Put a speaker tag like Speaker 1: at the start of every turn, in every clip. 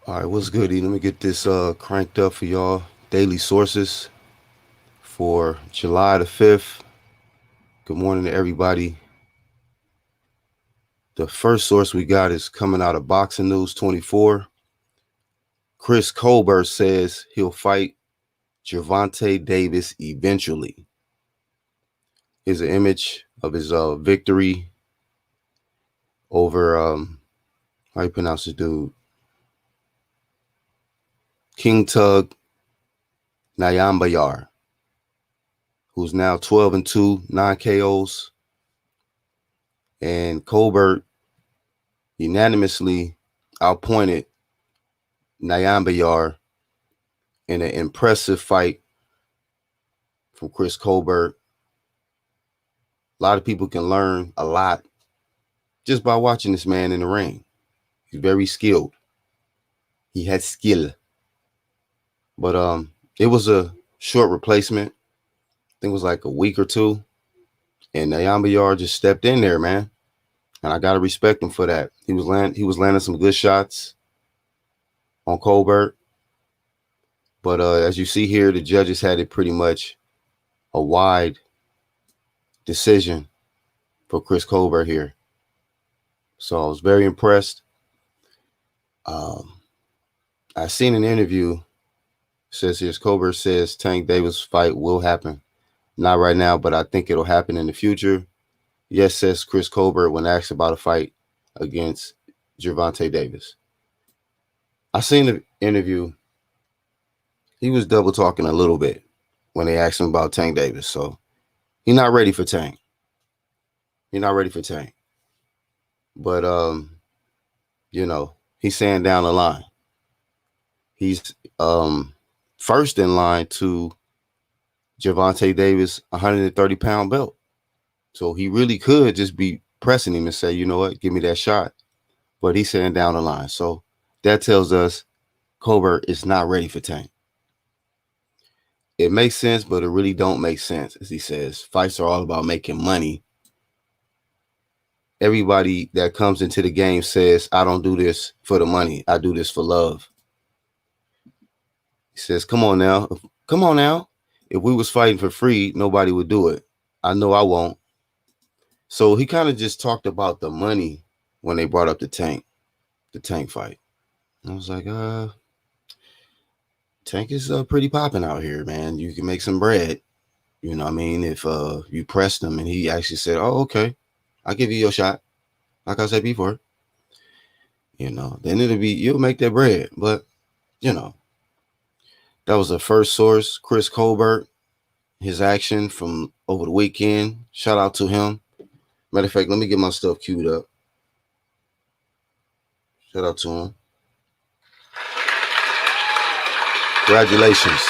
Speaker 1: All right, what's good? Let me get this cranked up for y'all. Daily sources for July the 5th. Good morning to everybody. The first source we got is coming out of Boxing News 24. Chris Colbert says he'll fight Gervonta Davis eventually. Here's an image of his victory over, how you pronounce this dude? King Tug Nyambayar, who's now 12-2, 9 KOs. And Colbert unanimously outpointed Nyambayar in an impressive fight from Chris Colbert. A lot of people can learn a lot just by watching this man in the ring. He's very skilled. He had skill. But it was a short replacement. I think it was like a week or two. And Nyambayar just stepped in there, man. And I gotta respect him for that. He was landing some good shots on Colbert. But as you see here, the judges had it pretty much a wide decision for Chris Colbert here. So I was very impressed. I seen an interview. Says here, Colbert says Tank Davis fight will happen. Not right now, but I think it'll happen in the future. Yes, says Chris Colbert when asked about a fight against Gervonta Davis. I seen the interview. He was double talking a little bit when they asked him about Tank Davis. So he's not ready for Tank. He's not ready for Tank. But he's saying down the line. He's first in line to Gervonta Davis 130-pound belt. So he really could just be pressing him and say, you know what, give me that shot. But he's saying down the line. So that tells us Colbert is not ready for Tank. It makes sense, but it really don't make sense. As he says, fights are all about making money. Everybody that comes into the game says, I don't do this for the money. I do this for love. He says, come on now. Come on now. If we was fighting for free, nobody would do it. I know I won't. So he kind of just talked about the money when they brought up the tank fight. I was like, Tank is pretty popping out here, man. You can make some bread. You know what I mean? If you pressed him and he actually said, oh, okay, I'll give you your shot. Like I said before, then you'll make that bread. But, that was the first source, Chris Colbert, his action from over the weekend. Shout out to him. Matter of fact, let me get my stuff queued up. Shout out to him. Congratulations,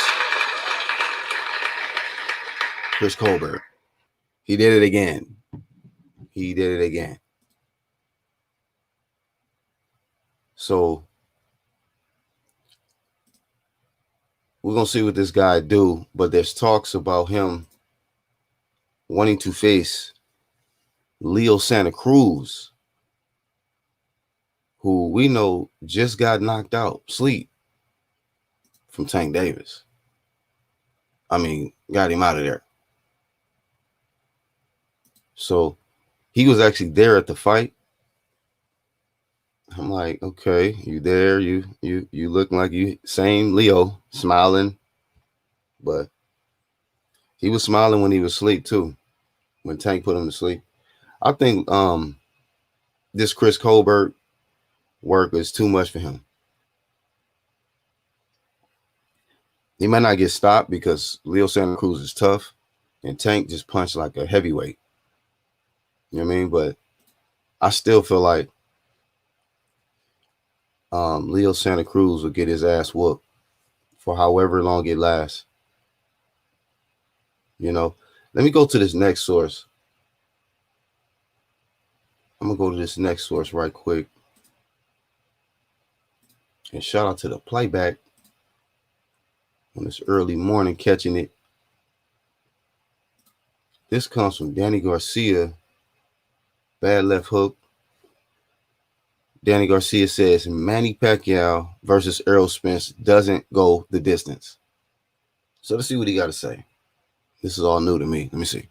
Speaker 1: Chris Colbert. He did it again. So we're going to see what this guy do. But there's talks about him wanting to face Leo Santa Cruz, who we know just got knocked out, sleep, from Tank Davis. I mean, got him out of there. So he was actually there at the fight. I'm like, okay, you there? You looking like you same Leo, smiling, but he was smiling when he was asleep too. When Tank put him to sleep, I think this Chris Colbert work is too much for him. He might not get stopped because Leo Santa Cruz is tough, and Tank just punched like a heavyweight. You know what I mean? But I still feel like Leo Santa Cruz will get his ass whooped for however long it lasts. Let me go to this next source. I'm going to go to this next source right quick. And shout out to the playback on this early morning catching it. This comes from Danny Garcia. Bad left hook. Danny Garcia says Manny Pacquiao versus Errol Spence doesn't go the distance. So let's see what he got to say. This is all new to me. Let me see.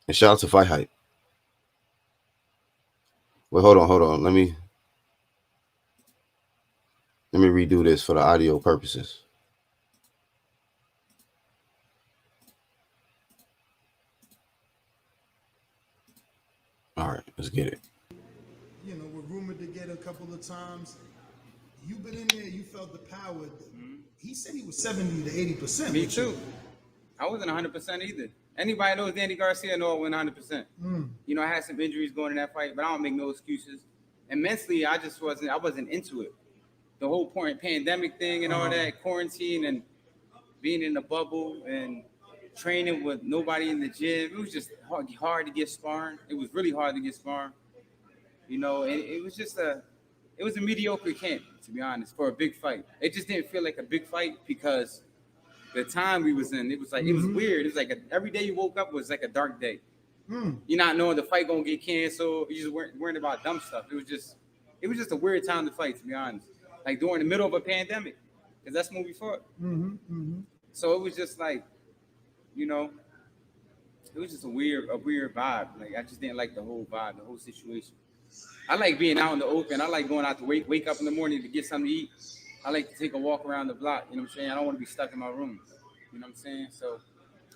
Speaker 1: And shout out to Fight Hype. Wait, hold on. Let me redo this for the audio purposes. All right, let's get it.
Speaker 2: You know, we're rumored to get a couple of times. You've been in there, you felt the power. Mm-hmm. He said he was 70 to 80%.
Speaker 3: Me too. I wasn't 100% either. Anybody knows Danny Garcia know I went 100%. You know, I had some injuries going in that fight, but I don't make no excuses. And mentally, I wasn't into it. The whole pandemic thing and all that, quarantine and being in the bubble and training with nobody in the gym. It was just hard to get sparring. It was really hard to get sparring. You know, and it was just a mediocre camp, to be honest, for a big fight. It just didn't feel like a big fight because the time we was in, it was like, it was weird. It was like every day you woke up was like a dark day. You're not knowing the fight gonna get canceled. You just weren't worrying about dumb stuff. It was just a weird time to fight, to be honest. Like during the middle of a pandemic, because that's when we fought. So it was just like, you know, it was just a weird vibe. Like I just didn't like the whole vibe, the whole situation. I like being out in the open. I like going out to wake up in the morning to get something to eat. I like to take a walk around the block. You know what I'm saying? I don't want to be stuck in my room. You know what I'm saying? So,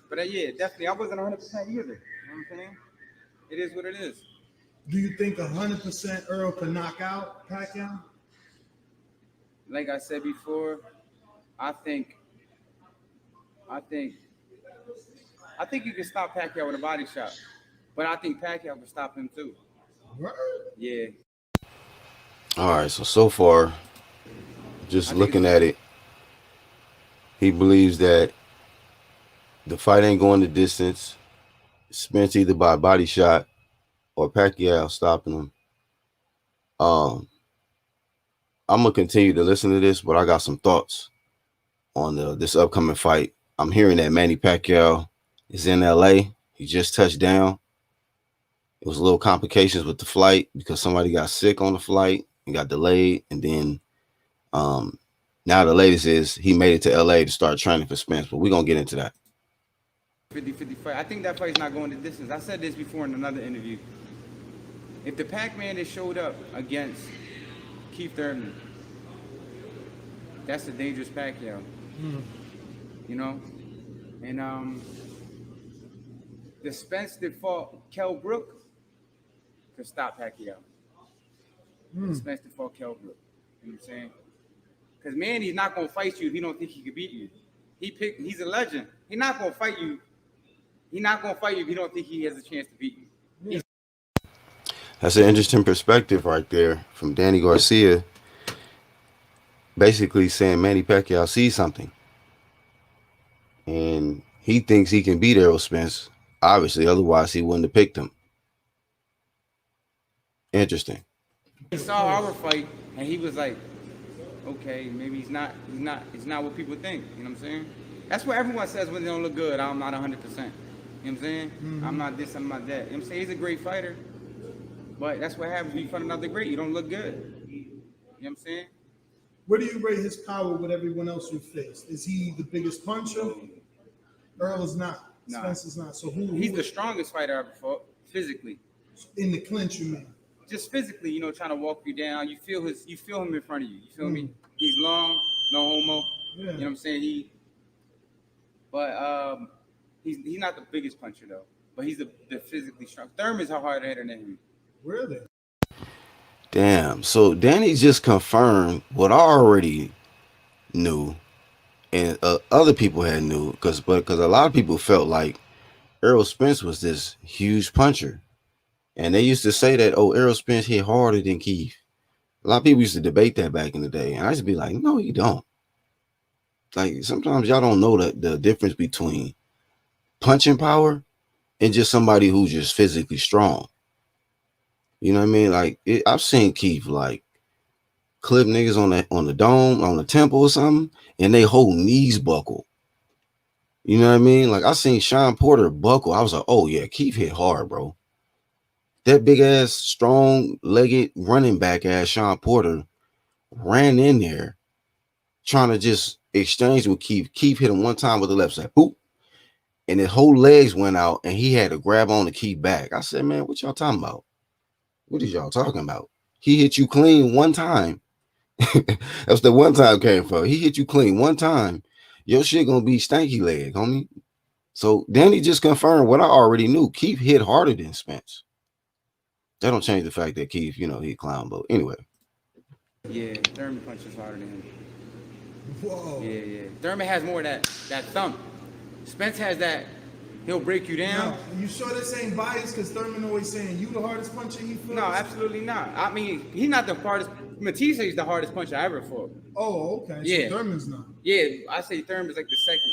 Speaker 3: but yeah, definitely, I wasn't 100% either. You know what I'm saying? It is what it is.
Speaker 2: Do you think 100% Earl can knock out Pacquiao?
Speaker 3: Like I said before, I think you can stop Pacquiao with a body shot, but I think Pacquiao can stop him too.
Speaker 2: Word?
Speaker 3: Yeah.
Speaker 1: All right, so far, just looking at it, he believes that the fight ain't going the distance. Spence either by body shot or Pacquiao stopping him. I'm gonna continue to listen to this, but I got some thoughts on this upcoming fight. I'm hearing that Manny Pacquiao is in LA. He just touched down. It was a little complications with the flight because somebody got sick on the flight and got delayed. And then now the latest is he made it to LA to start training for Spence, but we're going to get into that.
Speaker 3: 50-50 fight. I think that fight's not going the distance. I said this before in another interview. If the Pac-Man that showed up against Keith Thurman, that's a dangerous Pacquiao. You know? And the Spence that fought Kell Brook could stop Pacquiao. The Spence that fought Kell Brook. You know what I'm saying? Because Manny's not going to fight you if he don't think he could beat you. He's a legend. He's not going to fight you. He's not going to fight you if he don't think he has a chance to beat you.
Speaker 1: That's an interesting perspective right there from Danny Garcia. Basically saying Manny Pacquiao sees something. And he thinks he can beat Errol Spence. Obviously, otherwise he wouldn't have picked him. Interesting.
Speaker 3: He saw our fight and he was like, okay, maybe he's not what people think. You know what I'm saying? That's what everyone says when they don't look good. I'm not 100%. You know what I'm saying? I'm not this, I'm not that. You know what I'm saying? He's a great fighter. But that's what happens when you fight another great. You don't look good. You know what I'm saying?
Speaker 2: Where do you rate his power with everyone else you faced? Is he the biggest puncher? Earl is not.
Speaker 3: Nah.
Speaker 2: Spence is not. So
Speaker 3: he's the strongest fighter I ever fought, physically.
Speaker 2: In the clinch, you mean?
Speaker 3: Just physically, you know, trying to walk you down. You feel him in front of you. You feel me? He's long, no homo. Yeah. You know what I'm saying? He's not the biggest puncher though. But he's the physically strong. Thurman's a harder hitter than him.
Speaker 2: Really?
Speaker 1: Damn. So Danny just confirmed what I already knew, and other people had knew, because a lot of people felt like Errol Spence was this huge puncher, and they used to say that Errol Spence hit harder than Keith. A lot of people used to debate that back in the day, and I used to be like, no, you don't. Like sometimes y'all don't know the difference between punching power and just somebody who's just physically strong. You know what I mean? Like I've seen Keith like clip niggas on the dome, on the temple or something, and they whole knees buckle. You know what I mean? Like I seen Sean Porter buckle. I was like, oh yeah, Keith hit hard, bro. That big ass, strong legged running back ass Sean Porter ran in there trying to just exchange with Keith. Keith hit him one time with the left side, boop, and his whole legs went out, and he had to grab on to Keith back. I said, man, what y'all talking about? What is y'all talking about? He hit you clean one time. That's the one time came from. He hit you clean one time. Your shit gonna be stanky leg, homie. So Danny just confirmed what I already knew. Keith hit harder than Spence. That don't change the fact that Keith, he a clown, but anyway.
Speaker 3: Yeah, Thurman punches harder than him.
Speaker 2: Whoa.
Speaker 3: Yeah. Thurman has more of that thump. Spence has that. He'll break you down.
Speaker 2: Now, you sure this ain't biased? Because Thurman always saying you the hardest puncher he feels?
Speaker 3: No, absolutely not. I mean, he's not the hardest. Matisse is the hardest puncher I ever fought.
Speaker 2: Oh, okay.
Speaker 3: Yeah.
Speaker 2: So Thurman's not.
Speaker 3: Yeah, I say Thurman's like the second.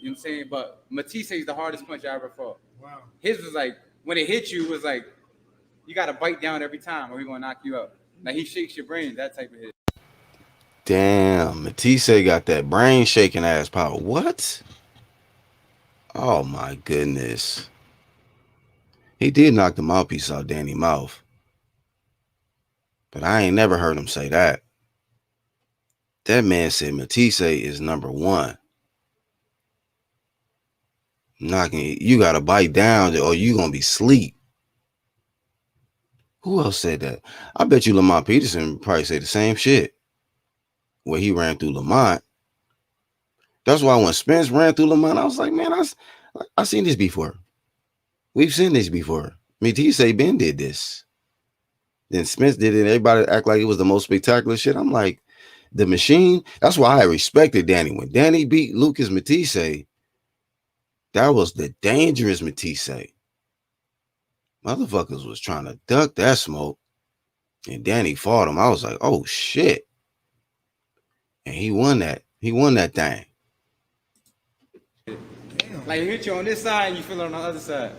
Speaker 3: You know what I'm saying? But Matisse is the hardest puncher I ever fought.
Speaker 2: Wow.
Speaker 3: His was like, when it hit you, it was like, you got to bite down every time or he's going to knock you out. Like, he shakes your brain, that type of hit.
Speaker 1: Damn, Matisse got that brain shaking ass power. What? Oh my goodness. He did knock the mouthpiece out Danny's mouth. But I ain't never heard him say that. That man said Matisse is number one. You gotta bite down or you gonna be asleep. Who else said that? I bet you Lamont Peterson probably said the same shit. Where he ran through Lamont. That's why when Spence ran through Lamont, I was like, man, I seen this before. We've seen this before. Matisse Ben did this. Then Spence did it. Everybody act like it was the most spectacular shit. I'm like, the machine. That's why I respected Danny. When Danny beat Lucas Matisse, that was the dangerous Matisse. Motherfuckers was trying to duck that smoke. And Danny fought him. I was like, oh shit. And he won that. He won that thing.
Speaker 2: Damn.
Speaker 3: Like, he hit you on this side and you feel it on the other side.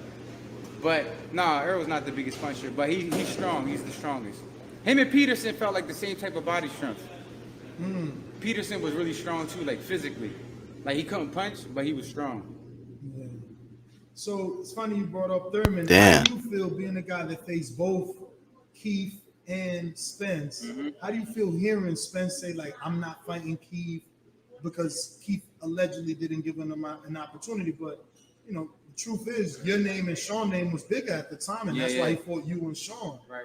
Speaker 3: But, nah, Earl was not the biggest puncher. But he's strong. He's the strongest. Him and Peterson felt like the same type of body strength. Peterson was really strong too, like physically. Like, he couldn't punch, but he was strong.
Speaker 2: Yeah. So it's funny you brought up Thurman.
Speaker 1: Damn.
Speaker 2: How do you feel being a guy that faced both Keith and Spence? How do you feel hearing Spence say, like, I'm not fighting Keith because Keith allegedly didn't give him an opportunity? But, you know, the truth is your name and Sean's name was bigger at the time, and that's why he fought you and Sean.
Speaker 3: Right.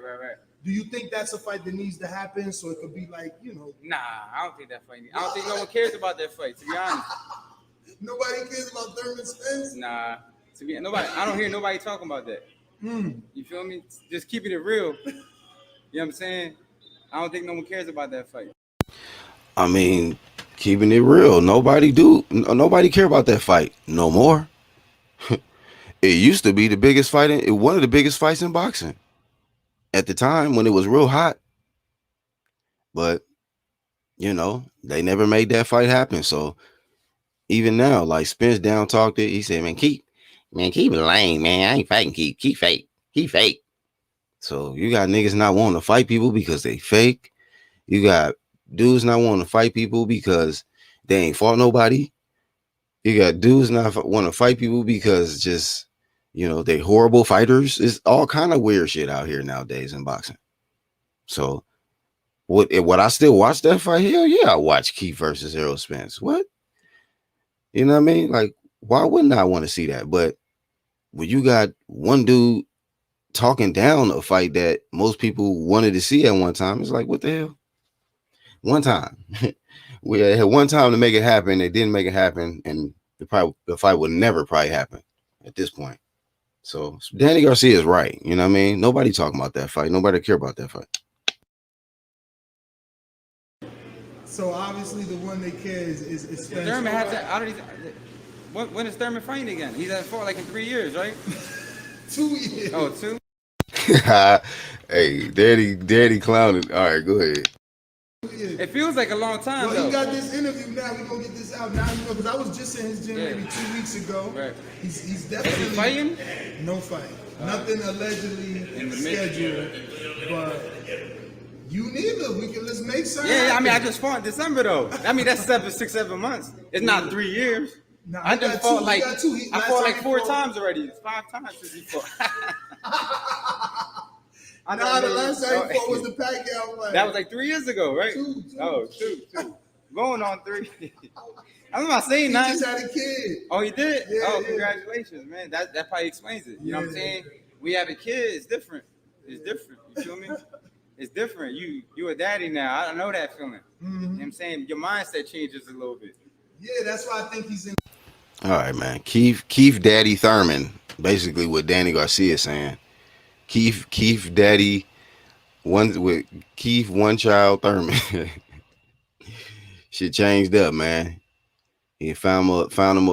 Speaker 2: Do you think that's a fight that needs to happen so it could be like, you know?
Speaker 3: Nah, I don't think that fight. I don't think no one cares about that fight, to be honest.
Speaker 2: Nobody cares about Thurman Spence?
Speaker 3: Nah, I don't hear nobody talking about that. You feel me? Just keeping it real. You know what I'm saying? I don't think no one cares about that fight.
Speaker 1: I mean, keeping it real. Nobody care about that fight no more. It used to be the biggest fight, one of the biggest fights in boxing at the time when it was real hot. But, you know, they never made that fight happen. So even now, like Spence down talked it, he said, keep it lame, man. I ain't fighting Keith. Keith fake. He fake. So you got niggas not wanting to fight people because they fake. You got dudes not wanting to fight people because they ain't fought nobody. You got dudes not want to fight people because just, you know, they horrible fighters. It's all kind of weird shit out here nowadays in boxing. So would I still watch that fight? Hell yeah, I watch Keith versus Errol Spence. What? You know what I mean? Like, why wouldn't I want to see that? But when you got one dude talking down a fight that most people wanted to see at one time, it's like, what the hell? One time. We had one time to make it happen. It didn't make it happen. And the fight would never probably happen at this point. So Danny Garcia is right. You know what I mean? Nobody talking about that fight. Nobody care about that fight.
Speaker 2: So obviously the one they care is Spence.
Speaker 3: Thurman had to. When is Thurman fighting again? He's had fought like in 3 years, right?
Speaker 2: 2 years.
Speaker 3: Oh, 2?
Speaker 1: Hey, Daddy clowning. All right, go ahead.
Speaker 3: It feels like a long time,
Speaker 2: Well,
Speaker 3: though.
Speaker 2: he got this interview now. We're going to get this out now. You know, because I was just in his gym maybe 2 weeks ago.
Speaker 3: Right.
Speaker 2: He's definitely...
Speaker 3: Is he fighting?
Speaker 2: No fight. Nothing allegedly scheduled. But you neither. Let's make something
Speaker 3: Yeah, I mean, I just fought in December, though. I mean, that's 6, 7 months. It's not 3 years.
Speaker 2: Nah,
Speaker 3: I just fought like...
Speaker 2: I
Speaker 3: I fought like 4 times already. It's 5 times since he fought. I
Speaker 2: Nah, the
Speaker 3: mean,
Speaker 2: last time he fought was the Pacquiao fight.
Speaker 3: That was like 3 years ago, right?
Speaker 2: Two.
Speaker 3: Two. Going on 3. I'm not saying
Speaker 2: He
Speaker 3: that.
Speaker 2: just had a kid.
Speaker 3: Oh, he did?
Speaker 2: Yeah,
Speaker 3: Oh,
Speaker 2: yeah.
Speaker 3: congratulations, man. That probably explains it. You know what I'm saying? We have a kid, it's different. It's different. You feel me? It's different. You a daddy now. I know that feeling. You know what I'm saying? Your mindset changes a little bit.
Speaker 2: Yeah, that's why I think he's in.
Speaker 1: All right, man. Keith Daddy Thurman, basically what Danny Garcia is saying. Keith Daddy one with Keith one child Thurman. Shit changed up, man. He found him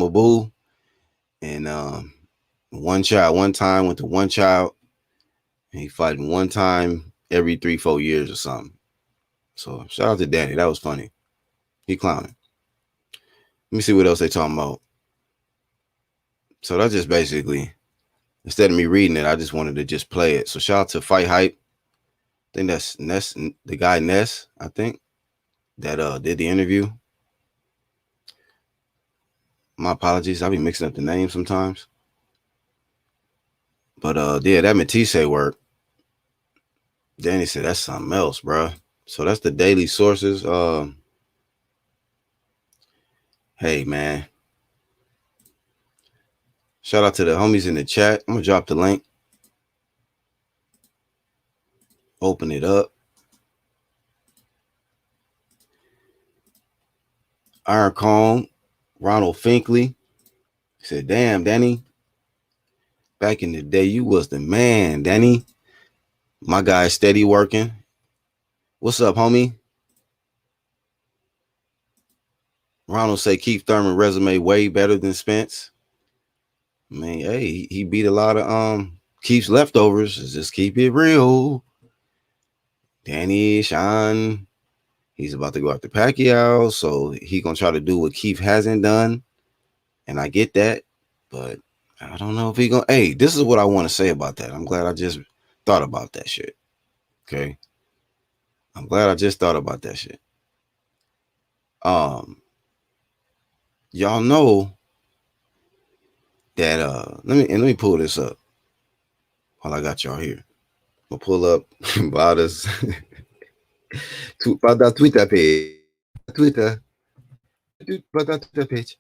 Speaker 1: a boo, and one child one time went to one child, and he fighting one time every 3-4 years or something. So shout out to Danny. That was funny. He clowning. Let me see what else they talking about. So that's just basically, instead of me reading it, I just wanted to just play it. So shout out to Fight Hype. I think that's Ness, the guy Ness, I think, that did the interview. My apologies. I'll be mixing up the names sometimes. But yeah, that Matisse work. Danny said that's something else, bro. So that's the daily sources. Hey man. Shout out to the homies in the chat. I'm gonna drop the link. Open it up. Iron Kong, Ronald Finkley. He said, damn, Danny. Back in the day, you was the man, Danny. My guy steady working. What's up, homie? Ronald say Keith Thurman resume way better than Spence. I mean, hey, he beat a lot of Keith's leftovers. Just keep it real. Danny, Sean, he's about to go after Pacquiao, so he gonna try to do what Keith hasn't done, and I get that, but I don't know if he gonna. Hey, this is what I want to say about that. I'm glad I just thought about that shit. Okay, I'm glad I just thought about that shit. Y'all know that let me pull this up while I got y'all here. I'll pull up Bada's Bada Twitter page. Bada Twitter page.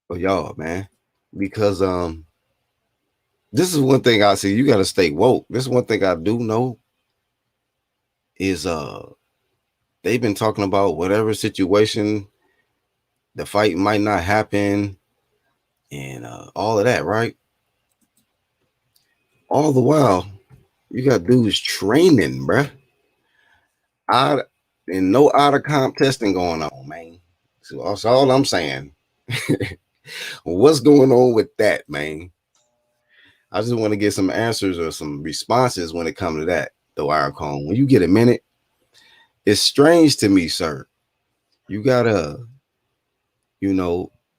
Speaker 1: Oh y'all, man. Because this is one thing I see. You gotta stay woke. This is one thing I do know is they've been talking about whatever situation, the fight might not happen, and all of that, right? All the while, you got dudes training, bruh. Out and no out of comp testing going on, man. So that's all I'm saying. What's going on with that, man? I just want to get some answers or some responses when it comes to that, though, Iron Cone. When you get a minute, it's strange to me, sir. You gotta,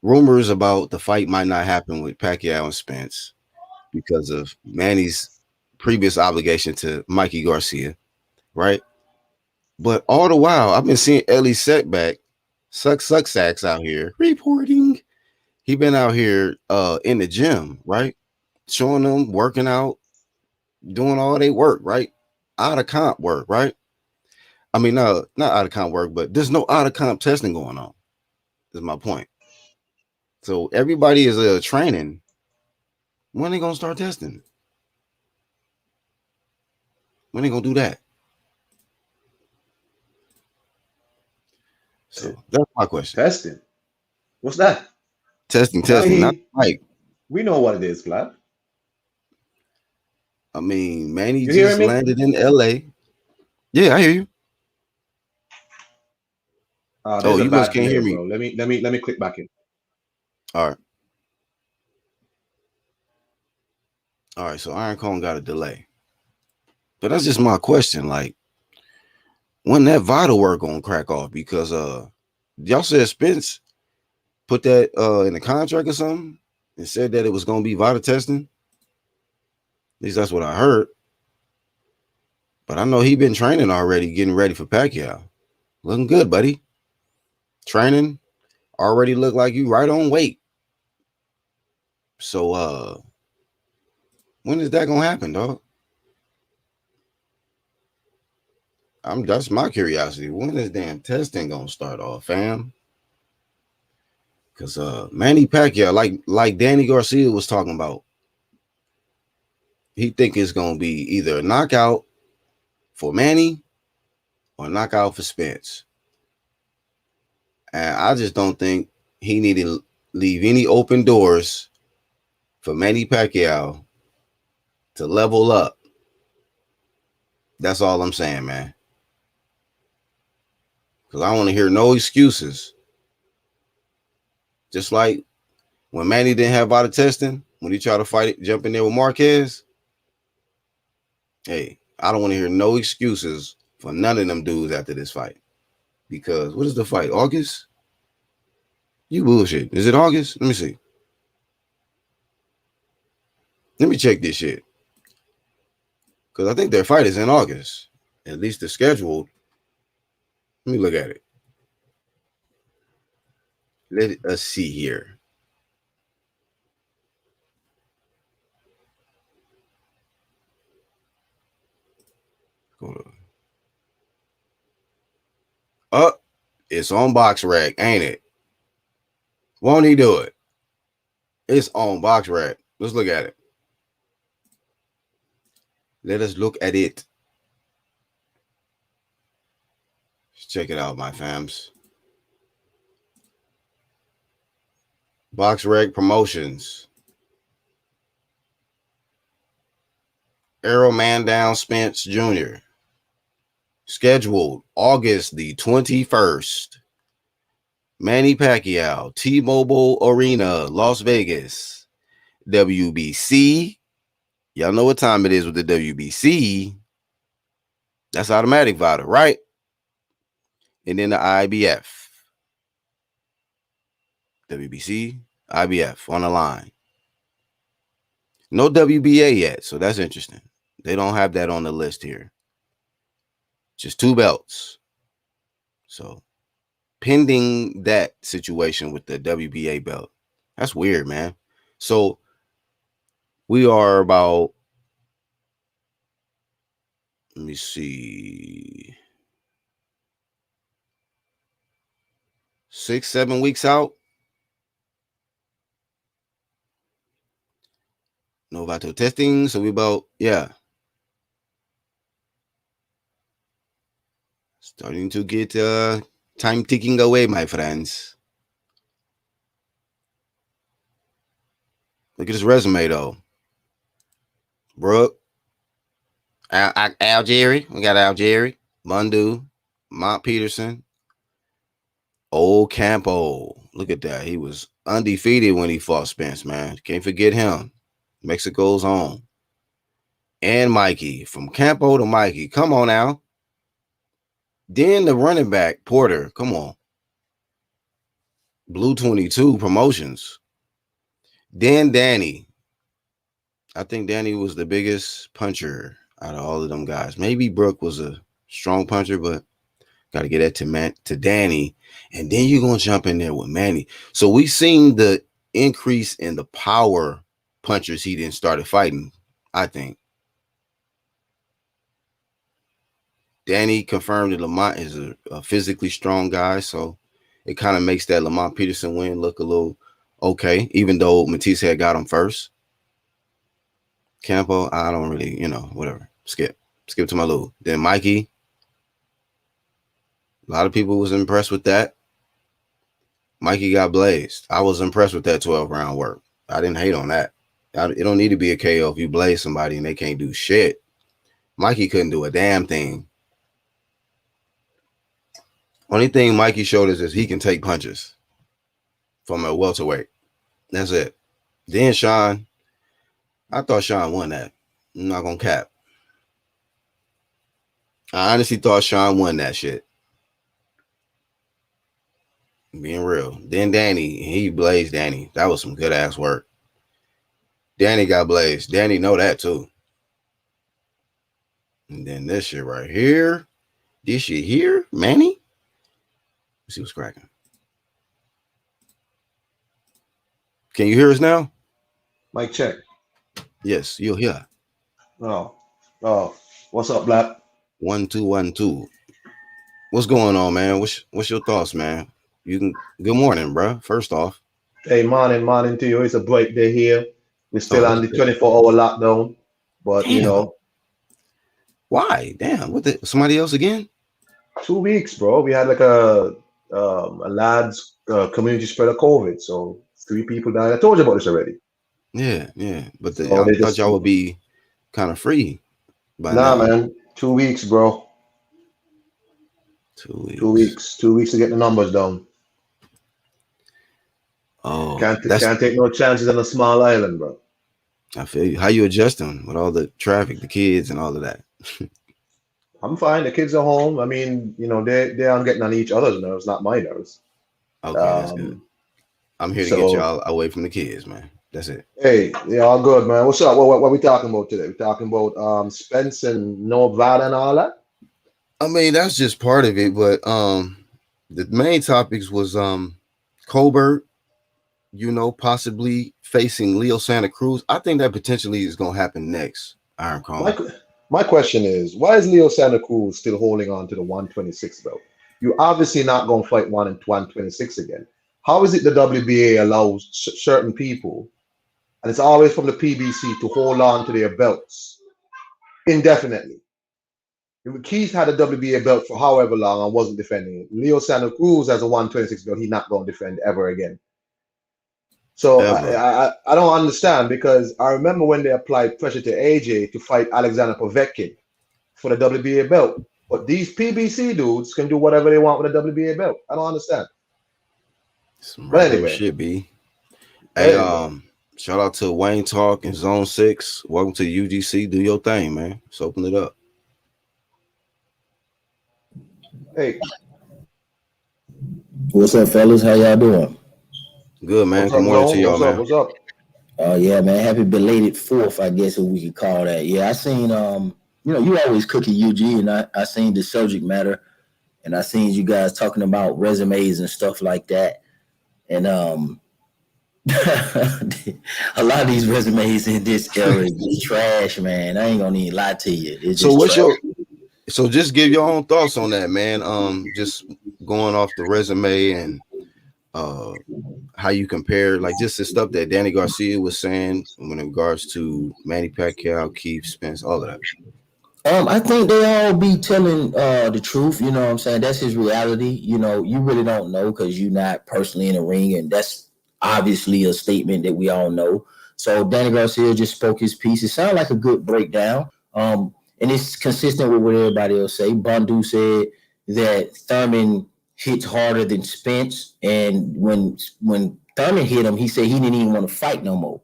Speaker 1: rumors about the fight might not happen with Pacquiao and Spence because of Manny's previous obligation to Mikey Garcia, right? But all the while, I've been seeing Ellie Setback, sacks out here reporting. He been out here in the gym, right? Showing them working out, doing all they work, right? Out of comp work, right? I mean, no, not out of comp work, but there's no out of comp testing going on. Is my point. So everybody is training. When they gonna start testing? When they gonna do that? So that's my question.
Speaker 4: Testing. What's that?
Speaker 1: Testing,
Speaker 4: I
Speaker 1: not
Speaker 4: mean,
Speaker 1: like.
Speaker 4: we know what it is, Vlad.
Speaker 1: I mean, Manny
Speaker 4: You
Speaker 1: just
Speaker 4: hearing me?
Speaker 1: landed in LA. Yeah, I hear you.
Speaker 4: There's a
Speaker 1: You must
Speaker 4: bad
Speaker 1: can't hear
Speaker 4: delay,
Speaker 1: me.
Speaker 4: bro. Let me click back in.
Speaker 1: All right. So Iron Cone got a delay, but that's just my question. Like, when that vital work gonna crack off? Because y'all said Spence put that in the contract or something and said that it was gonna be vital testing. At least that's what I heard. But I know he been training already, getting ready for Pacquiao. Looking good, buddy. Training already look like you right on weight. So when is that gonna happen, dog? That's my curiosity. When is damn testing gonna start off, fam? Cause Manny Pacquiao, like Danny Garcia was talking about, he think it's gonna be either a knockout for Manny or a knockout for Spence. And I just don't think he needed to leave any open doors for Manny Pacquiao to level up. That's all I'm saying, man. Because I don't want to hear no excuses. Just like when Manny didn't have body testing, when he tried to fight it, jump in there with Marquez. Hey, I don't want to hear no excuses for none of them dudes after this fight. Because what is the fight? August? You bullshit. Is it August? Let me see. Let me check this shit. Because I think their fight is in August. At least the scheduled. Let me look at it. Let us see here. Go to. Oh, it's on Box Rack, ain't it? Won't he do it? It's on Box Rack. Let's look at it. Let us look at it. Let's check it out, my fams. Box Rack Promotions. Arrow Man Down Spence Jr. Scheduled August the 21st. Manny Pacquiao, T-Mobile Arena, Las Vegas. WBC. Y'all know what time it is with the WBC. That's automatic vital, right? And then the IBF. WBC, IBF on the line. No WBA yet, so that's interesting. They don't have that on the list here. Just 2 belts. So, pending that situation with the WBA belt. That's weird, man. So, we are about, let me see, 6-7 weeks out. Novato testing. So, we about, yeah. Starting to get time ticking away, my friends. Look at his resume, though. Brooke, Al Jerry. We got Al Jerry, Mundu, Mont Peterson, Old Campo. Look at that. He was undefeated when he fought Spence, man. Can't forget him. Mexico's home. And Mikey. From Campo to Mikey. Come on now. Then the running back, Porter. Come on. Blue 22 Promotions. Then Danny. I think Danny was the biggest puncher out of all of them guys. Maybe Brooke was a strong puncher, but got to get that to Danny. And then you're going to jump in there with Manny. So we've seen the increase in the power punchers he didn't started fighting, I think. Danny confirmed that Lamont is a physically strong guy, so it kind of makes that Lamont Peterson win look a little okay, even though Matisse had got him first. Campo, I don't really, whatever. Skip to my Lou. Then Mikey. A lot of people was impressed with that. Mikey got blazed. I was impressed with that 12-round work. I didn't hate on that. It don't need to be a KO if you blaze somebody and they can't do shit. Mikey couldn't do a damn thing. Only thing Mikey showed us is he can take punches from a welterweight. That's it. Then Sean, I thought Sean won that. I'm not going to cap. I honestly thought Sean won that shit. Being real. Then Danny, he blazed Danny. That was some good ass work. Danny got blazed. Danny know that too. And then this shit right here. This shit here, Manny. Let's see what's cracking. Can you hear us now?
Speaker 4: Mic check.
Speaker 1: Yes, you'll hear.
Speaker 4: Oh, what's up, Black?
Speaker 1: 1212. What's going on, man? What's your thoughts, man? Good morning, bro. First off.
Speaker 4: Hey, morning to you. It's a bright day here. We're still
Speaker 1: Oh,
Speaker 4: on the 24-hour lockdown, but
Speaker 1: damn. Why? Damn. Somebody else again?
Speaker 4: 2 weeks, bro. We had like a lads community spread of COVID, so 3 people died. I told you about this already.
Speaker 1: Yeah. But
Speaker 4: So
Speaker 1: I
Speaker 4: they
Speaker 1: thought
Speaker 4: just
Speaker 1: y'all would be kind of free by
Speaker 4: nah,
Speaker 1: now.
Speaker 4: man. 2 weeks, bro.
Speaker 1: 2 weeks.
Speaker 4: 2 weeks. 2 weeks to get the numbers down.
Speaker 1: Oh,
Speaker 4: Can't take no chances on a small island, bro.
Speaker 1: I feel you. How you adjusting with all the traffic, the kids, and all of that?
Speaker 4: I'm fine. The kids are home. I mean, they aren't getting on each other's nerves, not my nerves.
Speaker 1: Okay, that's good. I'm here to get
Speaker 4: So
Speaker 1: y'all away from the kids, man. That's it.
Speaker 4: hey, yeah, all good, man. What's up? What we talking about today? We talking about Spence and Nevada and all that.
Speaker 1: I mean, that's just part of it, but the main topics was Colbert, possibly facing Leo Santa Cruz. I think that potentially is gonna happen next. Iron Cone.
Speaker 4: My question is, why is Leo Santa Cruz still holding on to the 126 belt? You're obviously not going to fight 126 again. How is it the WBA allows certain people, and it's always from the PBC, to hold on to their belts indefinitely? Keith had a WBA belt for however long and wasn't defending it. Leo Santa Cruz has a 126 belt. He's not going to defend ever again. So I don't understand, because I remember when they applied pressure to AJ to fight Alexander Povetkin for the WBA belt. But these PBC dudes can do whatever they want with a WBA belt. I don't understand. But anyway,
Speaker 1: should be. Hey, shout out to Wayne Talk and Zone 6. Welcome to UGC. Do your thing, man. Let's open it up.
Speaker 4: Hey.
Speaker 5: What's up, fellas? How y'all doing?
Speaker 1: Good, man. Good morning to y'all, man.
Speaker 4: What's up?
Speaker 5: Yeah, man. Happy belated 4th, I guess, if we could call that. Yeah, I seen you always cooking UG, and I seen the subject matter, and I seen you guys talking about resumes and stuff like that. And a lot of these resumes in this era is trash, man. I ain't gonna even lie to you. It's
Speaker 1: so just give your own thoughts on that, man. Just going off the resume and how you compare, like, just the stuff that Danny Garcia was saying in regards to Manny Pacquiao, Keith, Spence, all of that.
Speaker 5: I think they all be telling the truth. You know what I'm saying? That's his reality. You really don't know because you're not personally in the ring, and that's obviously a statement that we all know. So Danny Garcia just spoke his piece. It sounded like a good breakdown. And it's consistent with what everybody else say. Bundu said that Thurman hits harder than Spence, and when Thurman hit him, he said he didn't even want to fight no more.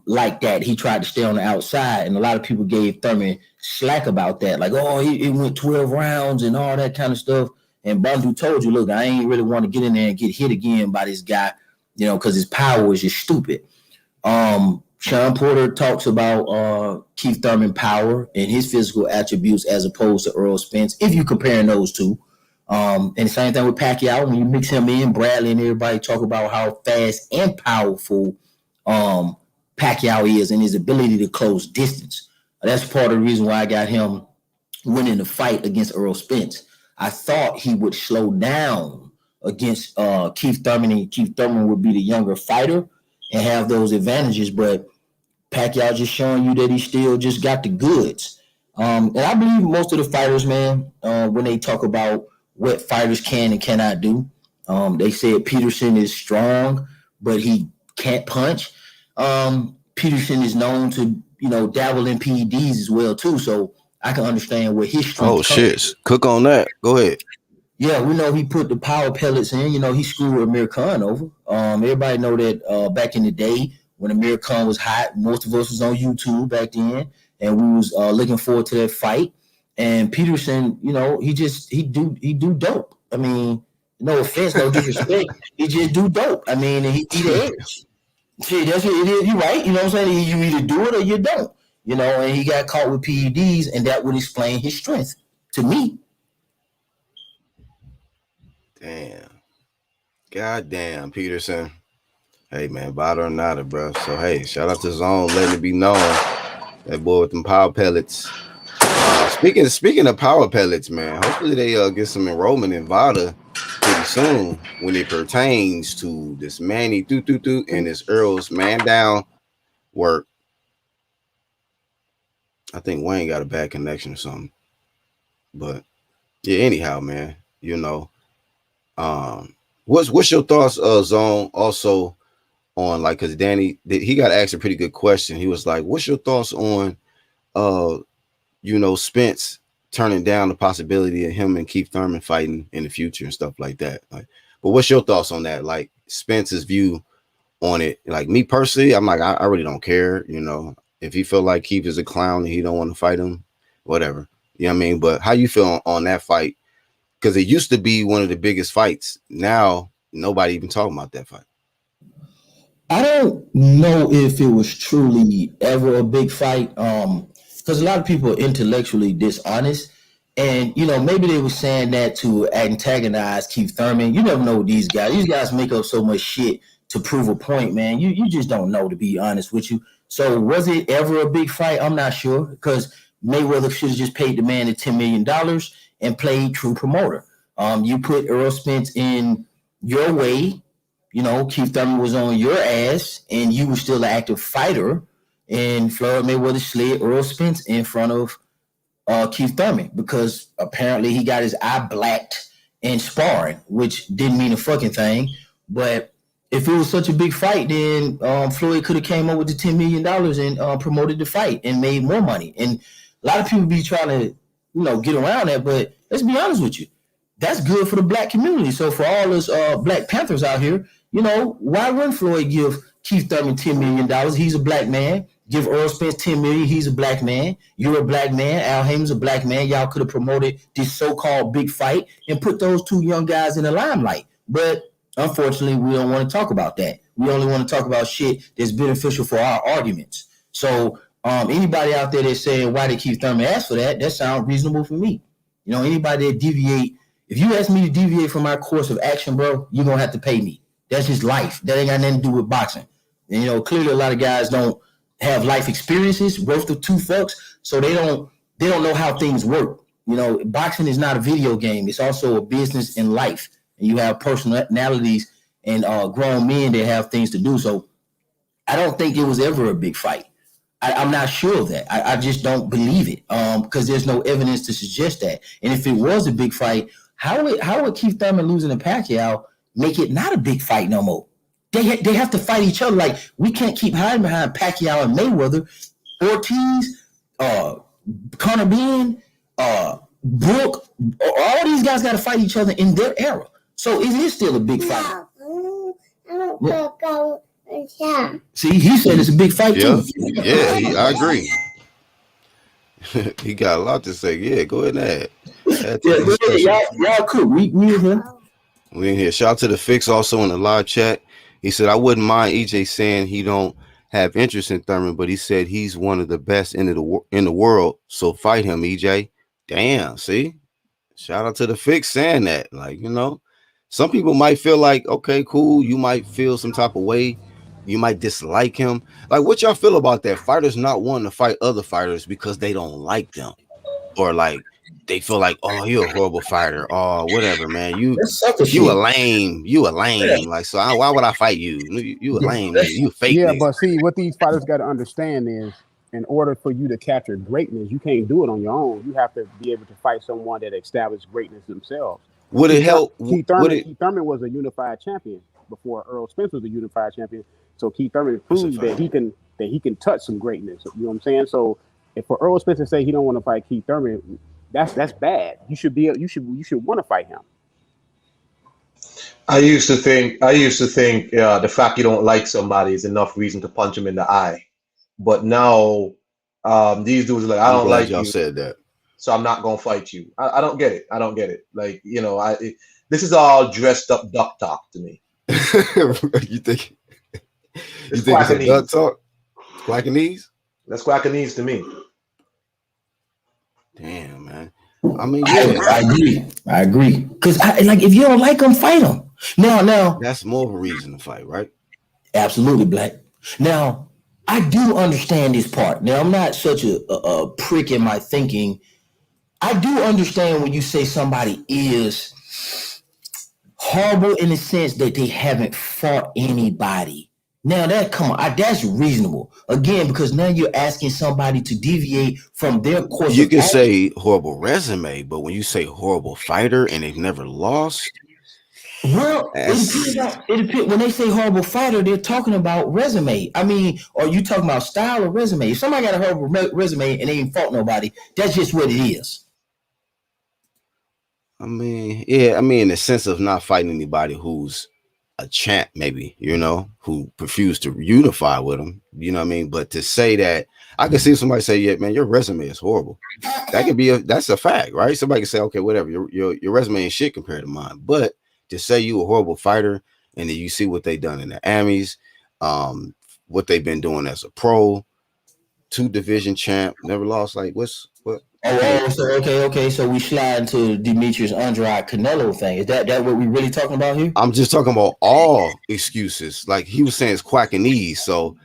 Speaker 5: Like that, he tried to stay on the outside, and a lot of people gave Thurman slack about that, like, oh, it went 12 rounds and all that kind of stuff. And Bundu told you, look, I ain't really want to get in there and get hit again by this guy, because his power is just stupid. Sean Porter talks about Keith Thurman power and his physical attributes as opposed to Earl Spence, if you're comparing those two. And same thing with Pacquiao. When you mix him in, Bradley and everybody talk about how fast and powerful Pacquiao is and his ability to close distance. That's part of the reason why I got him winning the fight against Earl Spence. I thought he would slow down against Keith Thurman, and Keith Thurman would be the younger fighter and have those advantages, but Pacquiao just showing you that he still just got the goods. And I believe most of the fighters, man, when they talk about what fighters can and cannot do, they said Peterson is strong, but he can't punch. Peterson is known to, dabble in PEDs as well too. So I can understand where his strength.
Speaker 1: Oh shit! Cook on that. Go ahead.
Speaker 5: Yeah, we know he put the power pellets in. He screwed Amir Khan over. Everybody know that back in the day when Amir Khan was hot, most of us was on YouTube back then, and we was looking forward to that fight. And Peterson, he do dope. I mean, no offense, no disrespect. He just do dope. I mean, he the edge. See, that's what it is. You right. You know what I'm saying? You either do it or you don't. And he got caught with PEDs, and that would explain his strength to me.
Speaker 1: Damn. God damn, Peterson. Hey, man, bother or not, bro. So, hey, shout out to Zone letting it be known. That boy with them power pellets. Speaking of power pellets, man, hopefully they get some enrollment in VADA pretty soon when it pertains to this Manny and this Earl's man down work. I think Wayne got a bad connection or something. But yeah, anyhow, man, what's your thoughts, Zone, also on like, because Danny, he got asked a pretty good question. He was like, what's your thoughts on Spence turning down the possibility of him and Keith Thurman fighting in the future and stuff like that? Like, but what's your thoughts on that? Like Spence's view on it? Like me personally, I'm like, I really don't care. If he feel like Keith is a clown and he don't want to fight him, whatever. You know what I mean? But how you feel on that fight? Because it used to be one of the biggest fights. Now nobody even talking about that fight.
Speaker 5: I don't know if it was truly ever a big fight. Because a lot of people are intellectually dishonest. And, maybe they were saying that to antagonize Keith Thurman. You never know with these guys. These guys make up so much shit to prove a point, man. You just don't know, to be honest with you. So was it ever a big fight? I'm not sure, because Mayweather should have just paid the man the $10 million and played true promoter. You put Errol Spence in your way. Keith Thurman was on your ass, and you were still an active fighter. And Floyd Mayweather slid Errol Spence in front of Keith Thurman because apparently he got his eye blacked in sparring, which didn't mean a fucking thing. But if it was such a big fight, then Floyd could have came up with the $10 million and promoted the fight and made more money. And a lot of people be trying to, get around that. But let's be honest with you. That's good for the black community. So for all us Black Panthers out here, why wouldn't Floyd give Keith Thurman $10 million? He's a black man. Give Earl Spence $10 million. He's a black man. You're a black man. Al Haymon's a black man. Y'all could have promoted this so-called big fight and put those two young guys in the limelight. But unfortunately, we don't want to talk about that. We only want to talk about shit that's beneficial for our arguments. So anybody out there that's saying, why did Keith Thurman ask for that? That sounds reasonable for me. Anybody that deviate, if you ask me to deviate from my course of action, bro, you're going to have to pay me. That's just life. That ain't got nothing to do with boxing. And, clearly a lot of guys don't have life experiences worth of two fucks, so they don't know how things work. Boxing is not a video game. It's also a business in life. And you have personalities and grown men that have things to do. So I don't think it was ever a big fight. I'm not sure of that. I just don't believe it because there's no evidence to suggest that. And if it was a big fight, how would Keith Thurman losing to Pacquiao make it not a big fight no more? They have to fight each other. Like, we can't keep hiding behind Pacquiao and Mayweather. Ortiz, Conor Ben, Brook, all these guys got to fight each other in their era. So it is still a big fight. Yeah. See, he said it's a big fight too.
Speaker 1: Yeah, I agree. He got a lot to say. Yeah, go ahead and add.
Speaker 5: Y'all cool. We in here.
Speaker 1: We in here. Shout out to the Fix also in the live chat. He said, I wouldn't mind EJ saying he don't have interest in Thurman, but he said he's one of the best in the world. So fight him, EJ. Damn, see? Shout out to the Fix saying that. Like, some people might feel like, okay, cool. You might feel some type of way. You might dislike him. Like, what y'all feel about that? Fighters not wanting to fight other fighters because they don't like them. Or like they feel like, oh, you're a horrible fighter. Oh, whatever, man. You a lame. You a lame. Like, so why would I fight you? You a lame. You fake.
Speaker 6: Yeah, but see, what these fighters got to understand is, in order for you to capture greatness, you can't do it on your own. You have to be able to fight someone that established greatness themselves.
Speaker 1: Would it help?
Speaker 6: Keith Thurman was a unified champion before Earl Spence was a unified champion. So Keith Thurman proved that he can touch some greatness. You know what I'm saying? So if for Earl Spence to say he don't want to fight Keith Thurman, that's bad. You should want to fight him.
Speaker 4: I used to think the fact you don't like somebody is enough reason to punch him in the eye. But now these dudes are like, I don't like
Speaker 1: y'all
Speaker 4: you.
Speaker 1: Said that.
Speaker 4: So I'm not gonna fight you. I don't get it. Like, this is all dressed up duck talk to me.
Speaker 1: You think it's duck talk? Quackanese?
Speaker 4: That's quackanese to me.
Speaker 1: Damn, man. I mean, yeah.
Speaker 5: I agree. Because if you don't like them, fight them. Now
Speaker 1: that's more of a reason to fight, right?
Speaker 5: Absolutely, Black. Now, I do understand this part. Now, I'm not such a prick in my thinking I do understand when you say somebody is horrible in the sense that they haven't fought anybody. Now that's reasonable. Again, because now you're asking somebody to deviate from their course
Speaker 1: You
Speaker 5: of
Speaker 1: can
Speaker 5: action.
Speaker 1: say horrible resume, but when you say horrible fighter and they've never lost,
Speaker 5: Well,
Speaker 1: that's
Speaker 5: it depends. When they say horrible fighter, they're talking about resume. I mean, are you talking about style or resume? If somebody got a horrible resume and they ain't fought nobody, that's just what it is.
Speaker 1: I mean, yeah, I mean, in the sense of not fighting anybody who's a champ, maybe, who refused to unify with him, you know what I mean? But to say that, I can see somebody say, yeah, man, your resume is horrible. That could be that's a fact, right? Somebody can say, okay, whatever, your resume ain't shit compared to mine. But to say you a horrible fighter and then you see what they done in the Emmys, what they've been doing as a pro, 2 division champ, never lost, like what?
Speaker 5: So okay. So we slide into Demetrius Andrade Canelo thing. Is that what we really talking about here?
Speaker 1: I'm just talking about all excuses. Like he was saying, it's quacking knees. So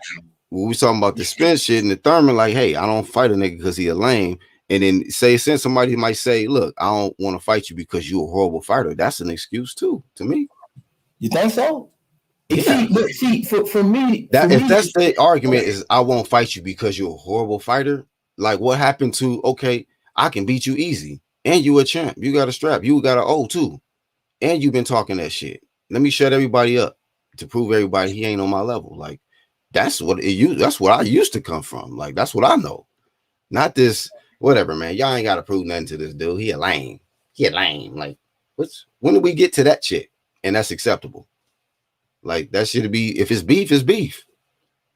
Speaker 1: when we talking about the Spence shit and the Thurman, like, hey, I don't fight a nigga because he a lame. And then since somebody might say, look, I don't want to fight you because you're a horrible fighter. That's an excuse too, to me.
Speaker 5: You think so?
Speaker 1: Yeah.
Speaker 5: See, for me,
Speaker 1: if that's the argument is I won't fight you because you're a horrible fighter. Like what happened to, okay, I can beat you easy. And you a champ. You got a strap. You got an O too. And you've been talking that shit. Let me shut everybody up to prove everybody he ain't on my level. Like that's what I used to come from. Like that's what I know. Not this whatever, man. Y'all ain't got to prove nothing to this dude. He a lame. Like when did we get to that shit? And that's acceptable. Like that should be, if it's beef, it's beef.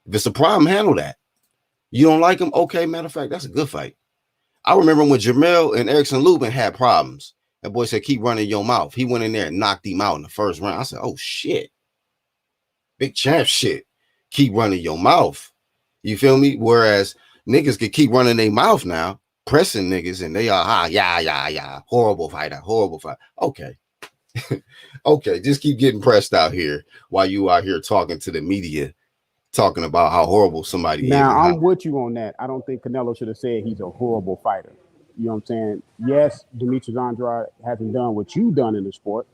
Speaker 1: If it's a problem, handle that. You don't like him? Okay, matter of fact, that's a good fight. I remember when Jamel and Erickson Lubin had problems. That boy said, keep running your mouth. He went in there and knocked him out in the first round. I said, oh shit. Big champ shit. Keep running your mouth. You feel me? Whereas niggas can keep running their mouth now, pressing niggas, and they are, yeah. Horrible fighter. Okay. Okay, just keep getting pressed out here while you out here talking to the media, talking about how horrible somebody is.
Speaker 6: Now, I'm with you on that. I don't think Canelo should have said he's a horrible fighter. You know what I'm saying? Yes, Demetrius Andrade hasn't done what you've done in the sport,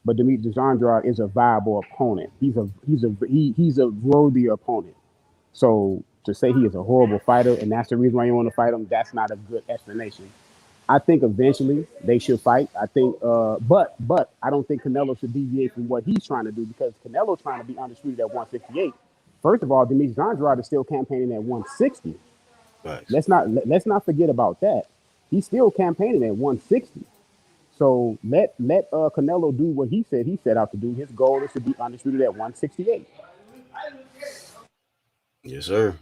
Speaker 6: but Demetrius Andrade is a viable opponent. He's a worthy opponent. So to say he is a horrible fighter and that's the reason why you want to fight him, that's not a good explanation. I think eventually they should fight. I think, but I don't think Canelo should deviate from what he's trying to do because Canelo's trying to be undisputed at 168. First of all, Demetrius Andrade is still campaigning at 160.
Speaker 1: Right.
Speaker 6: Let's not forget about that. He's still campaigning at 160. So let Canelo do what he said he set out to do. His goal is to be undisputed at 168.
Speaker 1: Yes, sir.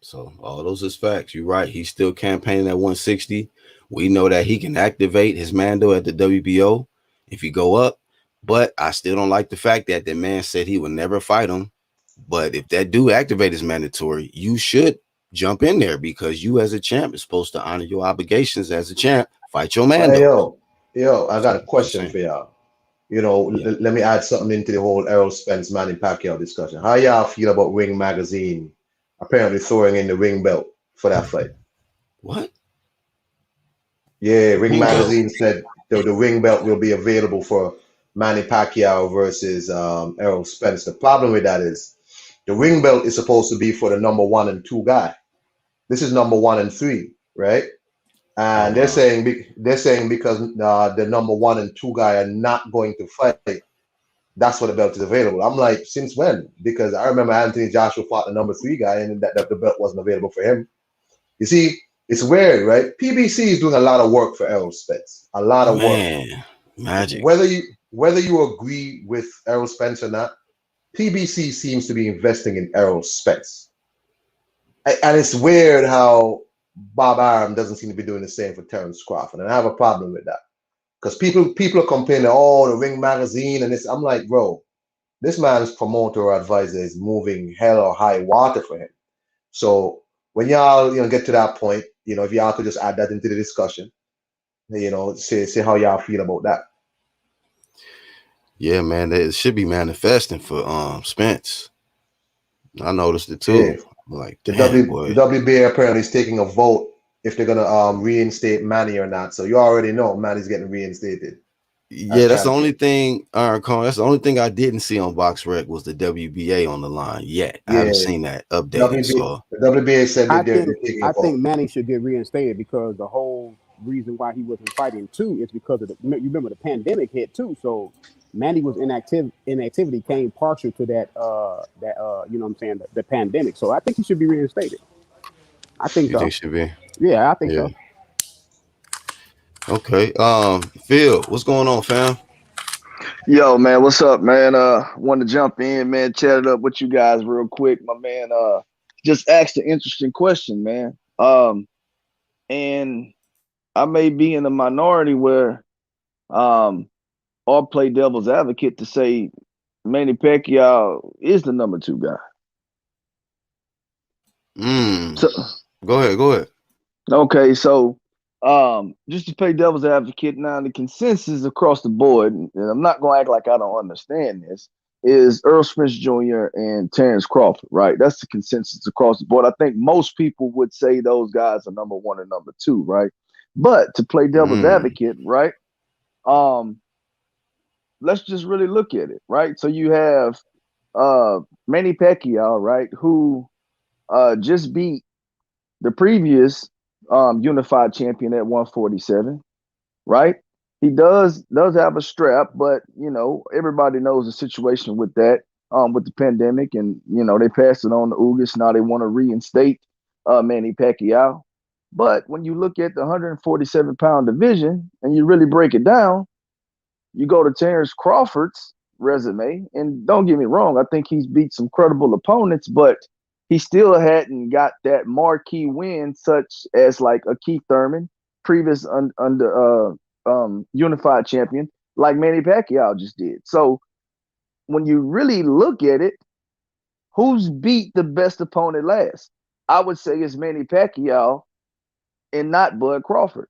Speaker 1: So all those is facts. You're right. He's still campaigning at 160. We know that he can activate his mando at the WBO if he go up. But I still don't like the fact that the man said he would never fight him. But if that do activate his mandatory, you should jump in there because you as a champ is supposed to honor your obligations as a champ. Fight your man.
Speaker 4: Hey, yo, I got a question for y'all. Let me add something into the whole Errol Spence Manny Pacquiao discussion. How y'all feel about Ring Magazine apparently throwing in the ring belt for that fight?
Speaker 1: What?
Speaker 4: Yeah, Ring Magazine said the ring belt will be available for Manny Pacquiao versus Errol Spence. The problem with that is the ring belt is supposed to be for the number 1 and 2 guy. This is number 1 and 3, right? And they're saying because the number 1 and 2 guy are not going to fight, that's why the belt is available. I'm like, since when? Because I remember Anthony Joshua fought the number 3 guy, and that the belt wasn't available for him. You see, it's weird, right? PBC is doing a lot of work for Errol Spence. A lot of work.
Speaker 1: Magic.
Speaker 4: Whether you agree with Errol Spence or not, PBC seems to be investing in Errol Spence. And it's weird how Bob Arum doesn't seem to be doing the same for Terence Crawford. And I have a problem with that. Because people are complaining, the Ring Magazine and this. I'm like, bro, this man's promoter or advisor is moving hell or high water for him. So when y'all get to that point, if y'all could just add that into the discussion, say how y'all feel about that.
Speaker 1: Yeah, man, they should be manifesting for Spence. I noticed it too.
Speaker 4: Yeah.
Speaker 1: Like
Speaker 4: the WBA apparently is taking a vote if they're gonna reinstate Manny or not. So you already know Manny's getting reinstated.
Speaker 1: Yeah, that's the
Speaker 4: champion.
Speaker 1: only thing, Colin, that's the only thing I didn't see on BoxRec was the WBA on the line yet. I haven't seen that updated. So
Speaker 4: The WBA said they're taking
Speaker 6: I
Speaker 4: it
Speaker 6: think
Speaker 4: off.
Speaker 6: Manning should get reinstated because the whole reason why he wasn't fighting too is because of you remember the pandemic hit too. So Manny was inactivity came partial to that you know what I'm saying, the pandemic. So I think he should be reinstated. I think
Speaker 1: you
Speaker 6: so.
Speaker 1: think should be?
Speaker 6: Yeah, I think
Speaker 1: Yeah.
Speaker 6: so.
Speaker 1: Okay. Phil, what's going on, fam?
Speaker 7: Yo, man, what's up, man? Want to jump in, man, chat it up with you guys real quick. My man just asked an interesting question, man. And I may be in the minority where I'll play devil's advocate to say Manny Pacquiao is the number 2 guy. So
Speaker 1: Go ahead.
Speaker 7: okay, so just to play devil's advocate now, the consensus across the board, and I'm not gonna act like I don't understand this, is Earl Spence Jr. and Terrence Crawford, right? That's the consensus across the board. I think most people would say those guys are number 1 and number 2, right? But to play devil's advocate, right? Let's just really look at it, right? So you have Manny Pacquiao, right, who just beat the previous unified champion at 147, right? He does have a strap, but you know, everybody knows the situation with that, with the pandemic, and you know, they passed it on to Ugas. Now they want to reinstate Manny Pacquiao. But when you look at the 147-pound division and you really break it down, you go to Terrence Crawford's resume, and don't get me wrong, I think he's beat some credible opponents, but he still hadn't got that marquee win, such as like a Keith Thurman, previous under unified champion, like Manny Pacquiao just did. So when you really look at it, who's beat the best opponent last? I would say it's Manny Pacquiao and not Bud Crawford.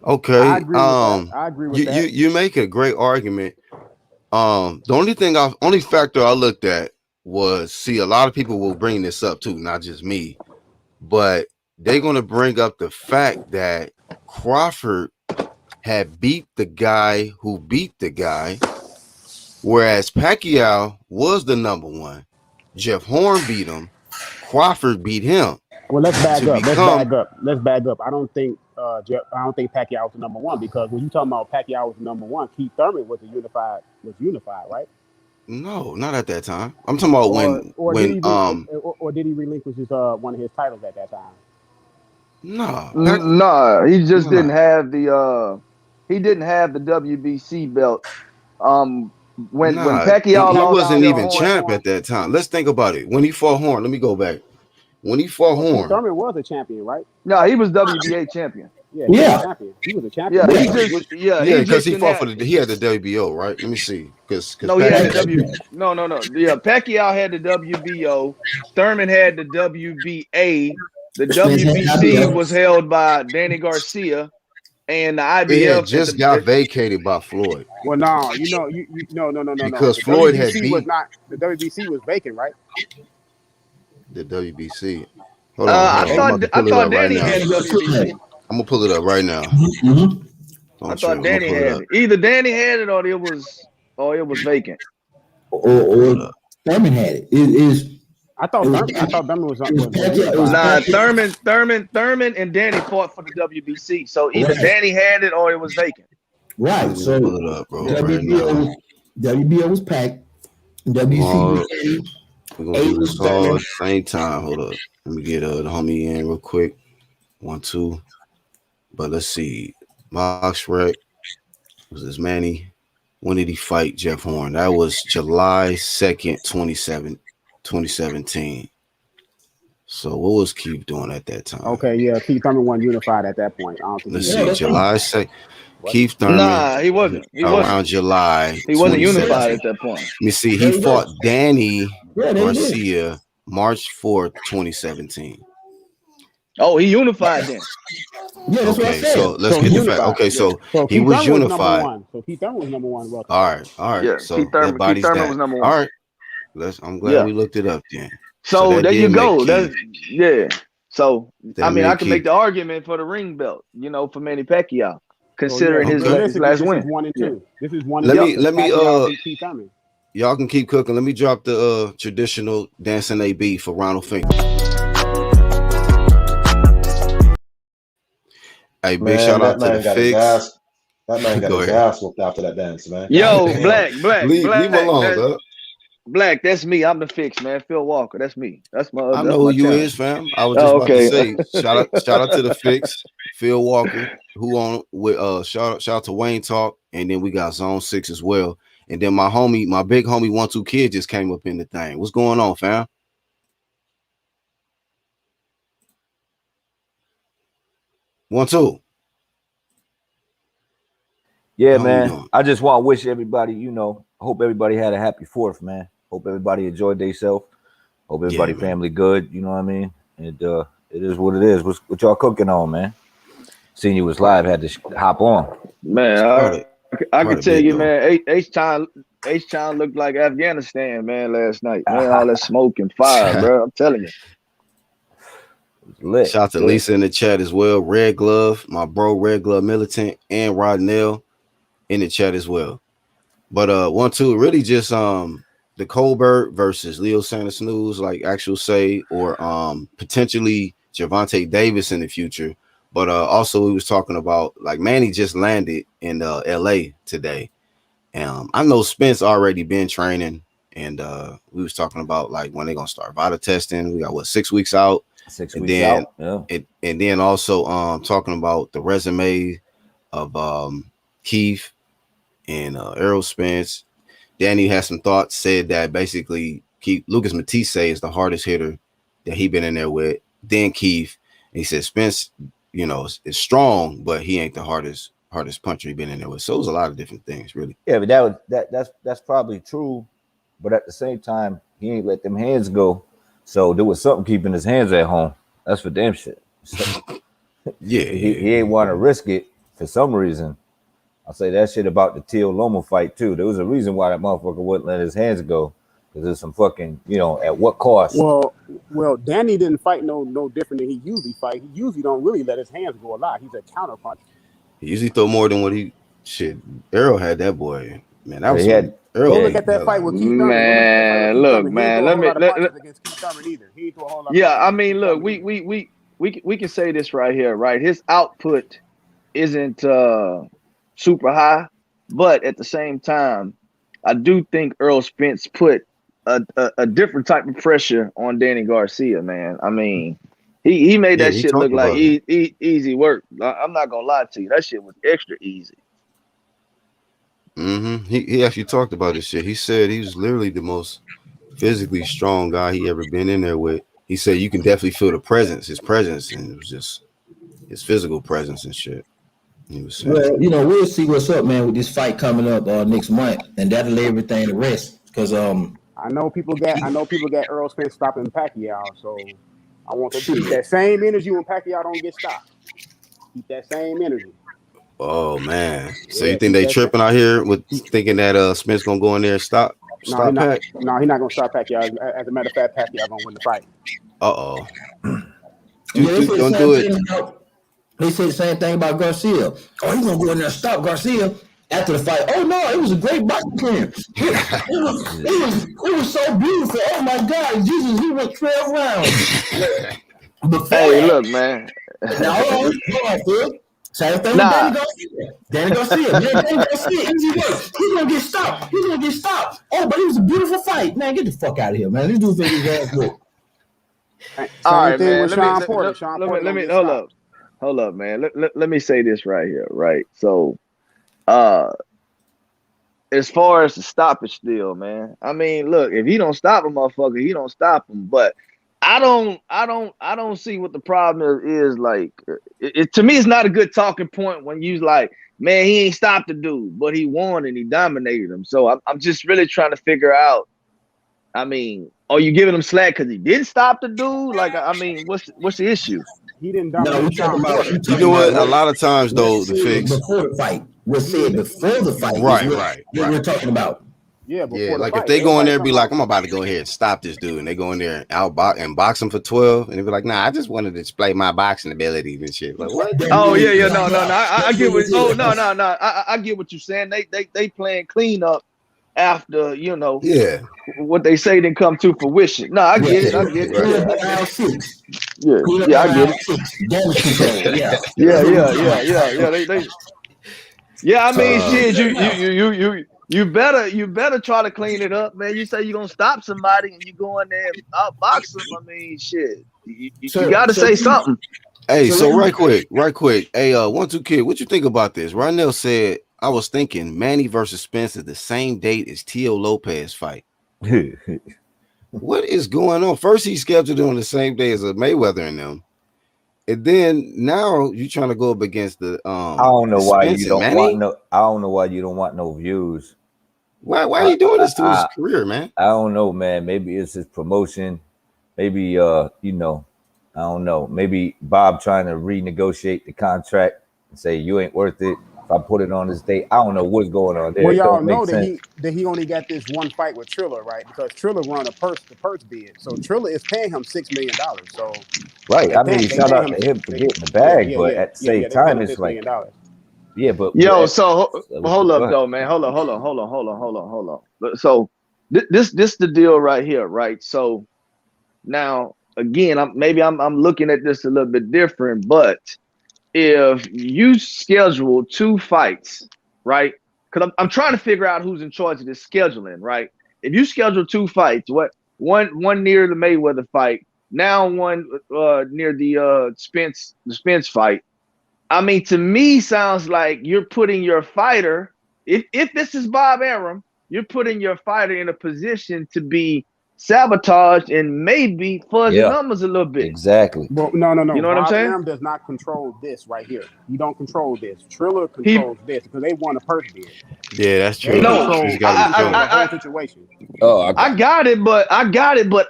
Speaker 1: Okay.
Speaker 6: I agree with that. I agree with that.
Speaker 1: You make a great argument. The only factor I looked at was, see, a lot of people will bring this up too, not just me, but they're going to bring up the fact that Crawford had beat the guy who beat the guy, whereas Pacquiao was the number 1. Jeff Horn beat him. Crawford beat him.
Speaker 6: Well, let's back up. I don't think Pacquiao was the number 1, because when you talking about Pacquiao was the number 1, Keith Thurman was unified, right?
Speaker 1: No, not at that time. I'm talking about
Speaker 6: or did he relinquish his one of his titles at that time?
Speaker 7: No, he just didn't have the WBC belt. When Pacquiao
Speaker 1: he wasn't even
Speaker 7: Horn,
Speaker 1: champ at that time. Let's think about it. When he fought Horn, let me go back. When he fought Horn,
Speaker 6: Keith Thurman was a champion, right?
Speaker 7: No, he was WBA champion.
Speaker 6: Yeah, he was a champion. He was a champion.
Speaker 1: Because he fought he had the WBO, right? Let me see.
Speaker 7: No, he had the No. Yeah, Pacquiao had the WBO. Thurman had the WBA. The WBC was held by Danny Garcia, and the IBF
Speaker 1: just got vacated by Floyd.
Speaker 6: Well, no, no.
Speaker 1: Because Floyd had beat.
Speaker 6: The WBC was vacant, right?
Speaker 1: The WBC.
Speaker 7: Hold on. I thought Danny had WBC.
Speaker 1: I'm gonna pull it up right now.
Speaker 7: I thought Danny had it. Either Danny had it or it was vacant.
Speaker 5: Or Thurman had it.
Speaker 6: I thought Thurman was
Speaker 7: Thurman and Danny fought for the WBC. So either Danny had it or it was vacant.
Speaker 5: Right. So
Speaker 1: pull it up, bro,
Speaker 5: WBO was packed. WC
Speaker 1: we're gonna do this all at the same time. Hold up. Let me get the homie in real quick. 1, 2. But let's see. BoxRec was this Manny. When did he fight Jeff Horn? That was July 2nd, 2017. So what was Keith doing at that time?
Speaker 6: Okay, yeah, Keith Thurman wasn't unified at that point.
Speaker 1: Let's see, July 2nd. Keith Thurman.
Speaker 7: Nah, he wasn't.
Speaker 1: Around July.
Speaker 7: He wasn't unified at that point.
Speaker 1: Let me see. He fought Danny Garcia March 4th, 2017.
Speaker 7: Oh, he unified then.
Speaker 5: Yeah, that's what I said.
Speaker 1: So let's get the fact. Okay, so he was unified.
Speaker 6: So Keith Thurman was number 1.
Speaker 1: All right.
Speaker 7: Yeah,
Speaker 1: so
Speaker 7: Keith Thurman was number 1.
Speaker 1: All right. I'm glad we looked it up then.
Speaker 7: So
Speaker 1: that
Speaker 7: there you
Speaker 1: did make
Speaker 7: go. That's
Speaker 1: Keith.
Speaker 7: yeah. So
Speaker 1: That
Speaker 7: I mean, I
Speaker 1: made
Speaker 7: can make
Speaker 1: Keith.
Speaker 7: the argument for the ring belt, for Manny Pacquiao,
Speaker 6: So yeah,
Speaker 7: considering his
Speaker 1: Okay.
Speaker 7: his last
Speaker 6: realistically, this is
Speaker 7: win.
Speaker 6: 1 and
Speaker 7: Yeah.
Speaker 6: 2. This is 1 and
Speaker 1: Let
Speaker 6: 2.
Speaker 1: me let me
Speaker 6: Pacquiao beat Keith Thurman.
Speaker 1: y'all can keep cooking. Let me drop the traditional dancing AB for Ronald Finger. Hey, big
Speaker 4: Man,
Speaker 1: shout
Speaker 4: that
Speaker 1: out to the
Speaker 4: man got his
Speaker 1: Fix.
Speaker 4: ass. That man got
Speaker 1: Go
Speaker 4: his
Speaker 1: ahead.
Speaker 4: ass whooped after that dance, man.
Speaker 7: Yo,
Speaker 4: Damn.
Speaker 1: Leave him alone, dog.
Speaker 7: Black, that's me. I'm the Fix, man. Phil Walker, that's me. That's
Speaker 1: I
Speaker 7: that's
Speaker 1: know who
Speaker 7: my
Speaker 1: you
Speaker 7: channel.
Speaker 1: is, fam. I was just
Speaker 7: Oh,
Speaker 1: about to
Speaker 7: okay.
Speaker 1: say shout out to the Fix, Phil Walker, who on with shout out to Wayne Talk, and then we got Zone 6 as well. And then my big homie 1-2 Kid just came up in the thing. What's going on, fam? 1-2.
Speaker 8: Yeah,
Speaker 1: How you
Speaker 8: man.
Speaker 1: doing?
Speaker 8: I just want to wish everybody, hope everybody had a happy 4th, man. Hope everybody enjoyed themselves. Hope everybody
Speaker 1: man.
Speaker 8: family good. You know what I mean? And it is what it is. What y'all cooking on, man? Seeing you was live, had to hop on.
Speaker 7: Man, I can tell you, man. H-Town looked like Afghanistan, man, last night. Man, all that smoke and fire, bro. I'm telling you.
Speaker 8: Lit.
Speaker 1: Shout out to Lisa in the chat as well. Red Glove, my bro, Red Glove Militant, and Rodnell in the chat as well. But 1-2, really just the Colbert versus Leo Santa Cruz, like actual say, or potentially Gervonta Davis in the future. But also we was talking about like Manny just landed in LA today. I know Spence already been training, and we was talking about like when they're gonna start VADA testing. We got 6 weeks out.
Speaker 8: 6
Speaker 1: and
Speaker 8: weeks
Speaker 1: then,
Speaker 8: out. Yeah.
Speaker 1: And then also talking about the resume of Keith and Errol Spence. Danny has some thoughts, said that basically Lucas Matisse is the hardest hitter that he been in there with. Then Keith, and he said Spence, is strong, but he ain't the hardest puncher he been in there with. So it was a lot of different things, really.
Speaker 8: Yeah, but that's probably true. But at the same time, he ain't let them hands go. So there was something keeping his hands at home. That's for damn shit. So, he ain't want to risk it for some reason. I'll say that shit about the Teal Loma fight too. There was a reason why that motherfucker wouldn't let his hands go. Because there's some fucking, at what cost?
Speaker 6: Well, Danny didn't fight no different than he usually fight. He usually don't really let his hands go a lot. He's a counter puncher.
Speaker 1: He usually throw more than what Errol had that boy. Man, that was
Speaker 6: Go look at that fight with Keith Thurman.
Speaker 7: Man, look, man. Let me
Speaker 6: against Keith Thurman either. He threw a whole lot.
Speaker 7: Yeah, I mean, look, we can say this right here, right? His output isn't super high, but at the same time, I do think Errol Spence put a different type of pressure on Danny Garcia, man. I mean, he made that shit look like easy work. I'm not gonna lie to you, that shit was extra easy.
Speaker 1: Mm-hmm. He actually talked about this shit. He said he was literally the most physically strong guy he ever been in there with. He said you can definitely feel his presence, and it was just his physical presence and shit. He was saying.
Speaker 5: Well, we'll see what's up, man, with this fight coming up next month, and that'll lay everything to rest. Because
Speaker 6: I know people got Errol Spence stopping Pacquiao, so I want them to keep that same energy when Pacquiao don't get stopped. Keep that same energy.
Speaker 1: Oh man! So you think they tripping out here with thinking that Spence gonna go in there and stop Pac?
Speaker 6: No, he's not gonna stop Pacquiao. As a matter of fact, Pacquiao gonna win the fight.
Speaker 1: Don't
Speaker 5: do it. They said the same thing about Garcia. Oh, he's gonna go in there and stop Garcia after the fight. Oh no, it was a great boxing camp. It was so beautiful. Oh my God, Jesus, he went 12 rounds.
Speaker 7: Look, man.
Speaker 5: Now hold on, Phil. Same thing with Danny Garcia. Easy work. He's gonna get stopped. Oh, but it was a beautiful fight. Man, get the fuck out of here, man. This dude think he's ass good.
Speaker 7: All right, man. Let me hold up, man. Let me say this right here, right? So, as far as the stoppage deal, man. I mean, look, if he don't stop a motherfucker, he don't stop him. But I don't see what the problem is. Like, to me, it's not a good talking point when you like, man, he ain't stopped the dude, but he won and he dominated him. So I'm just really trying to figure out. I mean, are you giving him slack because he didn't stop the dude? Like, I mean, what's the issue?
Speaker 6: He didn't dominate.
Speaker 1: You know what? A lot of times, though, the Fix
Speaker 5: before the fight was said before the fight.
Speaker 1: Right.
Speaker 5: We're talking about.
Speaker 6: Yeah, before
Speaker 1: Yeah,
Speaker 6: the
Speaker 1: like
Speaker 6: fight.
Speaker 1: if they go in there and be
Speaker 6: Everybody
Speaker 1: like, I'm about to go ahead and stop this dude, and they go in there and box him for 12, and they be like, nah, I just wanted to display my boxing abilities and shit. Like, what?
Speaker 7: Oh yeah, no. I get what. Oh no. I get what you're saying. They playing cleanup after
Speaker 1: Yeah.
Speaker 7: what they say didn't come to fruition. No, I get it. I get it.
Speaker 5: Clean
Speaker 7: Yeah,
Speaker 5: up
Speaker 7: I
Speaker 5: that
Speaker 7: get
Speaker 5: aisle
Speaker 7: it.
Speaker 5: 6.
Speaker 7: Yeah,
Speaker 5: Clean up
Speaker 7: yeah, I
Speaker 5: that
Speaker 7: get
Speaker 5: aisle
Speaker 7: it.
Speaker 5: 6. Damage control. Yeah.
Speaker 7: Yeah. They. Yeah, I mean, shit. You better try to clean it up, man. You say you're gonna stop somebody and you go in there and outbox them. I mean, shit. You got to say something.
Speaker 1: Hey, so right quick. Hey, 1-2 Kid, what you think about this? Ronell said, I was thinking Manny versus Spence is the same date as Tio Lopez fight. What is going on? First, he scheduled it on the same day as a Mayweather and them. And then now you trying to go up against the
Speaker 8: I don't know why
Speaker 1: Spence
Speaker 8: you don't
Speaker 1: Manny?
Speaker 8: want no. I don't know why you don't want no views.
Speaker 1: Why are you doing this to his career, man?
Speaker 8: I don't know, man. Maybe it's his promotion. Maybe I don't know. Maybe Bob trying to renegotiate the contract and say you ain't worth it if I put it on this date. I don't know what's going on there.
Speaker 6: Well, y'all know that he only got this one fight with Triller, right? Because Triller run the purse bid, so Triller is paying him $6 million. So
Speaker 8: right. I mean, shout out to him for getting the bag, but at the same time, it's like, yeah, but
Speaker 7: so hold up though, man. Hold on. So this the deal right here, right? So now again, I'm looking at this a little bit different, but if you schedule 2 fights, right? Because I'm trying to figure out who's in charge of this scheduling, right? If you schedule 2 fights, one near the Mayweather fight, now one near the Spence fight. I mean, to me, sounds like you're putting your fighter, if this is Bob Arum, you're putting your fighter in a position to be sabotaged and maybe fuzzy numbers a little bit.
Speaker 8: Exactly.
Speaker 6: Well, no.
Speaker 7: You know what I'm saying?
Speaker 6: Arum does not control this right here. You don't control this. Triller controls this because they won a purse bid.
Speaker 1: Yeah, that's true.
Speaker 7: No,
Speaker 6: the whole situation.
Speaker 8: Oh,
Speaker 7: I got it, but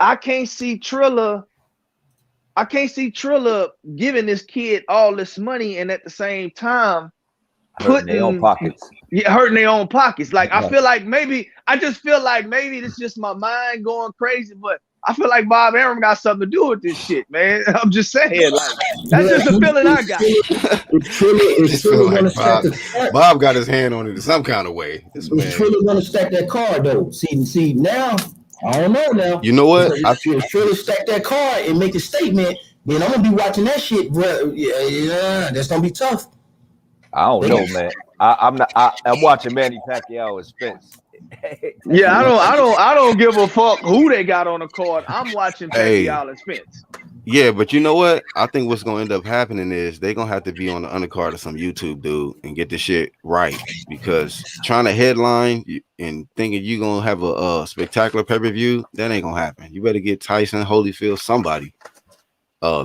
Speaker 7: I can't see Triller. I can't see Triller giving this kid all this money and at the same time
Speaker 8: hurting their own pockets.
Speaker 7: Yeah, hurting their own pockets. Like I just feel like maybe it's just my mind going crazy, but I feel like Bob Arum got something to do with this shit, man. I'm just saying, like that's just the feeling I
Speaker 1: got. Bob got his hand on it in some kind of way.
Speaker 5: This man Triller gonna stack that card though. See now. I don't know now.
Speaker 1: You know what?
Speaker 5: If Triller stack that card and make a statement, then I'm gonna be watching that shit, bro. Yeah, that's gonna be tough.
Speaker 8: I don't know, man. I'm watching Manny Pacquiao and Spence.
Speaker 7: Yeah, I don't give a fuck who they got on the card. I'm watching Pacquiao and Spence.
Speaker 1: Yeah, but you know what? I think what's gonna end up happening is they're gonna have to be on the undercard of some YouTube dude and get this shit right, because trying to headline and thinking you're gonna have a spectacular pay-per-view, that ain't gonna happen. You better get Tyson, Holyfield, somebody,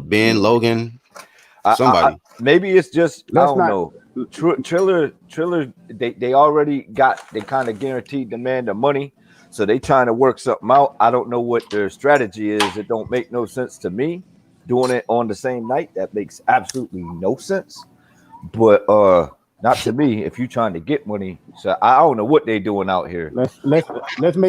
Speaker 1: Ben, Logan, somebody.
Speaker 8: Maybe it's just I don't know. Triller, they already they kind of guaranteed the man the money, so they trying to work something out. I don't know what their strategy is. It don't make no sense to me. Doing it on the same night, that makes absolutely no sense. But not to me. If you're trying to get money, so I don't know what they doing out here.
Speaker 6: Let's make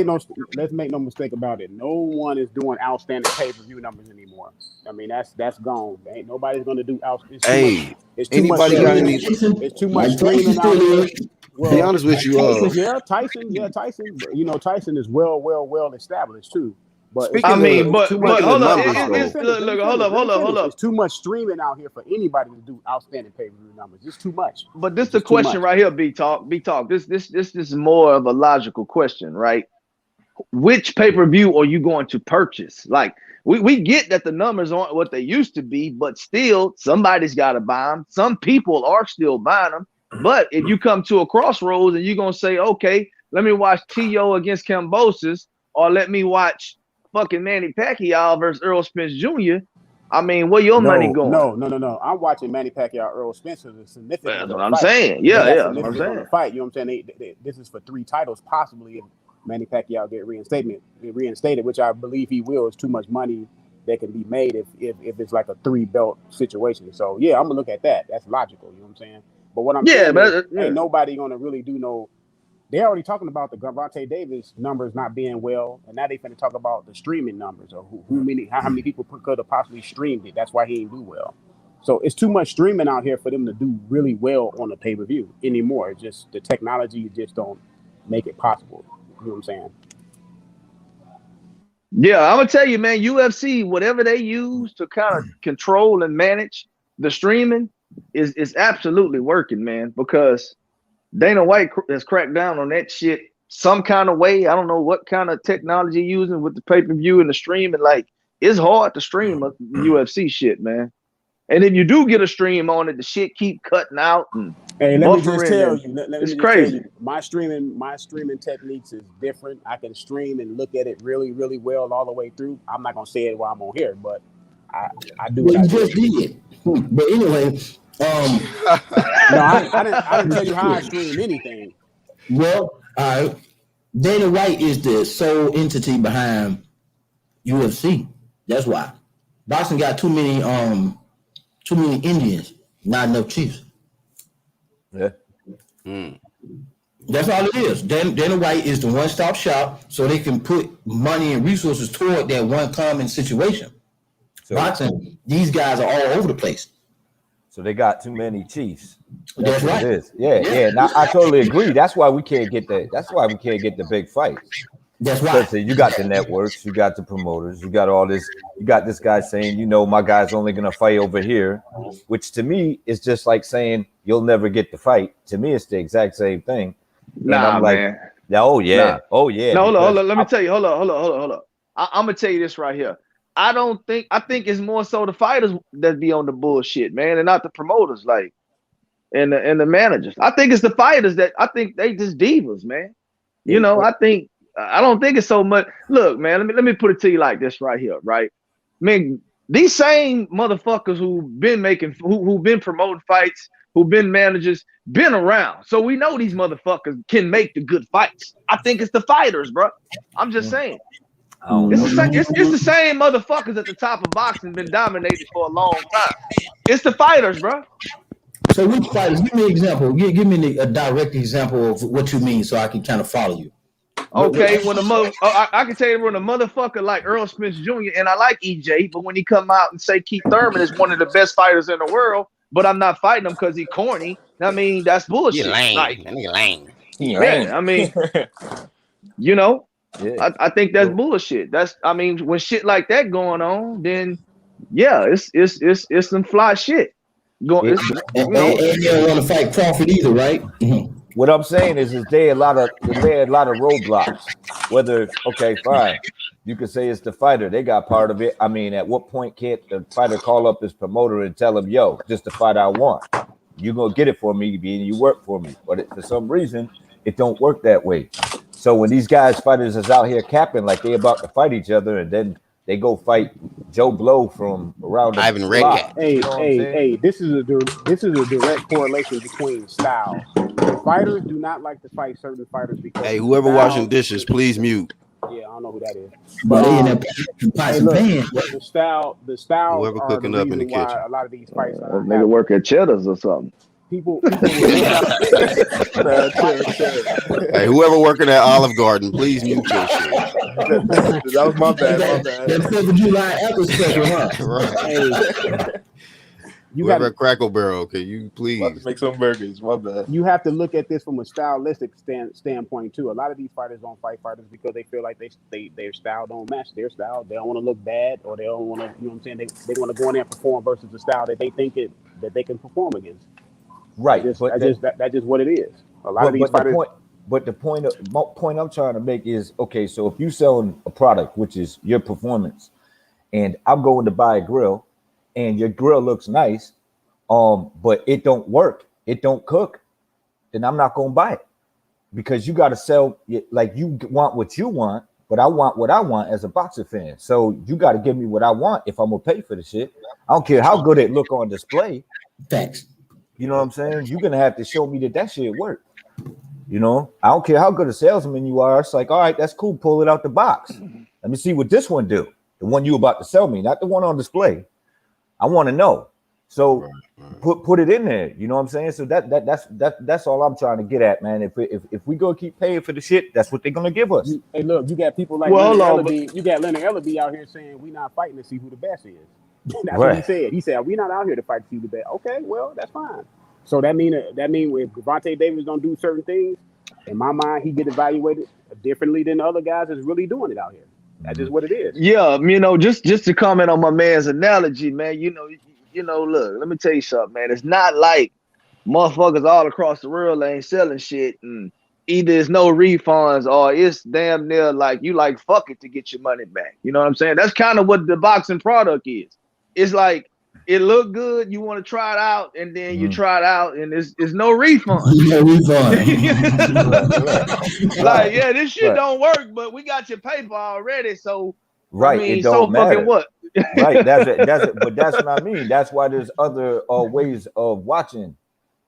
Speaker 6: no mistake about it. No one is doing outstanding pay-per-view numbers anymore. I mean, that's gone. Ain't nobody's gonna do outstanding. It's too much. It's too much streaming out there.
Speaker 1: Well, be honest with you,
Speaker 6: Tyson. You know, Tyson is well established too. But
Speaker 7: I mean, but hold up.
Speaker 6: Hold up. It's too much streaming out here for anybody to do outstanding pay-per-view numbers. It's too much.
Speaker 7: But this is the question right here, B Talk. This is more of a logical question, right? Which pay-per-view are you going to purchase? Like, we get that the numbers aren't what they used to be, but still, somebody's got to buy them. Some people are still buying them. But if you come to a crossroads and you're going to say, okay, let me watch T.O. against Kambosos, or let me watch fucking Manny Pacquiao versus Earl Spence Jr., I mean, where your money going?
Speaker 6: No. I'm watching Manny Pacquiao, Earl Spence as a significant.
Speaker 7: That's what I'm saying. Yeah.
Speaker 6: That's what I'm saying. Fight. You know what I'm saying? This is for 3 titles, possibly if Manny Pacquiao get reinstated, which I believe he will. It's too much money that can be made if it's like a 3-belt situation. So yeah, I'm gonna look at that. That's logical. You know what I'm saying? But what I'm saying is, ain't nobody gonna really do no they're already talking about the Gervonta Davis numbers not being well, and now they finna talk about the streaming numbers or how many people could have possibly streamed it. That's why he ain't do well. So it's too much streaming out here for them to do really well on a pay-per-view anymore. It's just the technology just don't make it possible. You know what I'm saying?
Speaker 7: Yeah, I'm gonna tell you, man, UFC, whatever they use to kind of control and manage the streaming is absolutely working, man, because Dana White has cracked down on that shit some kind of way. I don't know what kind of technology using with the pay-per-view and the streaming. Like, it's hard to stream a UFC shit, man. And if you do get a stream on it, the shit keep cutting out. And
Speaker 6: hey, let me just tell you,
Speaker 7: it's crazy.
Speaker 6: My streaming techniques is different. I can stream and look at it really, really well all the way through. I'm not gonna say it while I'm on here, but I do.
Speaker 5: Well, you just did. But anyway,
Speaker 6: no, I didn't tell you how I stream anything.
Speaker 5: Well, all right. Dana White is the sole entity behind UFC. That's why boxing got too many Indians, not enough Chiefs.
Speaker 8: Yeah.
Speaker 5: That's all it is. Dana White is the one-stop shop, so they can put money and resources toward that one common situation. So, boxing, these guys are all over the place.
Speaker 8: So they got too many Chiefs.
Speaker 5: That's right.
Speaker 8: It is. Yeah. Now, I totally agree. That's why we can't get that. That's why we can't get the big fights.
Speaker 5: That's right.
Speaker 8: You got the networks, you got the promoters, you got all this. You got this guy saying, you know, my guy's only going to fight over here, which to me is just like saying you'll never get the fight. To me, it's the exact same thing.
Speaker 7: Nah,
Speaker 8: I'm like,
Speaker 7: man.
Speaker 8: Oh yeah.
Speaker 7: Nah.
Speaker 8: Oh yeah.
Speaker 7: No, hold on. Let me tell you. Hold on. I'm gonna tell you this right here. I think it's more so the fighters that be on the bullshit, man, and not the promoters, like, and the managers. I think it's the fighters that I think they just divas, man. You know, I don't think it's so much. Look, man, let me put it to you like this right here, right? I mean, these same motherfuckers who've been promoting fights, who've been managers, been around. So we know these motherfuckers can make the good fights. I think it's the fighters, bro. I'm just saying. It's the same motherfuckers at the top of boxing been dominated for a long time. It's the fighters, bro.
Speaker 5: So which fighters? Give me an example. Give me a direct example of what you mean so I can kind of follow you.
Speaker 7: Okay, I can tell you when a motherfucker like Earl Smith Jr. and I like EJ, but when he come out and say Keith Thurman is one of the best fighters in the world, but I'm not fighting him because he's corny. I mean, that's bullshit.
Speaker 1: You're lame.
Speaker 7: Like,
Speaker 1: You're lame.
Speaker 7: Yeah, I mean, you know, I think that's bullshit. When shit like that going on, then yeah, it's some fly shit.
Speaker 5: And you don't want to fight Crawford either, right?
Speaker 8: What I'm saying is there are a lot of roadblocks. Whether fine, you could say it's the fighter. They got part of it. I mean, at what point can't the fighter call up his promoter and tell him, "Yo, just the fight I want. You gonna get it for me, being you work for me." But for some reason, it don't work that way. So when these fighters is out here capping like they about to fight each other, and then they go fight Joe Blow from around the
Speaker 1: Ivan
Speaker 8: block.
Speaker 6: Hey, this is a direct correlation between styles. Fighters do not like to fight certain fighters because
Speaker 1: whoever washing dishes, please mute.
Speaker 6: Yeah, I don't know who that is.
Speaker 5: But they in that
Speaker 6: the style.
Speaker 1: Whoever cooking up in the kitchen.
Speaker 6: A lot of these fights.
Speaker 7: Nigga work at Cheddar's or something.
Speaker 6: People
Speaker 1: whoever working at Olive Garden, please mute your shit.
Speaker 9: That was my bad.
Speaker 5: That's 4th of July apple special, huh?
Speaker 1: Right. Whoever at Crackle Barrel, can you please
Speaker 9: make some burgers? My bad.
Speaker 6: You have to look at this from a stylistic standpoint too. A lot of these fighters don't fight fighters because they feel like their style don't match their style. They don't want to look bad, or they don't want to. You know what I'm saying? They want to go in there and perform versus the style that they think that they can perform against.
Speaker 8: Right.
Speaker 6: That's just what it is. A lot of these fighters.
Speaker 8: The point I'm trying to make is, okay, so if you selling a product, which is your performance, and I'm going to buy a grill, and your grill looks nice, but it don't work, it don't cook, then I'm not going to buy it, because you got to sell, like, you want what you want, but I want what I want as a boxer fan. So you got to give me what I want if I'm going to pay for the shit. I don't care how good it look on display.
Speaker 5: Thanks.
Speaker 8: You know what I'm saying? You're going to have to show me that shit work. You know, I don't care how good a salesman you are. It's like, all right, that's cool. Pull it out the box. Let me see what this one do. The one you about to sell me, not the one on display. I want to know. So put it in there. You know what I'm saying? So that's all I'm trying to get at, man. If we go keep paying for the shit, that's what they're gonna give us.
Speaker 6: Hey, look, you got people like Leonard Ellaby. You got Leonard Ellaby out here saying we not fighting to see who the best is. That's what he said. He said we not out here to fight to see who the best. Okay, well that's fine. So that mean if Gervonta Davis don't do certain things, in my mind, he get evaluated differently than the other guys that's really doing it out here. That's just what it is.
Speaker 7: Yeah, just to comment on my man's analogy, man. Look, let me tell you something, man. It's not like motherfuckers all across the world ain't selling shit, and either there's no refunds or it's damn near like you like fuck it to get your money back. You know what I'm saying? That's kind of what the boxing product is. It's like it look good, you want to try it out, and then you try it out, and there's no refund.
Speaker 5: No refund.
Speaker 7: Like, yeah, this shit don't work, but we got your paper already, so
Speaker 8: right,
Speaker 7: I mean,
Speaker 8: it don't
Speaker 7: so
Speaker 8: matter.
Speaker 7: fucking what?
Speaker 8: Right, that's it. But that's what I mean. That's why there's other ways of watching,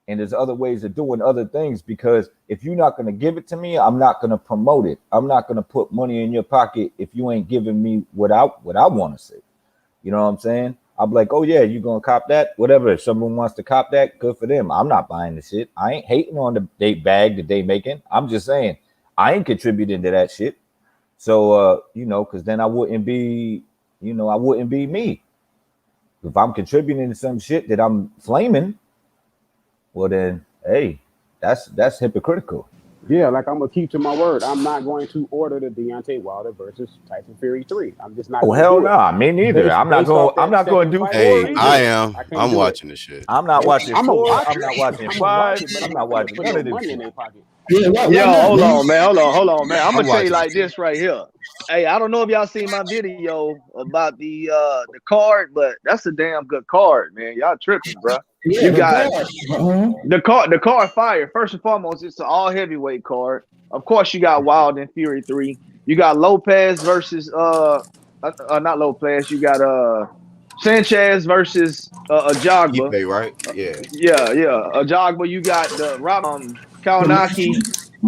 Speaker 8: and there's other ways of doing other things. Because if you're not gonna give it to me, I'm not gonna promote it. I'm not gonna put money in your pocket if you ain't giving me what I want to say. You know what I'm saying? I'm like, oh yeah, you gonna cop that? Whatever. If someone wants to cop that, good for them. I'm not buying the shit. I ain't hating on the bag that they making. I'm just saying I ain't contributing to that shit. So because then I wouldn't be me. If I'm contributing to some shit that I'm flaming, well then, hey, that's hypocritical.
Speaker 6: Yeah, like I'm gonna keep to my word. I'm not going to order the Deontay Wilder versus Tyson Fury 3. I'm just not.
Speaker 8: Oh hell no, nah, me neither. I'm not going to do.
Speaker 1: Hey, I am. I'm watching the shit.
Speaker 8: I'm not watching 4. I'm not watching 5. I'm not watching none of this shit.
Speaker 7: Hold on, man. I'm gonna tell you like this right here. Hey, I don't know if y'all seen my video about the card, but that's a damn good card, man. Y'all tripping, bro.
Speaker 5: Yeah,
Speaker 7: You got the card fire. First and foremost, it's an all heavyweight card. Of course, you got Wilder and Fury 3. You got Lopez versus not Lopez. You got Sanchez versus Ajagba.
Speaker 1: Ipe, right? Yeah.
Speaker 7: Ajagba. You got the Kalinaki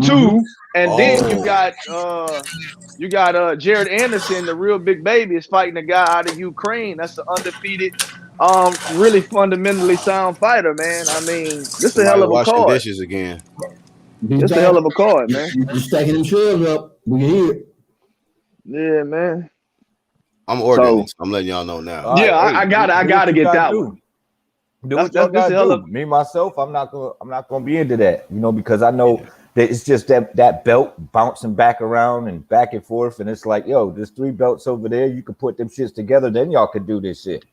Speaker 7: 2, and then you got Jared Anderson, the real big baby, is fighting a guy out of Ukraine. That's the undefeated, really fundamentally sound fighter, man. I mean, this is a hell of a card.
Speaker 1: Dishes again.
Speaker 7: It's a hell of a card, man.
Speaker 5: You're stacking them shelves up. We can hear it.
Speaker 7: Yeah, man.
Speaker 1: I'm ordering this. I'm letting y'all know now.
Speaker 7: Yeah, I gotta get that one.
Speaker 8: Do what y'all gotta do. Me myself, I'm not gonna be into that, because I know that it's just that belt bouncing back around and back and forth, and it's like, yo, there's 3 belts over there. You can put them shits together, then y'all could do this shit.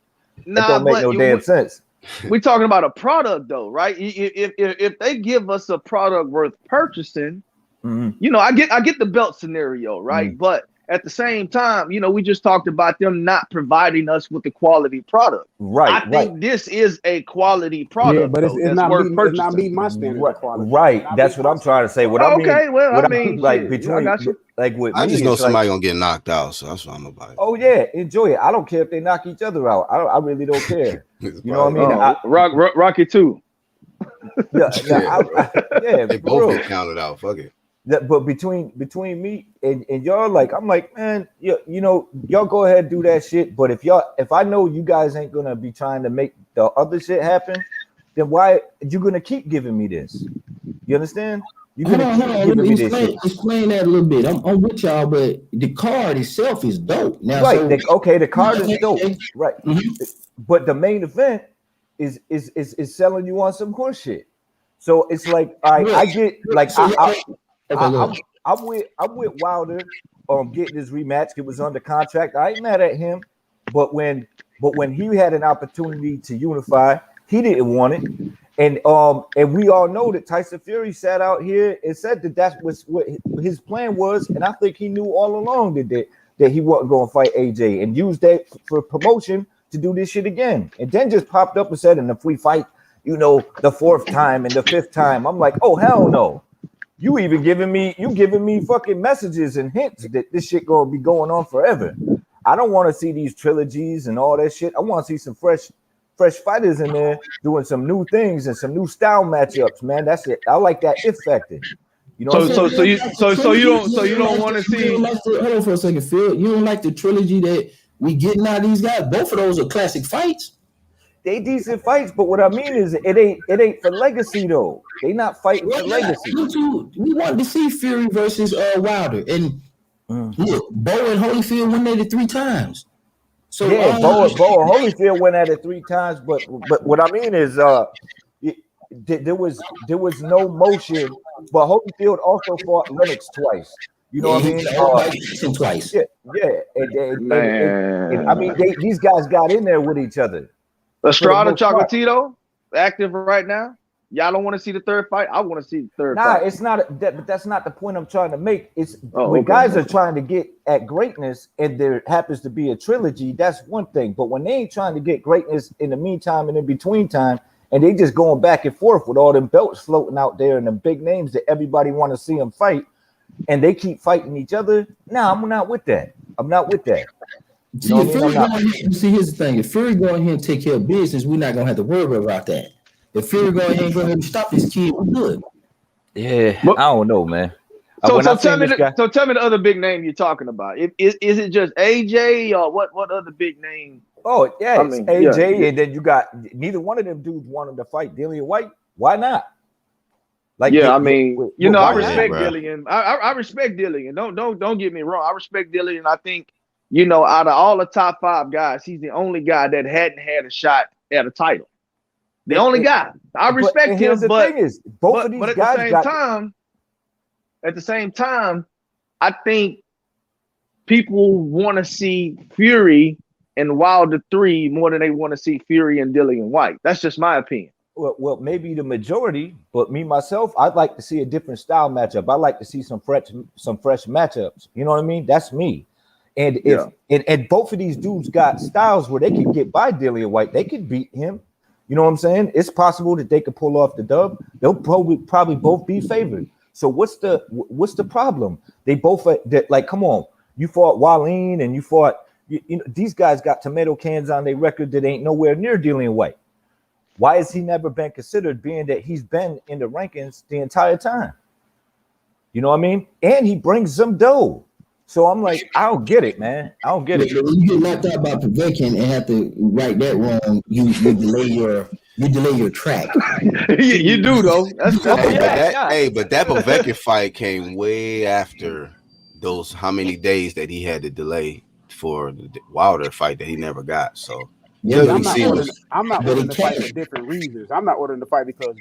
Speaker 8: It don't make no damn sense.
Speaker 7: We're talking about a product, though, right? If they give us a product worth purchasing, I get the belt scenario, right? But at the same time, we just talked about them not providing us with the quality product.
Speaker 8: Right.
Speaker 7: I think this is a quality product.
Speaker 6: Yeah, but it's not meeting my standard of quality.
Speaker 8: Right. That's what I'm trying to say.
Speaker 1: I just know somebody gonna get knocked out, so that's what I'm about.
Speaker 8: Oh yeah, enjoy it. I don't care if they knock each other out. I really don't care. You know what I mean?
Speaker 7: Rocky 2.
Speaker 8: Yeah,
Speaker 1: they both get counted out. Fuck it.
Speaker 8: But between me and y'all, like, I'm like, man, y'all go ahead and do that shit. But if I know you guys ain't gonna be trying to make the other shit happen, then why you gonna keep giving me this? You understand? You gonna keep giving me this shit.
Speaker 5: Explain that a little bit. I'm with y'all, but the card itself is dope. Now,
Speaker 8: right? The card is dope, right? Mm-hmm. But the main event is selling you on some horse shit. So it's like, I get like I'm with Wilder getting his rematch. It was under contract. I ain't mad at him, but when he had an opportunity to unify, he didn't want it. And we all know that Tyson Fury sat out here and said that was what his plan was, and I think he knew all along that he wasn't going to fight AJ and used that for promotion to do this shit again. And then just popped up and said, and if we fight, the 4th time and the 5th time, I'm like, oh hell no. You giving me fucking messages and hints that this shit gonna be going on forever. I don't want to see these trilogies and all that shit. I want to see some fresh fighters in there doing some new things and some new style matchups, man. That's it. I like that if factor. You know.
Speaker 7: So you don't want to see.
Speaker 5: Hold on for a second, Phil. You don't like the trilogy that we getting out of these guys? Both of those are classic fights.
Speaker 8: they decent fights, but what I mean is it ain't for legacy though. They not fighting for legacy.
Speaker 5: We wanted to see Fury versus Wilder, and look, Bo and Holyfield went at it 3 times. So
Speaker 8: yeah, Bo and Holyfield went at it 3 times, but what I mean is there was no motion, but Holyfield also fought Lennox twice. You know what I mean?
Speaker 5: Twice.
Speaker 8: Yeah. And I mean, these guys got in there with each other.
Speaker 7: Estrada Chocolatito active right now. Y'all don't want to see the third fight. I want to see the third fight.
Speaker 8: It's not. But that's not the point I'm trying to make. It's when guys are trying to get at greatness, and there happens to be a trilogy. That's one thing. But when they ain't trying to get greatness in the meantime and in between time, and they just going back and forth with all them belts floating out there and the big names that everybody want to see them fight, and they keep fighting each other. Nah, I'm not with that. I'm not with that.
Speaker 5: See, here's the thing. If Fury go ahead and take care of business, we're not gonna have to worry about that. If Fury go ahead and stop this kid, we're good.
Speaker 8: Yeah, I don't know, man.
Speaker 7: So tell me the other big name you're talking about. Is it just AJ or what other big name?
Speaker 8: Oh yeah, it's AJ, and then you got neither one of them dudes wanted to fight Dillian White. Why not?
Speaker 7: Like, I respect Dillian. I respect Dillian. Don't get me wrong. I respect Dillian. I think, out of all the top 5 guys, he's the only guy that hadn't had a shot at a title. The only guy. I respect him, but at the same time, I think people want to see Fury and Wilder 3 more than they want to see Fury and Dillian White. That's just my opinion.
Speaker 8: Well, maybe the majority, but me myself, I'd like to see a different style matchup. I like to see some fresh matchups. You know what I mean? That's me. And if both of these dudes got styles where they can get by Dillian White, they could beat him. You know what I'm saying? It's possible that they could pull off the dub. They'll probably both be favored. So what's the problem? They both like, come on, you fought Wallin and you fought. These guys got tomato cans on their record that ain't nowhere near Dillian White. Why has he never been considered, being that he's been in the rankings the entire time? You know what I mean? And he brings some dough. So I'm like, I don't get it, man. I don't get it.
Speaker 5: When you get knocked out by Povetkin and have to right that wrong, you delay your track.
Speaker 7: You do though.
Speaker 1: But that Povetkin fight came way after those how many days that he had to delay for the Wilder fight that he never got. So
Speaker 6: yeah, I'm not ordering the fight for different reasons. I'm not ordering the fight because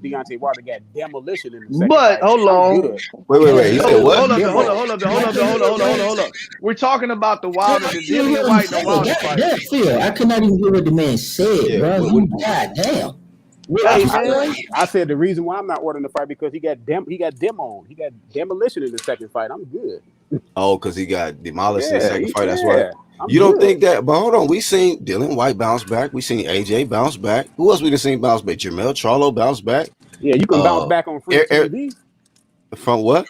Speaker 6: Deontay Wilder got demolition in the second fight.
Speaker 7: Hold on.
Speaker 1: Wait. He said what?
Speaker 7: Hold up. We're talking about the Wilder, the Dillian White, and the Wilder fight.
Speaker 5: I could not even hear what the man said, bro. God damn.
Speaker 6: I said the reason why I'm not ordering the fight because he got demolition in the second fight. I'm good.
Speaker 1: Oh, because he got demolished in the second fight. That's why. You don't think that? But hold on, we seen Dillian White bounce back. We seen AJ bounce back. Who else we done seen bounce back? Jermell Charlo bounce back.
Speaker 6: Yeah, you can bounce back on free TV.
Speaker 1: From what?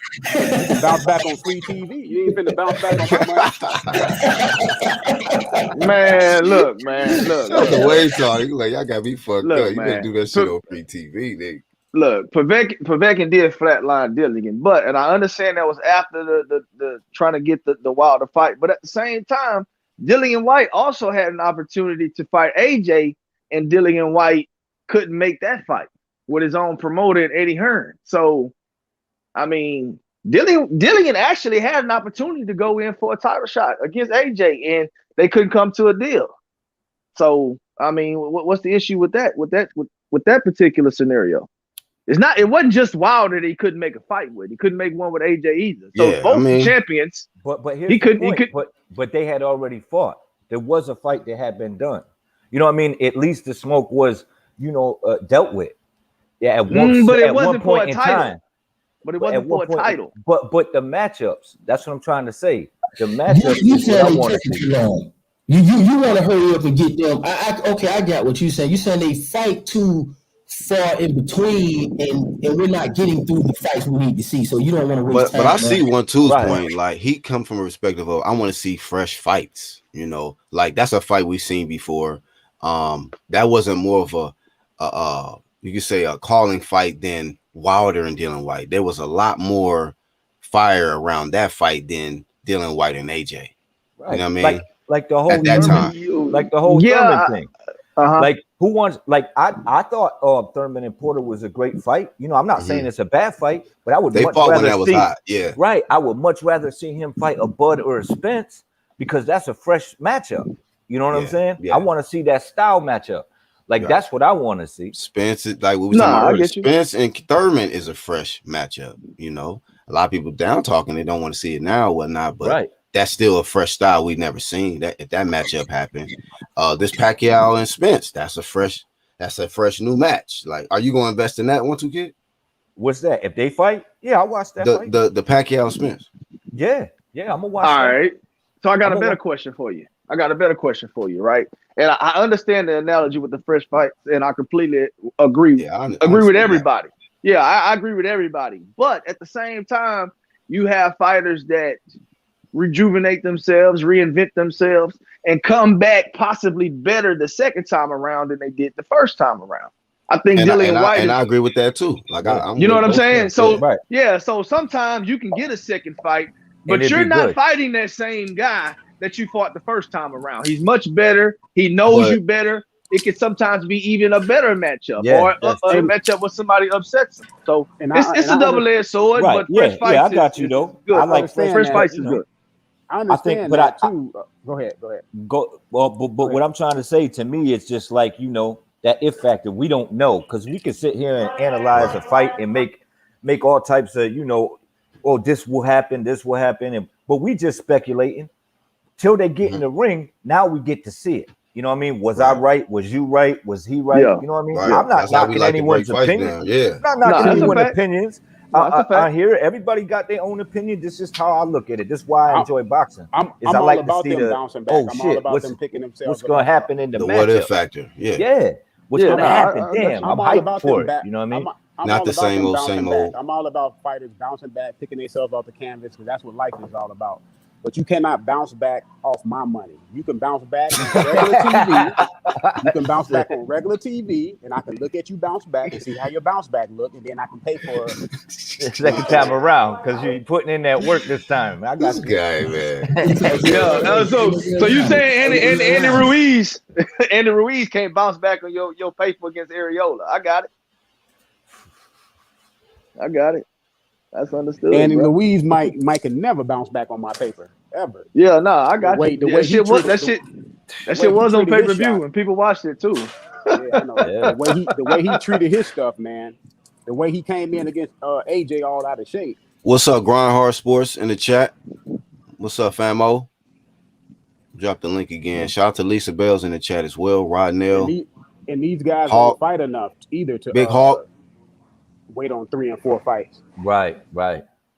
Speaker 6: Bounce back on free TV. You ain't finna bounce back on my money.
Speaker 7: Man, look.
Speaker 1: That's the way he's talking. Like, y'all got me fucked up. You better do that shit on free TV, nigga.
Speaker 7: Look, Povetkin did flatline Dillian, and I understand that was after the trying to get the Wilder fight. But at the same time, Dillian White also had an opportunity to fight AJ, and Dillian White couldn't make that fight with his own promoter, Eddie Hearn. So, I mean, Dillian actually had an opportunity to go in for a title shot against AJ, and they couldn't come to a deal. So, I mean, what's the issue with that? With that particular scenario? It wasn't just Wilder that he couldn't make a fight with. He couldn't make one with AJ either. So both champions.
Speaker 8: But here's the point. But they had already fought. There was a fight that had been done. You know what I mean? At least the smoke was, dealt with. Yeah, at one point in time.
Speaker 7: But it wasn't for a title.
Speaker 8: But the matchups, that's what I'm trying to say. The matchups is what I want to see.
Speaker 5: You want to hurry up and get them. I got what you're saying. You're saying they fight too far in between, and we're not getting through the fights we need to see. So you don't want to waste time.
Speaker 1: But I see 1-2's point. Like, he come from a perspective of, I want to see fresh fights. Like, that's a fight we've seen before. That wasn't more of a you could say a calling fight than Wilder and Dillian White. There was a lot more fire around that fight than Dillian White and AJ. Right. You know what I mean?
Speaker 8: Like the whole
Speaker 1: at that time.
Speaker 8: Like the whole Thurman thing. Like who wants? Like I thought Thurman and Porter was a great fight. You know, I'm not saying it's a bad fight, but I would much rather see.
Speaker 1: Yeah,
Speaker 8: right. I would much rather see him fight a Bud or a Spence because that's a fresh matchup. You know what I'm saying?
Speaker 1: Yeah.
Speaker 8: I want to see that style matchup. Like that's what I want to see.
Speaker 1: Spence is like what we talking about earlier. Spence and Thurman is a fresh matchup. You know, a lot of people down talking, they don't want to see it now or whatnot, but that's still a fresh style we've never seen. That if that matchup happened, this Pacquiao and Spence, that's a fresh new match. Like, are you going to invest in that one, two kid?
Speaker 8: What's that? If they fight, yeah, I'll watch that. Fight.
Speaker 1: The Pacquiao Spence.
Speaker 8: Yeah, I'm gonna watch.
Speaker 7: All
Speaker 8: that.
Speaker 7: right. So I got a better question for you. Right? And I understand the analogy with the fresh fights, and I completely agree. I agree with everybody. That. Yeah, I agree with everybody. But at the same time, you have fighters that rejuvenate themselves, reinvent themselves, and come back possibly better the second time around than they did the first time around. I think Dillian White,
Speaker 1: and I agree with that too. Like,
Speaker 7: you know what I'm saying? So so sometimes you can get a second fight, but you're not fighting that same guy that you fought the first time around. He's much better. He knows you better. It can sometimes be even a better matchup or a matchup where somebody upsets him. So it's a double-edged sword, but fresh fights
Speaker 8: I got you though.
Speaker 7: Good.
Speaker 8: I like
Speaker 7: fresh fights is good.
Speaker 6: I understand that too. Go ahead.
Speaker 8: But what I'm trying to say, to me, it's just like, you know, that if factor. We don't know, because we can sit here and analyze a fight and make all types of, you know, this will happen, but we just speculating till they get in the ring. Now we get to see it. You know what I mean? Was I right? Was you right? Was he right? You know what I mean?
Speaker 1: Right.
Speaker 8: I'm not knocking anyone's opinion. I'm not knocking anyone's opinions. I hear it. Everybody got their own opinion. This is how I look at it. This is why I enjoy boxing.
Speaker 6: I'm all like about them bouncing back. I'm all about them picking themselves.
Speaker 8: What's going to happen in the matchup?
Speaker 1: What if factor? Yeah.
Speaker 8: What's going to happen? Damn, I'm hyped for it. You know what I mean?
Speaker 1: Not the same old.
Speaker 6: I'm all about fighters bouncing back, picking themselves off the canvas, because that's what life is all about. But you cannot bounce back off my money. You can bounce back on regular TV. You can bounce back on regular TV, and I can look at you bounce back and see how your bounce back look, and then I can pay for it
Speaker 8: second time around because you're putting in that work this time. I got
Speaker 1: this guy, man.
Speaker 7: So you saying Andy Ruiz, Andy Ruiz can't bounce back on your paper against Areola? I got it. That's understood.
Speaker 6: Andy Ruiz might can never bounce back on my paper ever.
Speaker 7: Yeah, no, I got you. That shit was on pay-per-view and people watched it too.
Speaker 6: Yeah, I know. The way he treated his stuff, man. The way he came in against AJ all out of shape.
Speaker 1: What's up, Grind Hard Sports in the chat? What's up, Famo? Drop the link again. Shout out to Lisa Bells in the chat as well. Rodnell.
Speaker 6: And these guys don't fight enough either to
Speaker 1: Big Hawk.
Speaker 6: Wait on 3 and 4 fights.
Speaker 8: Right.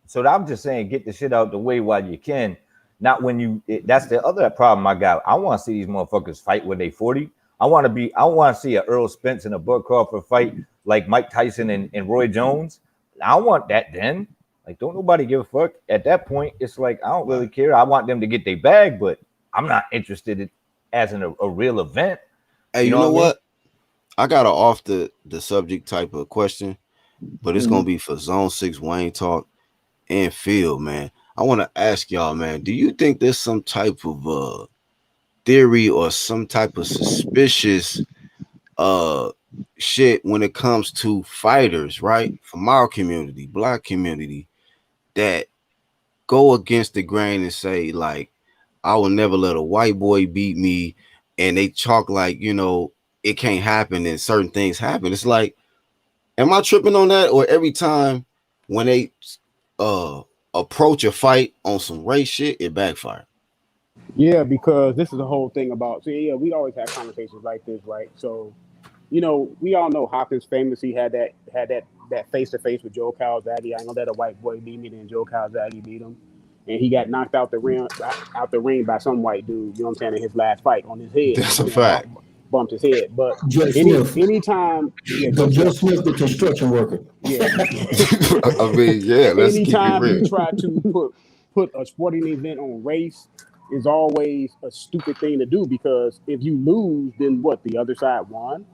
Speaker 8: So I'm just saying, get the shit out the way while you can. Not when you. That's the other problem I got. I want to see these motherfuckers fight when they 40. I want to see a Earl Spence and a Bud Crawford fight like Mike Tyson and Roy Jones. I want that then. Like, don't nobody give a fuck. At that point, it's like, I don't really care. I want them to get their bag, but I'm not interested in as in a real event.
Speaker 1: Hey, you know what? I got an off the subject type of question, but it's gonna be for Zone 6 Wayne Talk and Phil, man. I want to ask y'all, man, do you think there's some type of theory or some type of suspicious shit when it comes to fighters, right? From our community, Black community, that go against the grain and say, like, I will never let a white boy beat me, and they talk like, you know, it can't happen and certain things happen. It's like, am I tripping on that? Or every time when they approach a fight on some race shit, it backfire?
Speaker 6: Yeah, because this is the whole thing about, we always have conversations like this, right? So, you know, we all know Hopkins famously had that face-to-face with Joe Calzaghe. I know that a white boy beat me, then Joe Calzaghe beat him. And he got knocked out the ring by some white dude, you know what I'm saying, in his last fight on his head.
Speaker 1: That's a fact.
Speaker 6: Bumped his head. But anytime
Speaker 5: Joe Smith, the construction worker.
Speaker 6: Yeah.
Speaker 1: I mean, yeah, let's
Speaker 6: anytime
Speaker 1: keep it real.
Speaker 6: you try to put a sporting event on race is always a stupid thing to do, because if you lose, then what? The other side won.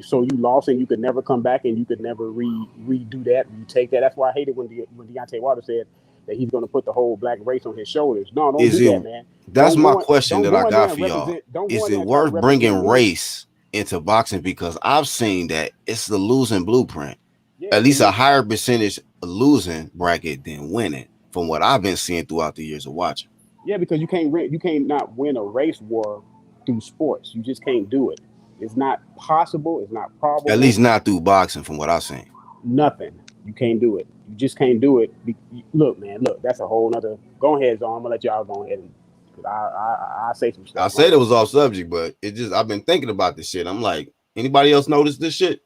Speaker 6: So you lost and you could never come back and you could never redo that. You take that. That's why I hated when Deontay Wilder said that he's going to put the whole black race on his shoulders. No, don't do that, man.
Speaker 1: That's my question that I got for y'all. Is it worth bringing race into boxing because I've seen that it's the losing blueprint.
Speaker 6: Yeah,
Speaker 1: At least a higher percentage of losing bracket than winning, from what I've been seeing throughout the years of watching.
Speaker 6: yeah, because you can't not win a race war through sports. You just can't do it. It's not possible. It's not probable.
Speaker 1: At least not through boxing, from what I've seen.
Speaker 6: Nothing. You can't do it. You just can't do it. Look, man. Look, that's a whole nother. Go ahead, Zon. I'm gonna let y'all go ahead and because I say some stuff.
Speaker 1: I said it was off subject, but it just I've been thinking about this shit. I'm like, anybody else notice this shit?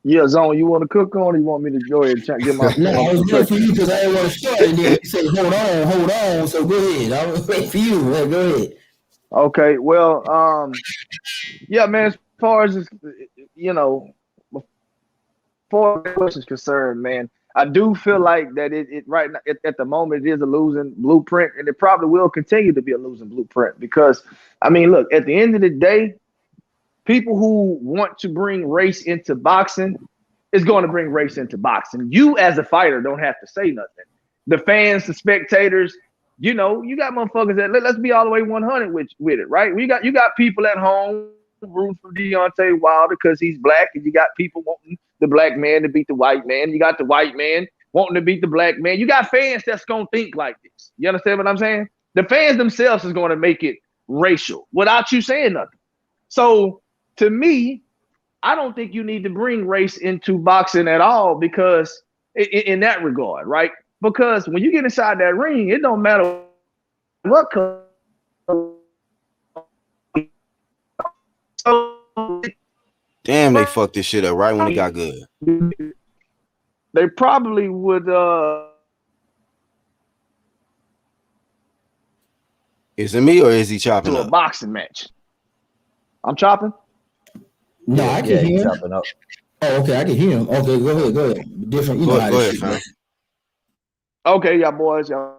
Speaker 7: Yeah, Zone, you want to cook on or you want me to go ahead and get my...
Speaker 5: No, I was waiting for you because I didn't want to start. And then you say, hold on. So go ahead. I was waiting for you. Man, go ahead.
Speaker 7: Okay, well, yeah, man, as far as, you know, before the question is concerned, man, I do feel like that it right now, at the moment, it is a losing blueprint, and it probably will continue to be a losing blueprint because, I mean, look, at the end of the day, people who want to bring race into boxing is going to bring race into boxing. You as a fighter don't have to say nothing. The fans, the spectators, you know, you got motherfuckers that let's be all the way 100 with it, right? You got people at home rooting for Deontay Wilder because he's black, and you got people wanting the black man to beat the white man. You got the white man wanting to beat the black man. You got fans that's gonna think like this. You understand what I'm saying? The fans themselves is gonna make it racial without you saying nothing. So to me, I don't think you need to bring race into boxing at all because in that regard, right? Because when you get inside that ring, it don't matter what color.
Speaker 1: Damn, they fucked this shit up right when it got good.
Speaker 7: They probably would.
Speaker 1: Is it me or is he chopping
Speaker 7: to
Speaker 1: up?
Speaker 7: A boxing match. I'm chopping.
Speaker 5: No, I can hear him.
Speaker 8: Chopping up.
Speaker 5: Oh, okay, I can hear him. Okay, go ahead. Different, you know how
Speaker 1: Go
Speaker 5: this
Speaker 1: ahead,
Speaker 5: shit
Speaker 1: fam.
Speaker 5: goes.
Speaker 7: Okay, y'all boys, y'all.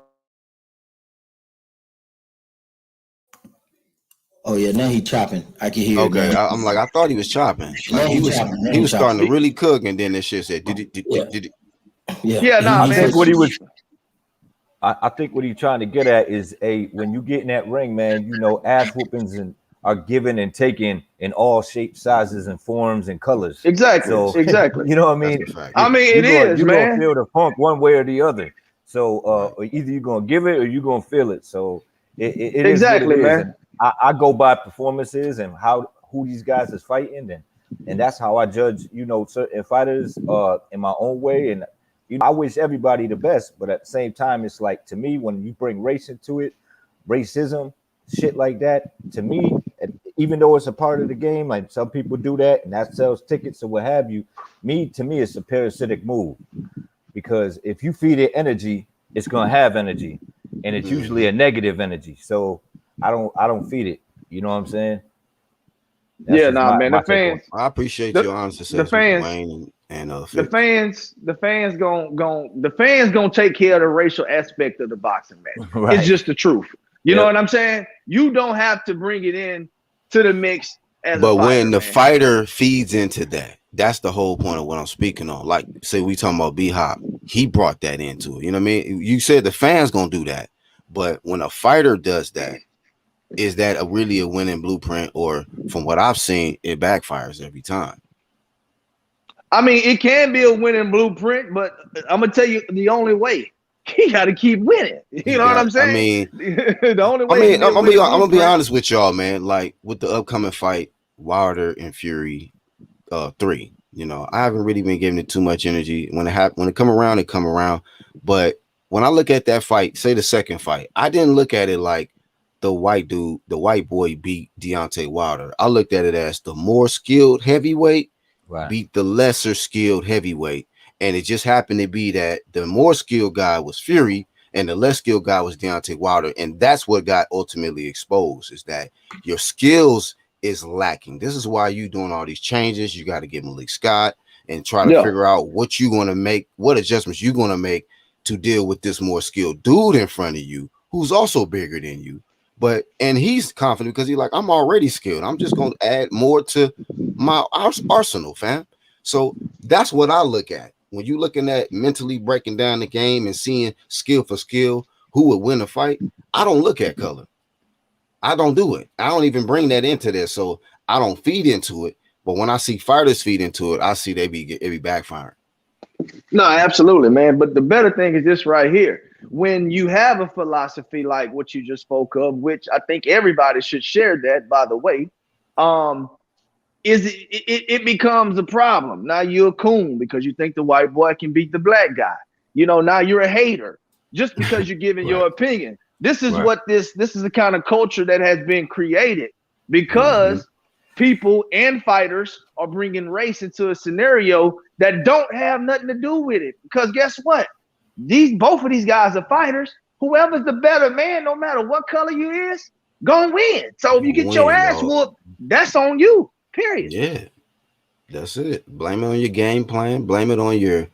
Speaker 5: Oh yeah, now he chopping. I can hear.
Speaker 1: Okay,
Speaker 5: it now.
Speaker 1: I'm like, I thought he was chopping. Like he was starting to really cook, and then this shit said, did it?
Speaker 7: Yeah, nah, man.
Speaker 8: What he was. I think what he's trying to get at is when you get in that ring, man, you know, ass whoopings are given and taken in all shapes, sizes, and forms and colors.
Speaker 7: Exactly.
Speaker 8: So,
Speaker 7: exactly.
Speaker 8: You know what I mean?
Speaker 7: I mean, you're
Speaker 8: gonna feel the funk one way or the other. So either you're gonna give it or you're gonna feel it. So it
Speaker 7: exactly,
Speaker 8: is what it is.
Speaker 7: Man.
Speaker 8: And I go by performances and who these guys is fighting, and that's how I judge, you know, certain fighters in my own way. And you know, I wish everybody the best, but at the same time, it's like, to me, when you bring race into it, racism, shit like that, to me, even though it's a part of the game, like some people do that and that sells tickets or what have you, to me, it's a parasitic move, because if you feed it energy, it's gonna have energy, and it's usually a negative energy. So I don't feed it. You know what I'm saying?
Speaker 7: That's man. The fans.
Speaker 1: I appreciate your honest assessment,
Speaker 7: the fans,
Speaker 1: Wayne, and
Speaker 7: the fans gonna take care of the racial aspect of the boxing match. Right. It's just the truth. You know what I'm saying? You don't have to bring it in to the mix as
Speaker 1: but
Speaker 7: a fighter,
Speaker 1: when the fighter feeds into that, that's the whole point of what I'm speaking on. Like, say we talking about BHOP, he brought that into it. You know what I mean? You said the fans gonna do that, but when a fighter does that, is that really a winning blueprint, or from what I've seen, it backfires every time?
Speaker 7: I mean, it can be a winning blueprint, but I'm gonna tell you the only way. He got to keep winning. You know what I'm saying?
Speaker 1: I mean,
Speaker 7: the only way.
Speaker 1: I'm gonna be honest with y'all, man. Like with the upcoming fight, Wilder and Fury 3. You know, I haven't really been giving it too much energy. When it come around, it come around. But when I look at that fight, say the second fight, I didn't look at it like the white boy beat Deontay Wilder. I looked at it as the more skilled heavyweight beat the lesser skilled heavyweight. And it just happened to be that the more skilled guy was Fury and the less skilled guy was Deontay Wilder. And that's what got ultimately exposed, is that your skills is lacking. This is why you doing all these changes. You got to get Malik Scott and try to figure out what you're going to make, what adjustments you're going to make to deal with this more skilled dude in front of you, who's also bigger than you. And he's confident because he's like, I'm already skilled. I'm just going to add more to my arsenal, fam. So that's what I look at. When you're looking at mentally breaking down the game and seeing skill for skill, who would win a fight, I don't look at color. I don't do it. I don't even bring that into this, so I don't feed into it. But when I see fighters feed into it, I see it be backfiring.
Speaker 7: No, absolutely, man. But the better thing is this right here. When you have a philosophy like what you just spoke of, which I think everybody should share that, by the way, it becomes a problem. Now you're a coon because you think the white boy can beat the black guy. You know, now you're a hater just because you're giving your opinion. This is what this is the kind of culture that has been created because people and fighters are bringing race into a scenario that don't have nothing to do with it. Because guess what? Both of these guys are fighters. Whoever's the better man, no matter what color you is, gonna win. So if you get your ass whooped, that's on you. Period.
Speaker 1: Yeah, that's it. Blame it on your game plan. Blame it on your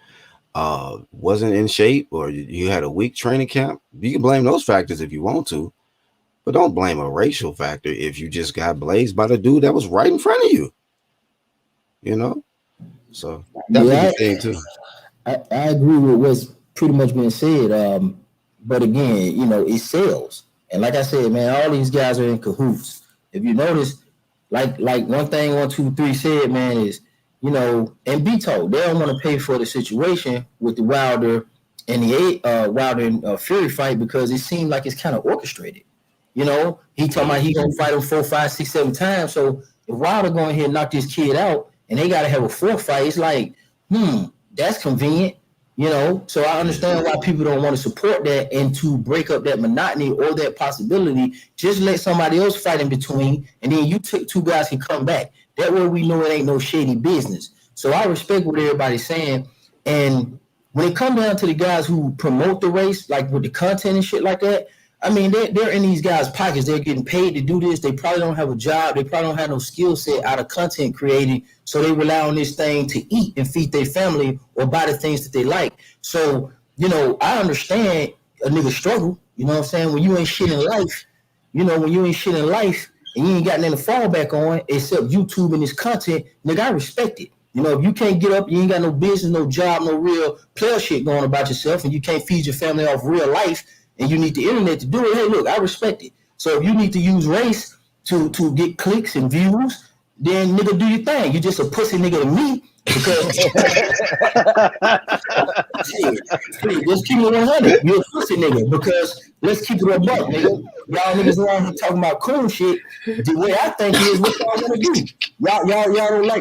Speaker 1: wasn't in shape or you had a weak training camp. You can blame those factors if you want to, but don't blame a racial factor if you just got blazed by the dude that was right in front of you. You know, so that's a thing too.
Speaker 5: I agree with what's pretty much been said. But again, you know, it sells, and like I said, man, all these guys are in cahoots. If you notice, like one thing 123 said, man, is, you know, and Beto, they don't want to pay for the situation with the Wilder and the Wilder and Fury fight because it seemed like it's kind of orchestrated. You know, he talking about he gonna fight him 4, 5, 6, 7 times. So if Wilder going here and knock this kid out, and they gotta have a 4th fight, it's like, that's convenient. You know, so I understand why people don't want to support that, and to break up that monotony or that possibility, just let somebody else fight in between, and then you two guys can come back. That way we know it ain't no shady business. So I respect what everybody's saying. And when it comes down to the guys who promote the race, like with the content and shit like that, I mean, they're in these guys' pockets. They're getting paid to do this. They probably don't have a job. They probably don't have no skill set out of content creating. So they rely on this thing to eat and feed their family or buy the things that they like. So, you know, I understand a nigga struggle. You know what I'm saying? When you ain't shit in life, and you ain't got nothing to fall back on except YouTube and this content, nigga, I respect it. You know, if you can't get up, you ain't got no business, no job, no real player shit going about yourself, and you can't feed your family off real life, and you need the internet to do it, hey, look, I respect it. So if you need to use race to get clicks and views, then nigga, do your thing. You just a pussy nigga to me because please, let's keep it 100. You're a pussy nigga because let's keep it a buck, nigga. Y'all niggas around here talking about cool shit. The way I think is what y'all gonna do.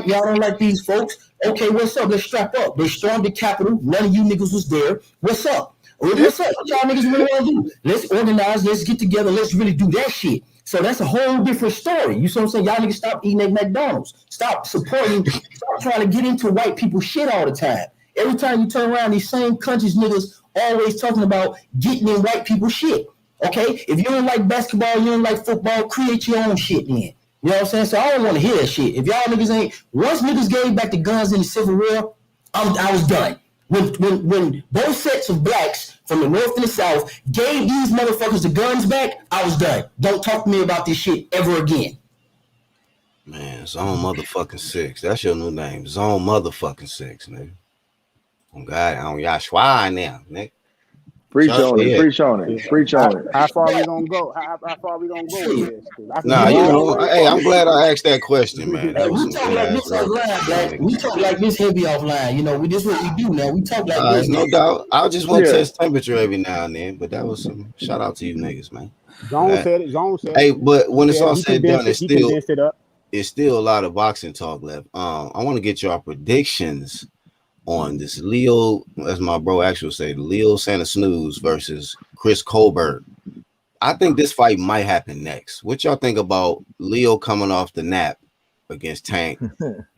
Speaker 5: Y'all don't like these folks. Okay, what's up? Let's strap up. They stormed the Capitol. None of you niggas was there. What's up? What's up? What y'all niggas really want to do? Let's organize. Let's get together. Let's really do that shit. So that's a whole different story. You see what I'm saying? Y'all niggas stop eating at McDonald's. Stop supporting. Stop trying to get into white people shit all the time. Every time you turn around, these same countries niggas always talking about getting in white people shit. Okay? If you don't like basketball, you don't like football, create your own shit then. You know what I'm saying? So I don't want to hear that shit. If y'all niggas ain't, once niggas gave back the guns in the Civil War, I was done. When both sets of blacks from the North and the South gave these motherfuckers the guns back, I was done. Don't talk to me about this shit ever again.
Speaker 1: Man, Zone motherfucking 6. That's your new name. Zone motherfucking 6, nigga. Oh God, on Yashua now, nigga.
Speaker 7: Preach on it.
Speaker 6: How far we gonna go? How far we gonna go with this?
Speaker 1: Nah, you know, hey, I'm glad I asked that question, man.
Speaker 5: Hey, we talk like this offline, Black. We talk like this heavy offline. You know, this is what we do now. We talk like this.
Speaker 1: No doubt. I just want to test temperature every now and then, but that was some shout out to you niggas, man.
Speaker 6: Zone said it.
Speaker 1: Hey, but when it's all said and done,
Speaker 6: it's
Speaker 1: still a lot of boxing talk left. I want to get your predictions on this Leo, as my bro actually say, Leo Santa Cruz versus Chris Colbert. I think this fight might happen next. What y'all think about Leo coming off the nap against Tank,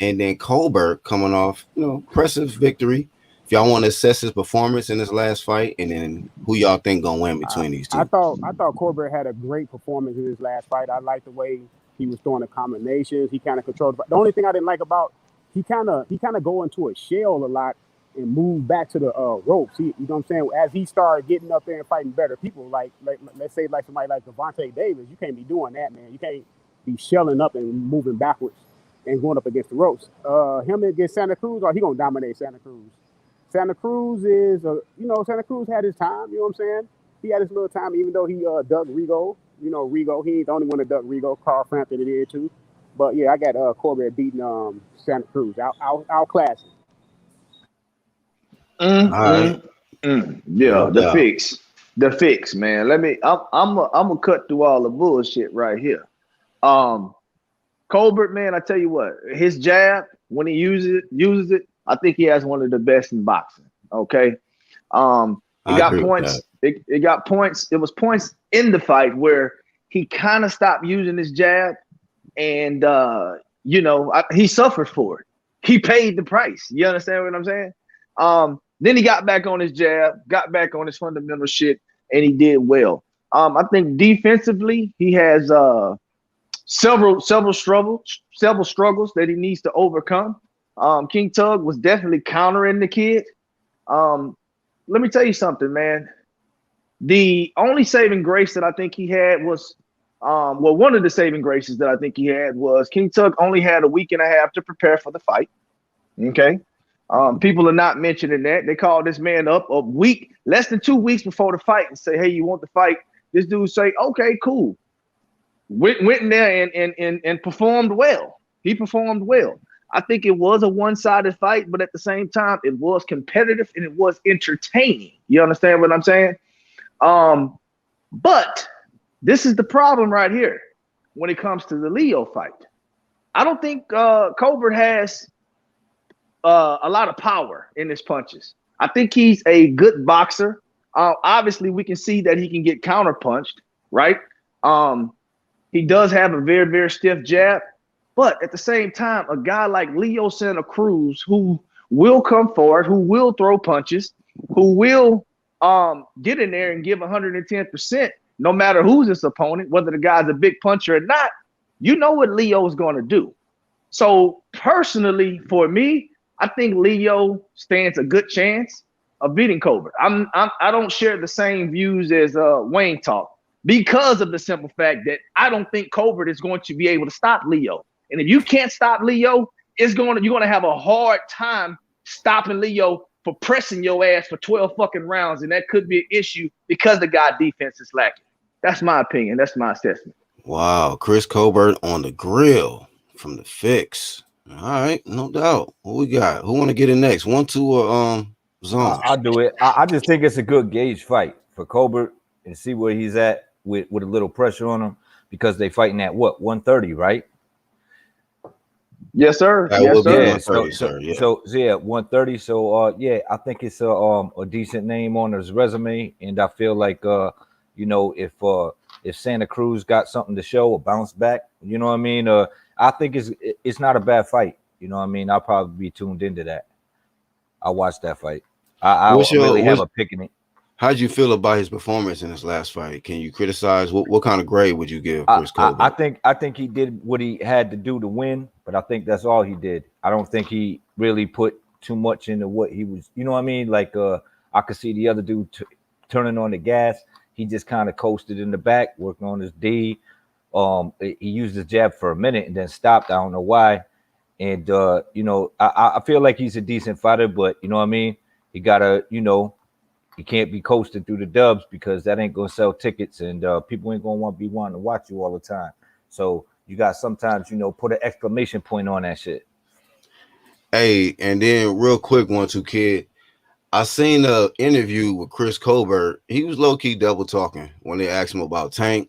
Speaker 1: and then Colbert coming off, impressive victory? If y'all want to assess his performance in his last fight, and then who y'all think gonna win between these two?
Speaker 6: I thought Colbert had a great performance in his last fight. I liked the way he was throwing the combinations. He kind of controlled. The only thing I didn't like about he kind of go into a shell a lot and move back to the ropes. You know what I'm saying? As he started getting up there and fighting better people, like let's say like somebody like Gervonta Davis, you can't be doing that, man. You can't be shelling up and moving backwards and going up against the ropes. Him against Santa Cruz, or he gonna dominate Santa Cruz. Santa Cruz is Santa Cruz had his time. You know what I'm saying? He had his little time, even though he dug Rigo. You Rigo. He ain't the only one to duck Rigo. Carl Frampton did too. But yeah, I got Colbert beating Santa Cruz. Out classic.
Speaker 1: All right.
Speaker 7: Yeah,
Speaker 1: No
Speaker 7: the
Speaker 1: doubt.
Speaker 7: fix, man. I'm gonna cut through all the bullshit right here. Colbert, man, I tell you what, his jab when he uses it, I think he has one of the best in boxing. Okay, he
Speaker 1: I
Speaker 7: got
Speaker 1: agree with
Speaker 7: points.
Speaker 1: that.
Speaker 7: It got points. It was points in the fight where he kind of stopped using his jab, and he suffered for it. He paid the price. You understand what I'm saying? Then he got back on his jab, got back on his fundamental shit, and he did well. I think defensively he has several struggles that he needs to overcome. King Tug was definitely countering the kid. Let me tell you something, man. The only saving grace that I think he had was, one of the saving graces that I think he had was King Tug only had a week and a half to prepare for the fight. Okay. People are not mentioning that. They called this man up a week, less than 2 weeks before the fight and say, hey, you want the fight? This dude say, okay, cool. Went in there and performed well. He performed well. I think it was a one-sided fight, but at the same time, it was competitive and it was entertaining. You understand what I'm saying? But this is the problem right here when it comes to the Leo fight. I don't think Colbert has a lot of power in his punches. I think he's a good boxer. Obviously, we can see that he can get counterpunched, right? He does have a very, very stiff jab. But at the same time, a guy like Leo Santa Cruz, who will come forward, who will throw punches, who will get in there and give 110%, no matter who's his opponent, whether the guy's a big puncher or not, you know what Leo is going to do. So personally, for me, I think Leo stands a good chance of beating Colbert. I don't share the same views as Wayne talk because of the simple fact that I don't think Colbert is going to be able to stop Leo. And if you can't stop Leo, you're going to have a hard time stopping Leo for pressing your ass for 12 fucking rounds. And that could be an issue because the guy's defense is lacking. That's my opinion. That's my assessment.
Speaker 1: Wow. Chris Colbert on the grill from the fix. All right. No doubt. What we got? Who want to get in next? 1, 2, or zone?
Speaker 8: I'll do it. I just think it's a good gauge fight for Colbert and see where he's at with a little pressure on him because they fighting at what, 130, right?
Speaker 7: Yes, sir.
Speaker 1: That
Speaker 7: yes,
Speaker 1: would be
Speaker 7: sir.
Speaker 1: 130, sir. Yeah.
Speaker 8: So 130. So I think it's a decent name on his resume, and I feel like if Santa Cruz got something to show, a bounce back, you know what I mean? I think it's not a bad fight. You know what I mean? I'll probably be tuned into that. I'll watch that fight. I really have a pick in it.
Speaker 1: How'd you feel about his performance in his last fight? Can you criticize? What kind of grade would you give Chris Colbert?
Speaker 8: I think he did what he had to do to win, but I think that's all he did. I don't think he really put too much into what he was. You know what I mean? Like I could see the other dude turning on the gas. He just kind of coasted in the back, working on his D. He used his jab for a minute and then stopped. I don't know why. And I feel like he's a decent fighter, but you know what I mean? He gotta, you can't be coasting through the dubs because that ain't gonna sell tickets, and people ain't gonna want to be wanting to watch you all the time. So you got sometimes, put an exclamation point on that shit.
Speaker 1: Hey, and then real quick, 1, 2, kid. I seen an interview with Chris Colbert. He was low key double talking when they asked him about Tank.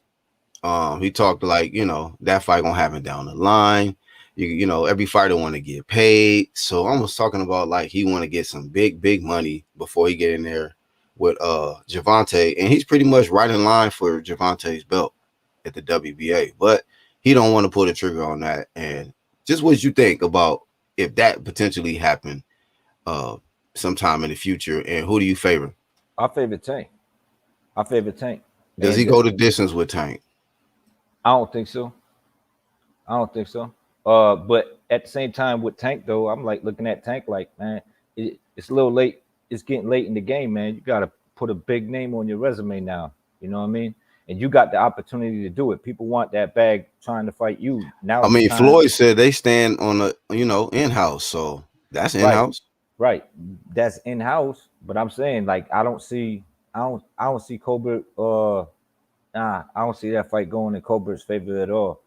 Speaker 1: He talked like, that fight gonna happen down the line. Every fighter want to get paid. So I was talking about like he want to get some big money before he get in there with Gervonta, and he's pretty much right in line for Gervonta's belt at the WBA, but he don't want to pull the trigger on that. And just what you think about if that potentially happened sometime in the future, and who do you favor?
Speaker 8: I favor Tank.
Speaker 1: Does he go the distance with Tank?
Speaker 8: I don't think so. But at the same time with Tank though, I'm like looking at Tank like, man, it's a little late. It's getting late in the game, man. You got to put a big name on your resume now. You know what I mean? And you got the opportunity to do it. People want that bag trying to fight you. Now,
Speaker 1: Floyd said they stand on the, in-house. So that's in-house.
Speaker 8: Right. That's in-house. But I'm saying, like, I don't see Colbert Nah, I don't see that fight going in Colbert's favor at all.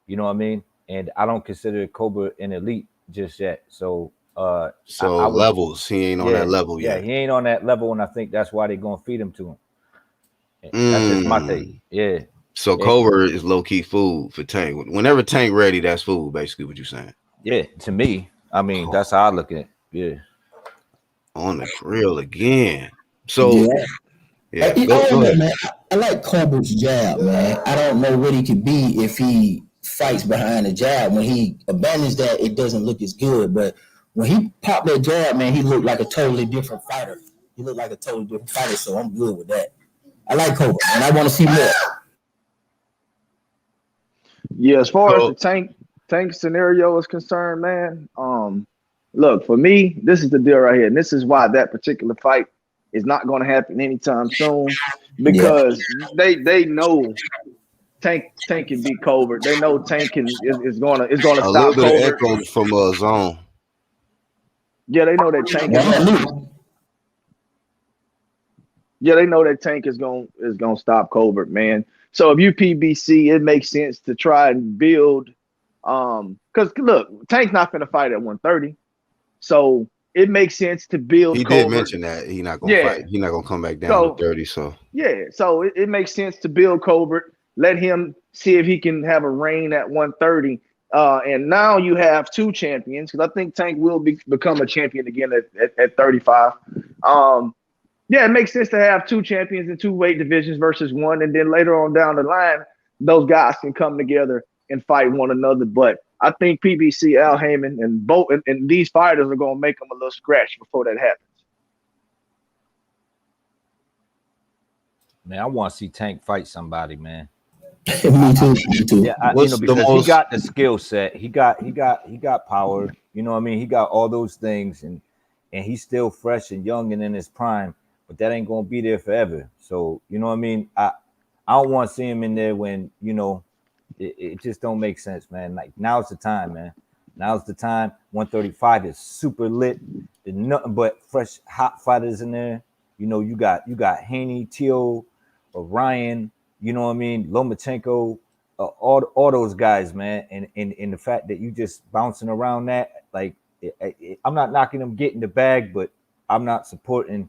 Speaker 8: You know what I mean? And I don't consider Colbert an elite just yet. So
Speaker 1: So
Speaker 8: I would,
Speaker 1: levels, he ain't on that level
Speaker 8: yeah,
Speaker 1: yet.
Speaker 8: he ain't on that level, and I think that's why they're gonna feed him to him. That's just my take. Yeah.
Speaker 1: So Colbert is low key food for Tank. Whenever Tank ready, that's food. Basically, what you saying?
Speaker 8: Yeah. To me, I mean, that's how I look at it. Yeah.
Speaker 1: On the grill again. So yeah, go ahead.
Speaker 5: Man. I like Colbert's jab, man. I don't know what he could be if he fights behind the jab. When he abandons that, it doesn't look as good. But when he popped that jab, man, he looked like a totally different fighter. He looked like a totally different fighter, so I'm good with that. I like Colbert, and I want to see more.
Speaker 7: Yeah, as far as the tank scenario is concerned, man. Look, for me, this is the deal right here, and this is why that particular fight is not going to happen anytime soon, because they know Tank can beat Colbert. They know Tank is gonna stop
Speaker 1: a little bit
Speaker 7: Colbert.
Speaker 1: of echo from zone.
Speaker 7: Yeah, they know that Tank is gonna. Yeah, they know that Tank is gonna stop Colbert, man. So if you PBC, it makes sense to try and build. Because look, Tank's not gonna fight at 130, so it makes sense to build.
Speaker 1: He
Speaker 7: Colbert.
Speaker 1: did mention that he's not gonna fight. He's not gonna come back down to 30. So
Speaker 7: so it makes sense to build Colbert. Let him see if he can have a reign at 130. And now you have two champions, because I think Tank will become a champion again at 35. Yeah, it makes sense to have two champions in two weight divisions versus one, and then later on down the line, those guys can come together and fight one another. But I think PBC, Al Heyman, and these fighters are going to make them a little scratch before that happens.
Speaker 8: Man, I want to see Tank fight somebody, man.
Speaker 5: Me too.
Speaker 8: Yeah, because he got the skill set. He got power. You know what I mean? He got all those things, and he's still fresh and young and in his prime. But that ain't gonna be there forever. So you know what I mean? I don't want to see him in there when it just don't make sense, man. Like now's the time, man. Now's the time. 135 is super lit. There's nothing but fresh, hot fighters in there. You got Haney, Teo, Ryan. You know what I mean? Lomachenko, all those guys, man. And the fact that you just bouncing around that, like, I'm not knocking them getting the bag, but I'm not supporting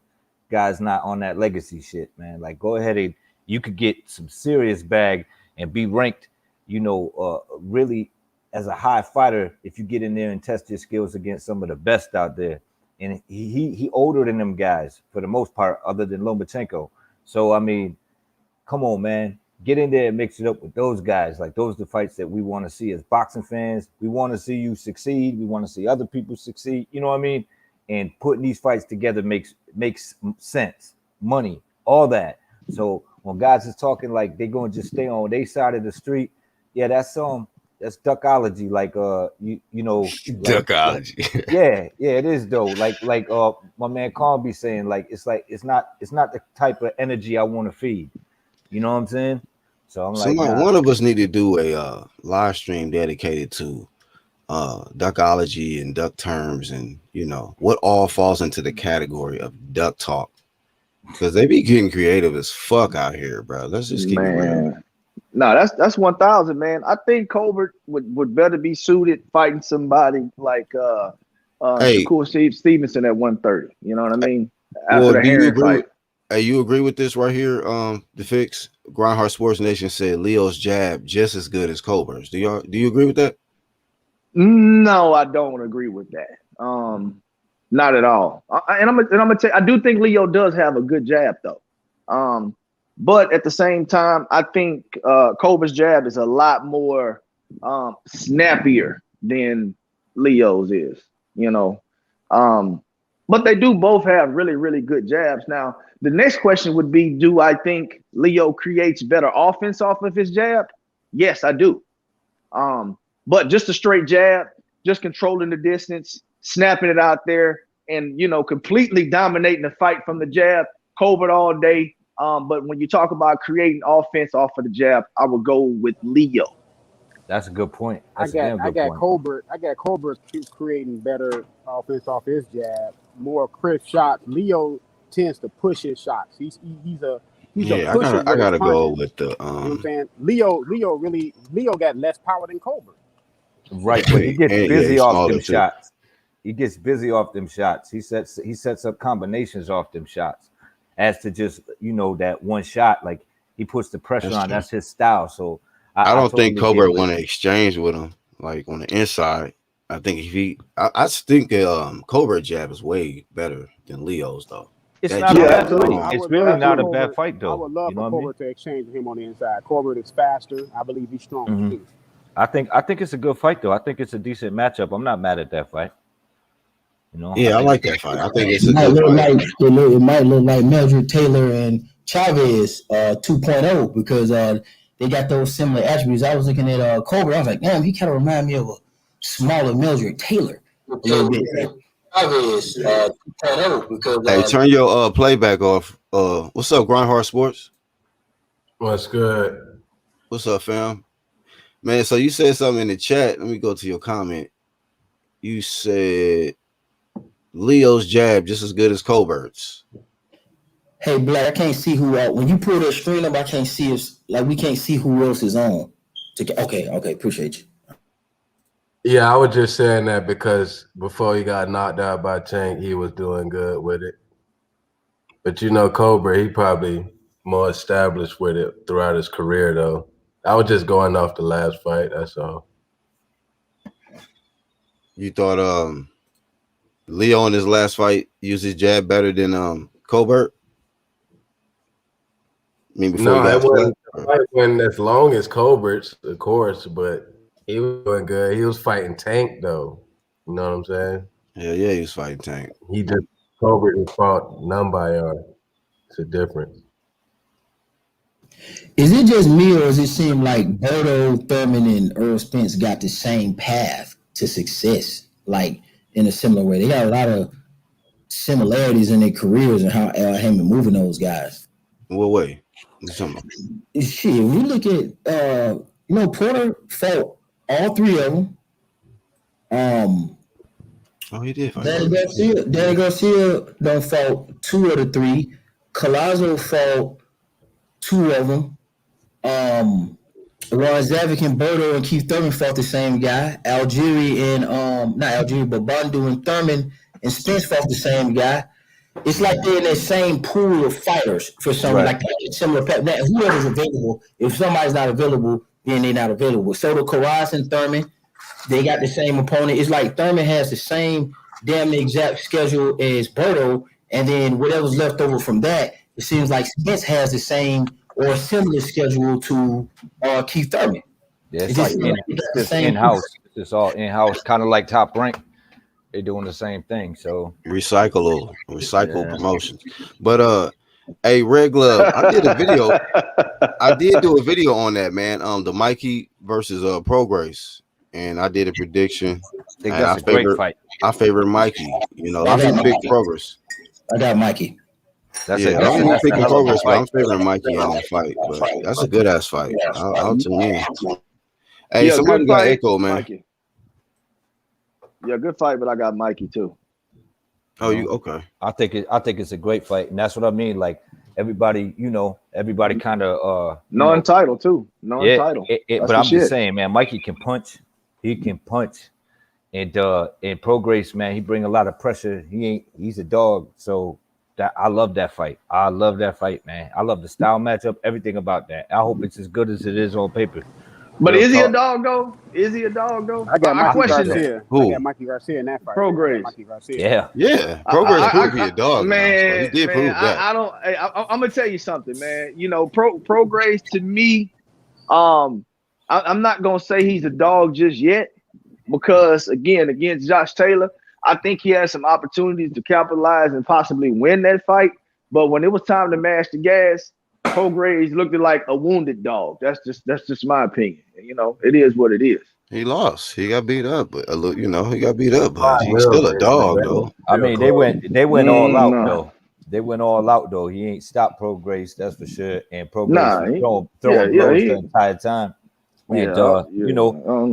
Speaker 8: guys not on that legacy shit, man. Like, go ahead and you could get some serious bag and be ranked, really as a high fighter if you get in there and test your skills against some of the best out there. And he older than them guys for the most part, other than Lomachenko. So I mean, come on, man. Get in there and mix it up with those guys. Like, those are the fights that we want to see as boxing fans. We want to see you succeed. We want to see other people succeed. You know what I mean? And putting these fights together makes sense. Money, all that. So when guys is talking like they're going to just stay on their side of the street, yeah, that's duckology. Like
Speaker 1: duckology.
Speaker 8: Yeah, it is though. Like my man Khan be saying, like it's not the type of energy I want to feed. You know what I'm saying? So I'm like,
Speaker 1: one of us need to do a live stream dedicated to duckology and duck terms, and what all falls into the category of duck talk, because they be getting creative as fuck out here, bro. Let's just keep it real.
Speaker 7: No, that's 1,000, man. I think Colbert would better be suited fighting somebody like Shakur Stevenson at 130. You know what I mean? After the Herring fight.
Speaker 1: Hey, you agree with this right here? The Fix Grindhard Sports Nation said Leo's jab just as good as Colbert's. Do you agree with that?
Speaker 7: No, I don't agree with that. Not at all. And I'm gonna tell you, I do think Leo does have a good jab though. But at the same time, I think Colbert's jab is a lot more snappier than Leo's is. But they do both have really, really good jabs. Now, the next question would be, do I think Leo creates better offense off of his jab? Yes, I do. But just a straight jab, just controlling the distance, snapping it out there, and completely dominating the fight from the jab, Colbert all day. But when you talk about creating offense off of the jab, I would go with Leo.
Speaker 8: That's a good point.
Speaker 6: I got Colbert creating better offense off his jab, more crisp shots. Leo tends to push his shots. He's He's a
Speaker 1: Yeah,
Speaker 6: pusher.
Speaker 1: I
Speaker 6: With his
Speaker 1: gotta go
Speaker 6: punches.
Speaker 1: with the
Speaker 6: You know what I'm saying? Leo got less power than Colbert.
Speaker 8: Right, but he gets
Speaker 1: and,
Speaker 8: busy
Speaker 1: he's
Speaker 8: off them
Speaker 1: smaller too.
Speaker 8: shots. He gets busy off them shots. He sets up combinations off them shots. As to just that one shot, like he puts the pressure
Speaker 1: That's
Speaker 8: on.
Speaker 1: true.
Speaker 8: That's his style. So
Speaker 1: I don't think
Speaker 8: totally
Speaker 1: Colbert
Speaker 8: get
Speaker 1: want to exchange with him like on the inside. I think I think Colbert jab is way better than Leo's though.
Speaker 8: it's
Speaker 1: That
Speaker 8: not a
Speaker 1: jab
Speaker 8: bad
Speaker 1: is
Speaker 8: fight.
Speaker 1: long.
Speaker 8: It's really not a bad
Speaker 6: Colbert,
Speaker 8: fight
Speaker 6: I
Speaker 8: though.
Speaker 6: would love
Speaker 8: You know
Speaker 6: for
Speaker 8: what I mean?
Speaker 6: Colbert to exchange with him on the inside. Colbert is faster. I believe he's stronger too.
Speaker 8: I think it's a good fight though. I think it's a decent matchup. I'm not mad at that fight.
Speaker 1: Yeah, I like that fight. I think it's a good fight.
Speaker 5: It might look like Mildred Taylor and Chavez 2.0 because they got those similar attributes. I was looking at Colbert. I was like, damn, he kind of remind me of a smaller Mildred Taylor a little bit. Chavez 2.0 because
Speaker 1: Hey, turn your playback off. What's up, Grindhard Sports?
Speaker 10: What's good?
Speaker 1: What's up, fam? Man, so you said something in the chat. Let me go to your comment. You said Leo's jab just as good as Colbert's.
Speaker 5: Hey, Black, I can't see who when you pull the screen up, I can't see us. Like, we can't see who else is on. Okay, appreciate you.
Speaker 10: Yeah, I was just saying that because before he got knocked out by Tank, he was doing good with it. But Colbert, he probably more established with it throughout his career, though. I was just going off the last fight, that's all.
Speaker 1: You thought Leo in his last fight used his jab better than Colbert? I mean, before
Speaker 10: No, it wasn't as long as Colbert's, of course, but he was doing good. He was fighting Tank, though. You know what I'm saying?
Speaker 1: Yeah, he was fighting Tank.
Speaker 10: Colbert fought Numbayar. It's a difference.
Speaker 5: Is it just me, or does it seem like Berto, Thurman, and Earl Spence got the same path to success, like in a similar way? They got a lot of similarities in their careers and how him moving those guys.
Speaker 1: In what way? What you talking about?
Speaker 5: Shit, if you look at, Porter fought all three of them.
Speaker 1: He did fight.
Speaker 5: Danny Garcia done fought two of the three. Collazo fought two of them. Ron Zavic and Berto and Keith Thurman fought the same guy. Algieri and not Algieri, but Bondu and Thurman and Spence fought the same guy. It's like they're in that same pool of fighters for some like similar. Whoever's available. If somebody's not available, then they're not available. So the Karas and Thurman, they got the same opponent. It's like Thurman has the same damn exact schedule as Berto, and then whatever's left over from that, it seems like Spence has the same or similar schedule to Keith Thurman.
Speaker 8: Yeah, it's like it's in-house. It's all in-house, kind of like Top Rank. They're doing the same thing. So
Speaker 1: recycle promotions. But hey, Red Glove, I did a video. I did do a video on that, man. The Mikey versus Progress. And I did a prediction.
Speaker 8: I think that's a great fight.
Speaker 1: I favor Mikey. I'm big Progress.
Speaker 5: I got Mikey.
Speaker 1: I'm picking Progress, but I'm favoring Mikey in that fight. But that's a good ass fight. I'll tune in. Hey, somebody got echo, man.
Speaker 7: Mikey. Yeah, good fight, but I got Mikey too.
Speaker 1: Oh, you okay?
Speaker 8: I think it's a great fight, and that's what I mean. Like everybody, everybody kind of
Speaker 7: non-title too. Non-title.
Speaker 8: But I'm just saying, man, Mikey can punch. He can punch, and Progress, man, he bring a lot of pressure. He's a dog. So I love that fight. I love that fight, man. I love the style matchup, everything about that. I hope it's as good as it is on paper.
Speaker 7: But is he a dog though? I got
Speaker 6: Mikey Garcia.
Speaker 1: Who?
Speaker 6: I got Mikey Garcia in that fight.
Speaker 7: Progress.
Speaker 6: Mikey Garcia.
Speaker 1: Yeah. Progress proved to be a dog,
Speaker 7: man.
Speaker 1: So he did prove that.
Speaker 7: I'm gonna tell you something, man. Progress to me, I'm not gonna say he's a dog just yet, because again, against Josh Taylor, I think he has some opportunities to capitalize and possibly win that fight. But when it was time to mash the gas, Progress looked like a wounded dog. That's just my opinion. It is what it is.
Speaker 1: He lost. He got beat up, but he got beat up, but he's still a dog, though.
Speaker 8: I mean, they went all out though. They went all out though. He ain't stopped Progress, that's for sure. And Progress throwing blows the entire time. And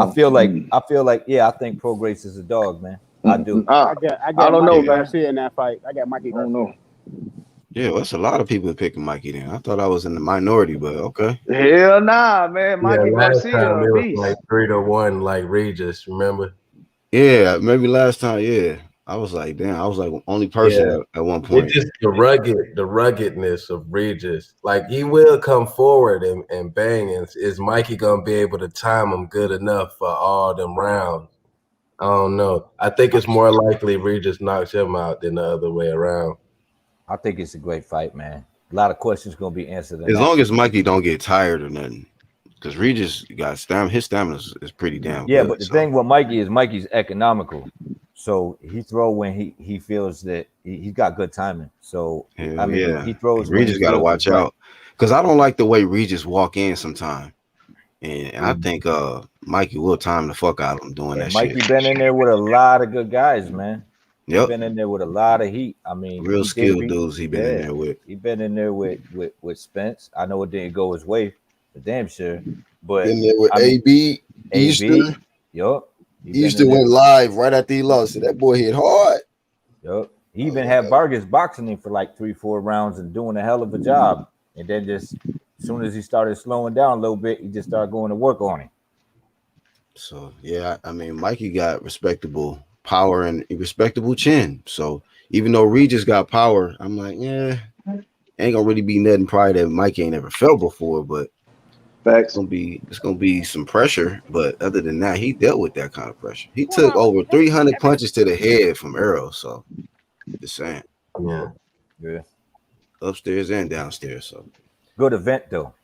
Speaker 8: I feel like I think Progress is a dog, man. I do.
Speaker 6: I got Mikey Garcia in that fight. I got Mikey Garcia.
Speaker 1: Yeah, well, that's a lot of people picking Mikey then. I thought I was in the minority, but okay.
Speaker 7: Hell nah, man.
Speaker 10: Yeah,
Speaker 7: Mikey
Speaker 10: last
Speaker 7: Garcia,
Speaker 10: time
Speaker 7: a
Speaker 10: it was
Speaker 7: beast.
Speaker 10: like 3-1, like Regis. Remember?
Speaker 1: Yeah, maybe last time. Yeah, I was like, damn. I was like only person at one point.
Speaker 10: It's just the ruggedness of Regis. Like he will come forward and bang. And is Mikey gonna be able to time him good enough for all them rounds? I don't know. I think it's more likely Regis knocks him out than the other way around.
Speaker 8: I think it's a great fight, man. A lot of questions gonna be answered.
Speaker 1: As long as Mikey don't get tired or nothing, because Regis got stamina. His stamina is pretty damn good.
Speaker 8: But the thing with Mikey is Mikey's economical, so he throw when he feels that he's got good timing. So I mean, he throws.
Speaker 1: Regis got to watch out because I don't like the way Regis walk in sometimes. And I think Mikey will time the fuck out of him doing that
Speaker 8: Mikey
Speaker 1: shit.
Speaker 8: Mikey been in there with a lot of good guys, man.
Speaker 1: Yep.
Speaker 8: He been in there with a lot of heat. I mean,
Speaker 1: real skilled dudes he been in there with.
Speaker 8: He been in there with Spence. I know it didn't go his way, for damn sure. But
Speaker 1: in there with AB.
Speaker 8: Easter. Yup.
Speaker 1: Easter went live right after he lost it. That boy hit hard.
Speaker 8: Yup. He even had Vargas boxing him for like 3-4 rounds and doing a hell of a job. And then just as soon as he started slowing down a little bit, he just started going to work on him.
Speaker 1: So yeah, I mean, Mikey got respectable power and a respectable chin. So even though Regis got power, I'm like, yeah, ain't gonna really be nothing probably that Mikey ain't ever felt before, but it's gonna be some pressure. But other than that, he dealt with that kind of pressure. He took over 300 punches to the head from Arrow. So just saying.
Speaker 8: Yeah.
Speaker 1: Upstairs and downstairs. So
Speaker 8: good event though.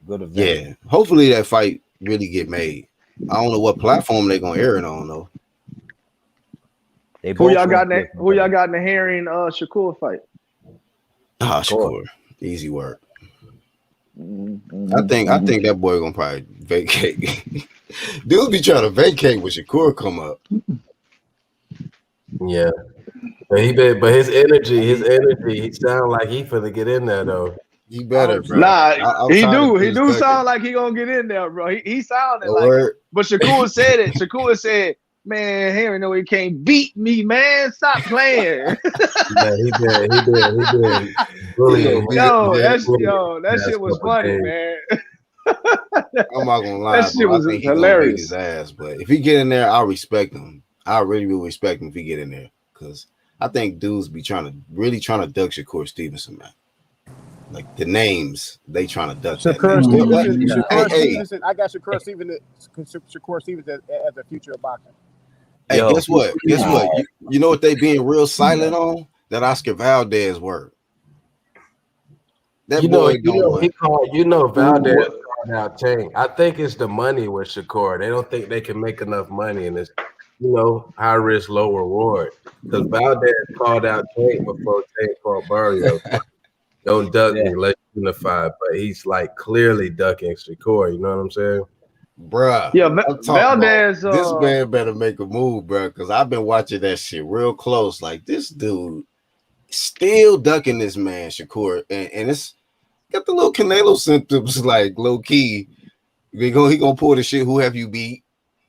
Speaker 8: Good event.
Speaker 1: Yeah. Hopefully that fight really get made. I don't know what platform they're gonna air it on though.
Speaker 7: Who y'all got in the Herring Shakur fight?
Speaker 1: Shakur. Easy work. I think that boy gonna probably vacate. Dudes be trying to vacate when Shakur come up.
Speaker 10: Yeah. But his energy, he sound like he finna get in there though.
Speaker 1: He better, bro.
Speaker 7: Nah, he do sound like he gonna get in there, bro. He sounded like it. But Shakur said it. Shakur said, man, Henry know he can't beat me, man. Stop playing.
Speaker 10: Yeah, he did.
Speaker 7: That shit was funny, man.
Speaker 1: I'm not gonna lie,
Speaker 7: that shit was
Speaker 1: I think
Speaker 7: hilarious.
Speaker 1: He gonna beat his ass, but if he get in there, I'll respect him. I really will respect him if he get in there, because I think dudes be really trying to duck Shakur Stevenson, man. Like the names, they trying to duck
Speaker 6: Shakur
Speaker 1: Stevenson.
Speaker 6: I got Shakur Stevenson as a future of boxing.
Speaker 1: Hey, guess what? You know what they being real silent on? That Oscar Valdez word. That
Speaker 10: Valdez called out Tank. I think it's the money with Shakur. They don't think they can make enough money, and it's high risk, low reward. Because Valdez called out Tank before Tank fought Barrio. Don't duck me, let's unify. But he's like clearly ducking Shakur. You know what I'm saying?
Speaker 1: Bruh.
Speaker 7: Yeah, Valdez.
Speaker 1: This man better make a move, bruh, because I've been watching that shit real close. Like this dude still ducking this man, Shakur, and it's got the little Canelo symptoms, like low key. He gonna pull the shit. Who have you beat?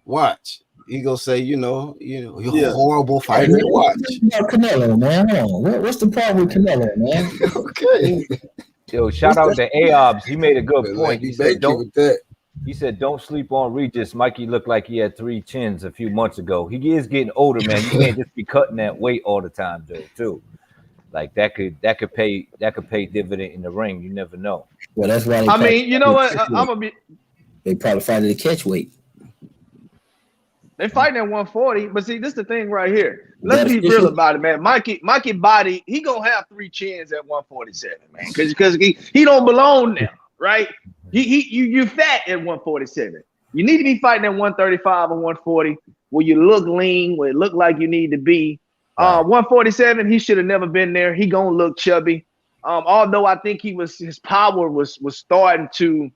Speaker 1: Watch. He gonna say, you're a horrible fighter to watch.
Speaker 5: Canelo, man. What's the problem with Canelo, man?
Speaker 1: Okay.
Speaker 8: Yo, shout out to Aobs. He made a good point. He said, don't sleep on Regis. Mikey looked like he had 3 chins a few months ago. He is getting older, man. You can't just be cutting that weight all the time, though, too. Like that could pay dividend in the ring. You never know.
Speaker 5: Well, that's why.
Speaker 7: I mean, you know what? I'm gonna be.
Speaker 5: They probably find it a catch weight.
Speaker 7: They fighting at 140, but see, this is the thing right here. Let's be real about it, man. Mikey body, he gonna have 3 chins at 147, man, because he don't belong there, right? You fat at 147. You need to be fighting at 135 or 140, where you look lean, where it look like you need to be. 147, he should have never been there. He gonna look chubby. Although I think his power was starting to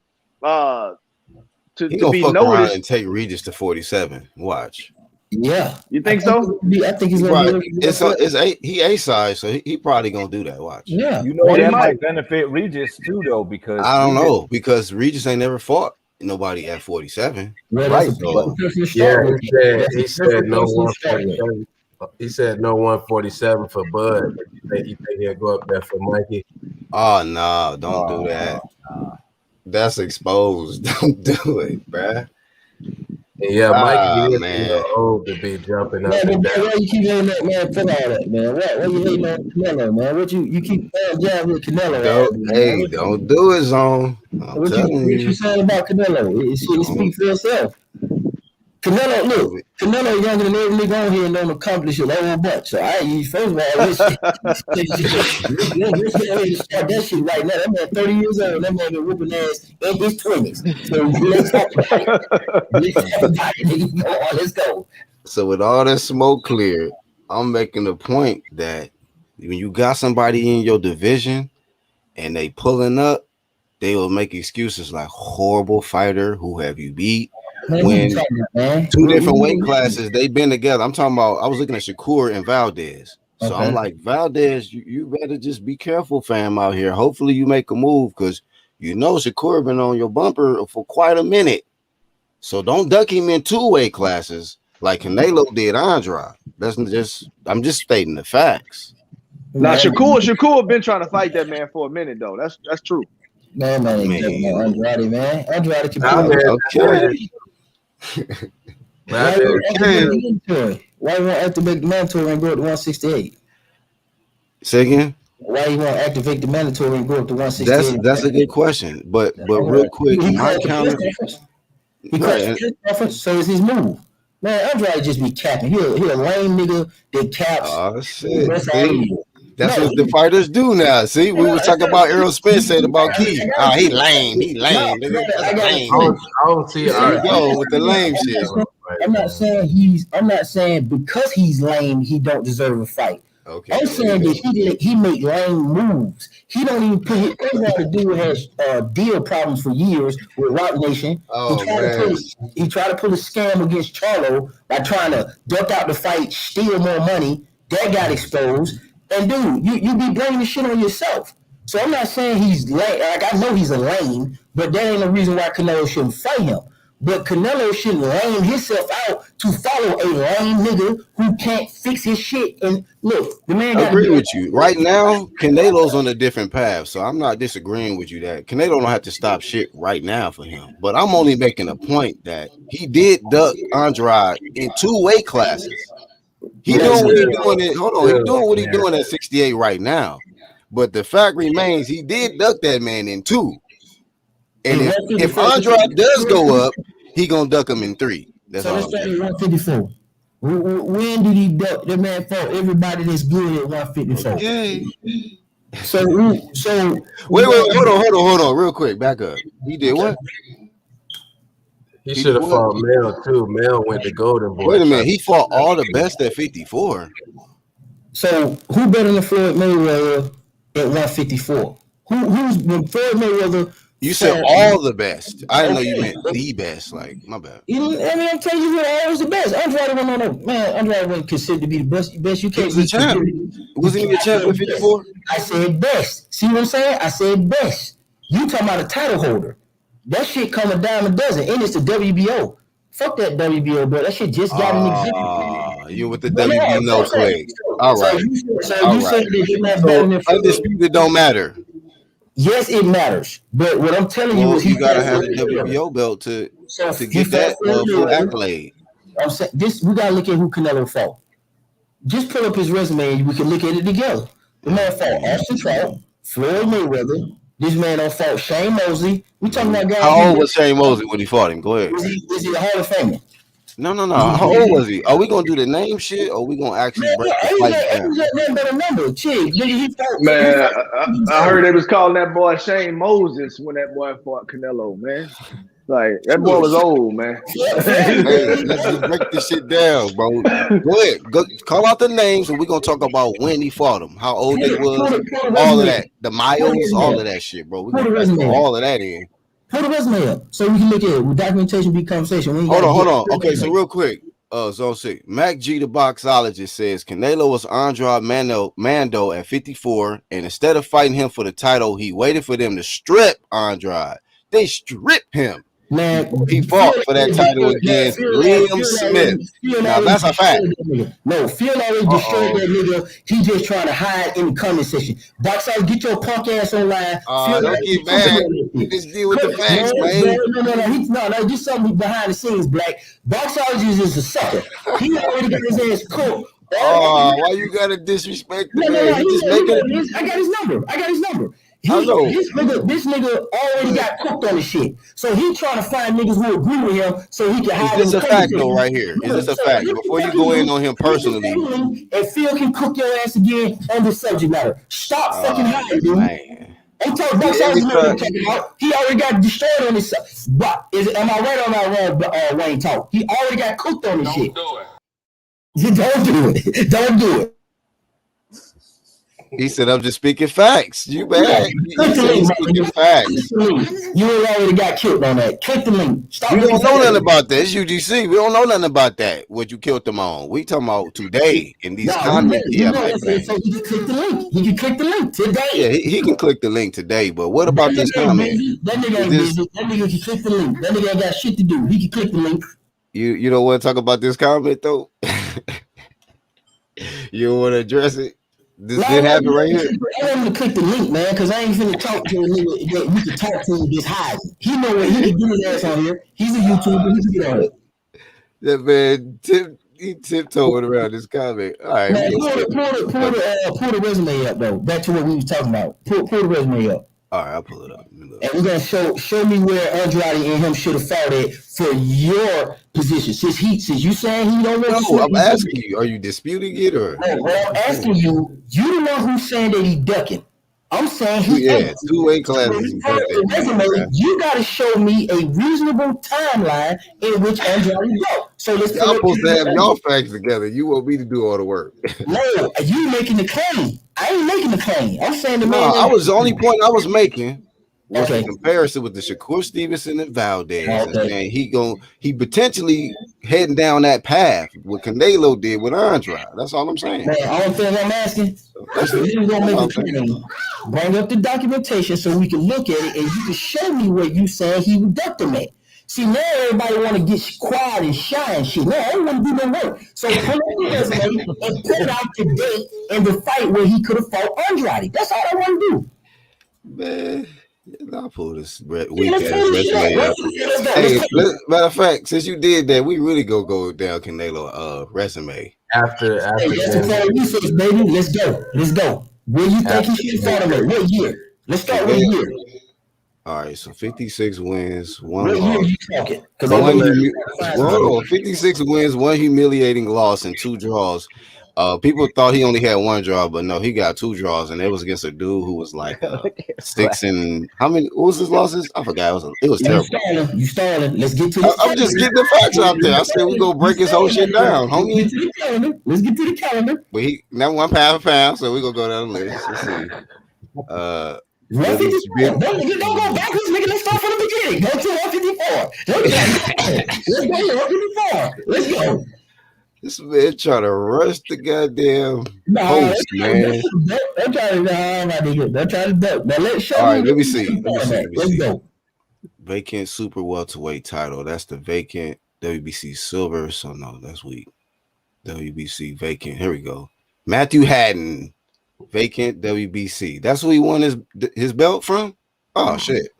Speaker 7: be noticed.
Speaker 1: And take Regis to 47. Watch.
Speaker 5: Yeah,
Speaker 7: you think so?
Speaker 5: I think he's gonna.
Speaker 1: He A size, so he probably gonna do that. Watch.
Speaker 5: Yeah,
Speaker 8: that might benefit Regis too, though, because
Speaker 1: I don't know, because Regis ain't never fought nobody at 47.
Speaker 5: Right.
Speaker 1: So,
Speaker 10: he said no 147. He said no 147 for Bud. But you think he'll go up there for Mikey?
Speaker 1: Oh no, don't do that. That's exposed. Don't do it, bruh.
Speaker 10: Yeah, Mikey is
Speaker 1: man.
Speaker 10: old to be jumping up
Speaker 5: Man,
Speaker 10: and down.
Speaker 5: why you keep hating that man for all that, man? Why you hating on Canelo, man? What you keep jabbing with Canelo?
Speaker 1: Don't do it, Zone.
Speaker 5: What you saying about Canelo? It speak for itself. Canelo, look, Canelo younger than every nigga on here and don't accomplish a whole bunch. So first of all, let's start that shit right now. That man 30 years old. That man been whooping ass in his 20s. So let's talk about it. Let's go.
Speaker 1: So with all that smoke cleared, I'm making the point that when you got somebody in your division and they pulling up, they will make excuses like horrible fighter, who have you beat?
Speaker 5: Man,
Speaker 1: when two different weight classes, they've been together. I'm talking about, I was looking at Shakur and Valdez. So I'm like, Valdez, you better just be careful, fam, out here. Hopefully you make a move, because you know Shakur been on your bumper for quite a minute. So don't duck him in 2 weight classes like Canelo did Andrade. I'm just stating the facts.
Speaker 7: Now Shakur been trying to fight that man for a minute though. That's true.
Speaker 5: Man, Andrade, man. Andrade can
Speaker 1: okay.
Speaker 5: Why you want to activate the mandatory and go up to 168?
Speaker 1: Say again?
Speaker 5: Why you want to activate the mandatory and go up to 168?
Speaker 1: That's a good question. But real quick, my counter.
Speaker 5: So it's his move. Man, Andrade just be capping. He a lame nigga that caps.
Speaker 1: Oh shit. That's what the fighters do now. See, we were talking about Errol Spence said about Keith. Oh, he lame. He lame.
Speaker 10: I don't see
Speaker 1: it. Go with the lame shit.
Speaker 5: I'm not saying because he's lame, he don't deserve a fight.
Speaker 1: Okay.
Speaker 5: I'm saying that he make lame moves. He don't even put his everybody dude has deal problems for years with Rock Nation. He tried to pull a scam against Charlo by trying to duck out the fight, steal more money. That got exposed. And dude, you be blaming the shit on yourself. So I'm not saying he's lame. Like, I know he's a lame, but that ain't a reason why Canelo shouldn't fight him. But Canelo shouldn't lame himself out to follow a lame nigga who can't fix his shit. And look, the man.
Speaker 1: I agree with you. Right now, Canelo's on a different path, so I'm not disagreeing with you that Canelo don't have to stop shit right now for him. But I'm only making a point that he did duck Andrade in 2 weight classes. He doing what he doing it. Hold on, he doing what he doing at 68 right now. But the fact remains, he did duck that man in 2. And if Andrade does go up, he gonna duck him in 3. That's all.
Speaker 5: Let's start at 154. When did he duck the man for everybody that's good at 154?
Speaker 1: Okay.
Speaker 5: So
Speaker 1: wait, hold on, real quick, back up. He did what?
Speaker 10: He should have fought Mel too. Mel went to Golden Boy.
Speaker 1: Wait a minute, he fought all the best at 54.
Speaker 5: So who better than Floyd Mayweather at 154? Who's when Floyd Mayweather?
Speaker 1: You said all the best. I didn't know you meant the best. Like, my bad.
Speaker 5: I'm telling you, always the best. Andrade went on a man. Andrade wasn't considered to be the best. You can't be
Speaker 1: champ. Wasn't he a champ at 54?
Speaker 5: I said best. See what I'm saying? I said best. You talking about a title holder? That shit come a dime a dozen, and it's the WBO. Fuck that WBO, bro. That shit just got in existence.
Speaker 1: You with the WBO click. All right. So you said that you're not better than undisputed don't matter.
Speaker 5: Yes, it matters. But what I'm telling you is
Speaker 1: you gotta have the WBO belt to get that full accolade.
Speaker 5: I'm saying we gotta look at who Canelo fought. Just pull up his resume and we can look at it together. The man fought Austin Trout, Floyd Mayweather. This man done fought Shane Mosley. We talking about guys.
Speaker 1: How old was Shane Mosley when he fought him? Go ahead.
Speaker 5: Was he a Hall of Famer?
Speaker 1: No. How old was he? Are we gonna do the name shit, or we gonna actually break the fight down?
Speaker 7: Man, I heard they was calling that boy Shane Moses when that boy fought Canelo. Man, like that boy was old, man.
Speaker 1: Hey, let's just break this shit down, bro. Go ahead, call out the names, and we're gonna talk about when he fought him, how old they was, all of that, the miles, all of that shit, bro. We gonna throw all of that in.
Speaker 5: Put a resume up so we can look at it. With documentation be conversation.
Speaker 1: Hold on. Okay, so real quick, Zone 6. Mac G, the boxologist, says Canelo was Andrade Mando at 54, and instead of fighting him for the title, he waited for them to strip Andrade. They stripped him.
Speaker 5: Man,
Speaker 1: He fought for that title against Liam Smith. Now that's a fact.
Speaker 5: No, Phil already destroyed that nigga. He just trying to hide in the comment section. Box out, get your punk ass online.
Speaker 1: Don't get mad. Just deal with the facts, man.
Speaker 5: No, just something behind the scenes, Black. Boxologist is a sucker. He already got his ass cooked.
Speaker 1: Why you gotta disrespect the man?
Speaker 5: I got his number. This nigga already got cooked on the shit. So he trying to find niggas who agree with him so he can hide.
Speaker 1: Is this a fact though, right here? Is this a fact? Before you go in on him personally.
Speaker 5: And Phil can cook your ass again on this subject matter. Stop fucking hiding, dude. Man. I'm talking about he already got destroyed on this. But am I right or am I wrong, Wayne Talk? He already got cooked on this shit. Don't do it.
Speaker 1: He said, I'm just speaking facts. You bad. He said he's speaking facts.
Speaker 5: You already got killed on that. Click the link. Stop.
Speaker 1: We don't know nothing about that. It's UGC. We don't know nothing about that. What you killed them on. We talking about today in these comments.
Speaker 5: So he can click the link. He can click the link today.
Speaker 1: Yeah, he can click the link today. But what about this comment?
Speaker 5: That nigga ain't busy. That nigga can click the link. That nigga ain't got shit to do. He can click the link.
Speaker 1: You don't want to talk about this comment though? You don't want to address it? This did happen right here.
Speaker 5: I want him to click the link, man, because I ain't finna talk to a nigga that we can talk to him just hiding. He know what he can do his ass on here. He's a YouTuber. He can get on it.
Speaker 1: That man, he tiptoed around this comment. All right.
Speaker 5: Man, pull the resume up, though. Back to what we was talking about. Pull the resume up.
Speaker 1: All right, I'll pull it up.
Speaker 5: And we're gonna show me where Andrade and him should have fought at for your position. Since you saying he don't want.
Speaker 1: No, I'm asking you, are you disputing it or?
Speaker 5: No, well, I'm asking you. You the one who's saying that he ducking. I'm saying he.
Speaker 1: Yeah, 2 weight classes.
Speaker 5: You got to show me a reasonable timeline in which Andrade go. So let's.
Speaker 1: Y'all supposed to have y'all facts together. You want me to do all the work?
Speaker 5: No, you making the claim. I ain't making the claim. I'm saying the man.
Speaker 1: I was the only point I was making. Was a comparison with the Shakur Stevenson and Valdez, and he potentially heading down that path. What Canelo did with Andrade. That's all I'm saying.
Speaker 5: Man, all thing I'm asking. We're gonna make a claim. Bring up the documentation so we can look at it, and you can show me where you saying he ducked him at. See, now everybody want to get quiet and shy and shit. No, I don't want to do no work. So pull up the resume and put out the date and the fight where he could have fought Andrade. That's all I want to do.
Speaker 1: Man. I'll pull this weak ass resume up. Hey, matter of fact, since you did that, we really go down Canelo resume.
Speaker 10: After
Speaker 5: research, baby. Let's go. Where you think he should have fought him at? What year? Let's start with a year.
Speaker 1: All right, so 56 wins, one
Speaker 5: what
Speaker 1: loss.
Speaker 5: Year you talking?
Speaker 1: 56 wins, one humiliating loss, and 2 draws. People thought he only had 1 draw, but no, he got 2 draws, and it was against a dude who was like 6 and how many? What was his losses? I forgot. It was terrible.
Speaker 5: You started. Let's get to.
Speaker 1: I'm just getting the facts out there. I said we go break his whole shit down, homie.
Speaker 5: Let's get to the calendar.
Speaker 1: But he now 1 pound for pound, so we gonna go down the list. Let's see.
Speaker 5: Don't go backwards, nigga. Let's start from the beginning. Go to 154. Let's go.
Speaker 1: This man trying to rush the goddamn post, man.
Speaker 5: They're trying to duck. Now let's show.
Speaker 1: All right, let me see.
Speaker 5: Let's go.
Speaker 1: Vacant super welterweight title. That's the vacant WBC silver. So no, that's weak. WBC vacant. Here we go. Matthew Haddon, vacant WBC. That's who he won his belt from. Oh shit.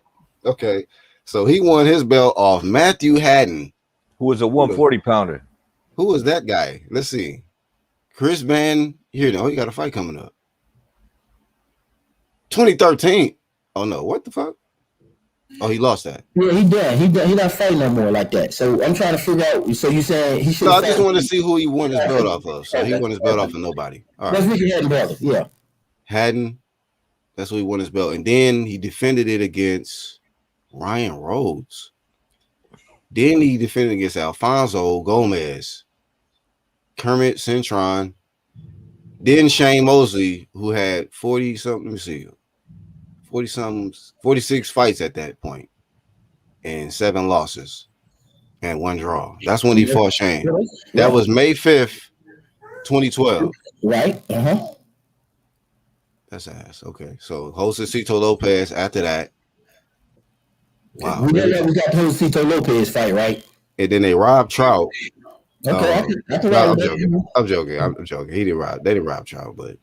Speaker 1: Okay, so he won his belt off Matthew Haddon,
Speaker 8: who was a 140 pounder.
Speaker 1: Who was that guy? Let's see. Chris Van here. No, he got a fight coming up. 2013. Oh no, what the fuck? Oh, he lost that.
Speaker 5: Yeah, he done. He not fighting no more like that. So I'm trying to figure out. So you saying he should?
Speaker 1: No, I just want to see who he won his belt off of. So he won his belt off of nobody. All right.
Speaker 5: That's Ricky Haddon, brother. Yeah.
Speaker 1: Haddon. That's who he won his belt, and then he defended it against Ryan Rhodes. Then he defended against Alfonso Gomez, Kermit Cintron, then Shane Mosley, who had 40-something, let me see, 40-something, 46 fights at that point, and 7 losses and 1 draw. That's when he fought Shane. That was May 5th, 2012.
Speaker 5: Right.
Speaker 1: That's ass. Okay. So Josecito Lopez after that. Wow.
Speaker 5: We got the Josito Lopez fight, right?
Speaker 1: And then they robbed Trout.
Speaker 5: Okay,
Speaker 1: I'm joking. He didn't rob. They didn't rob Trout, but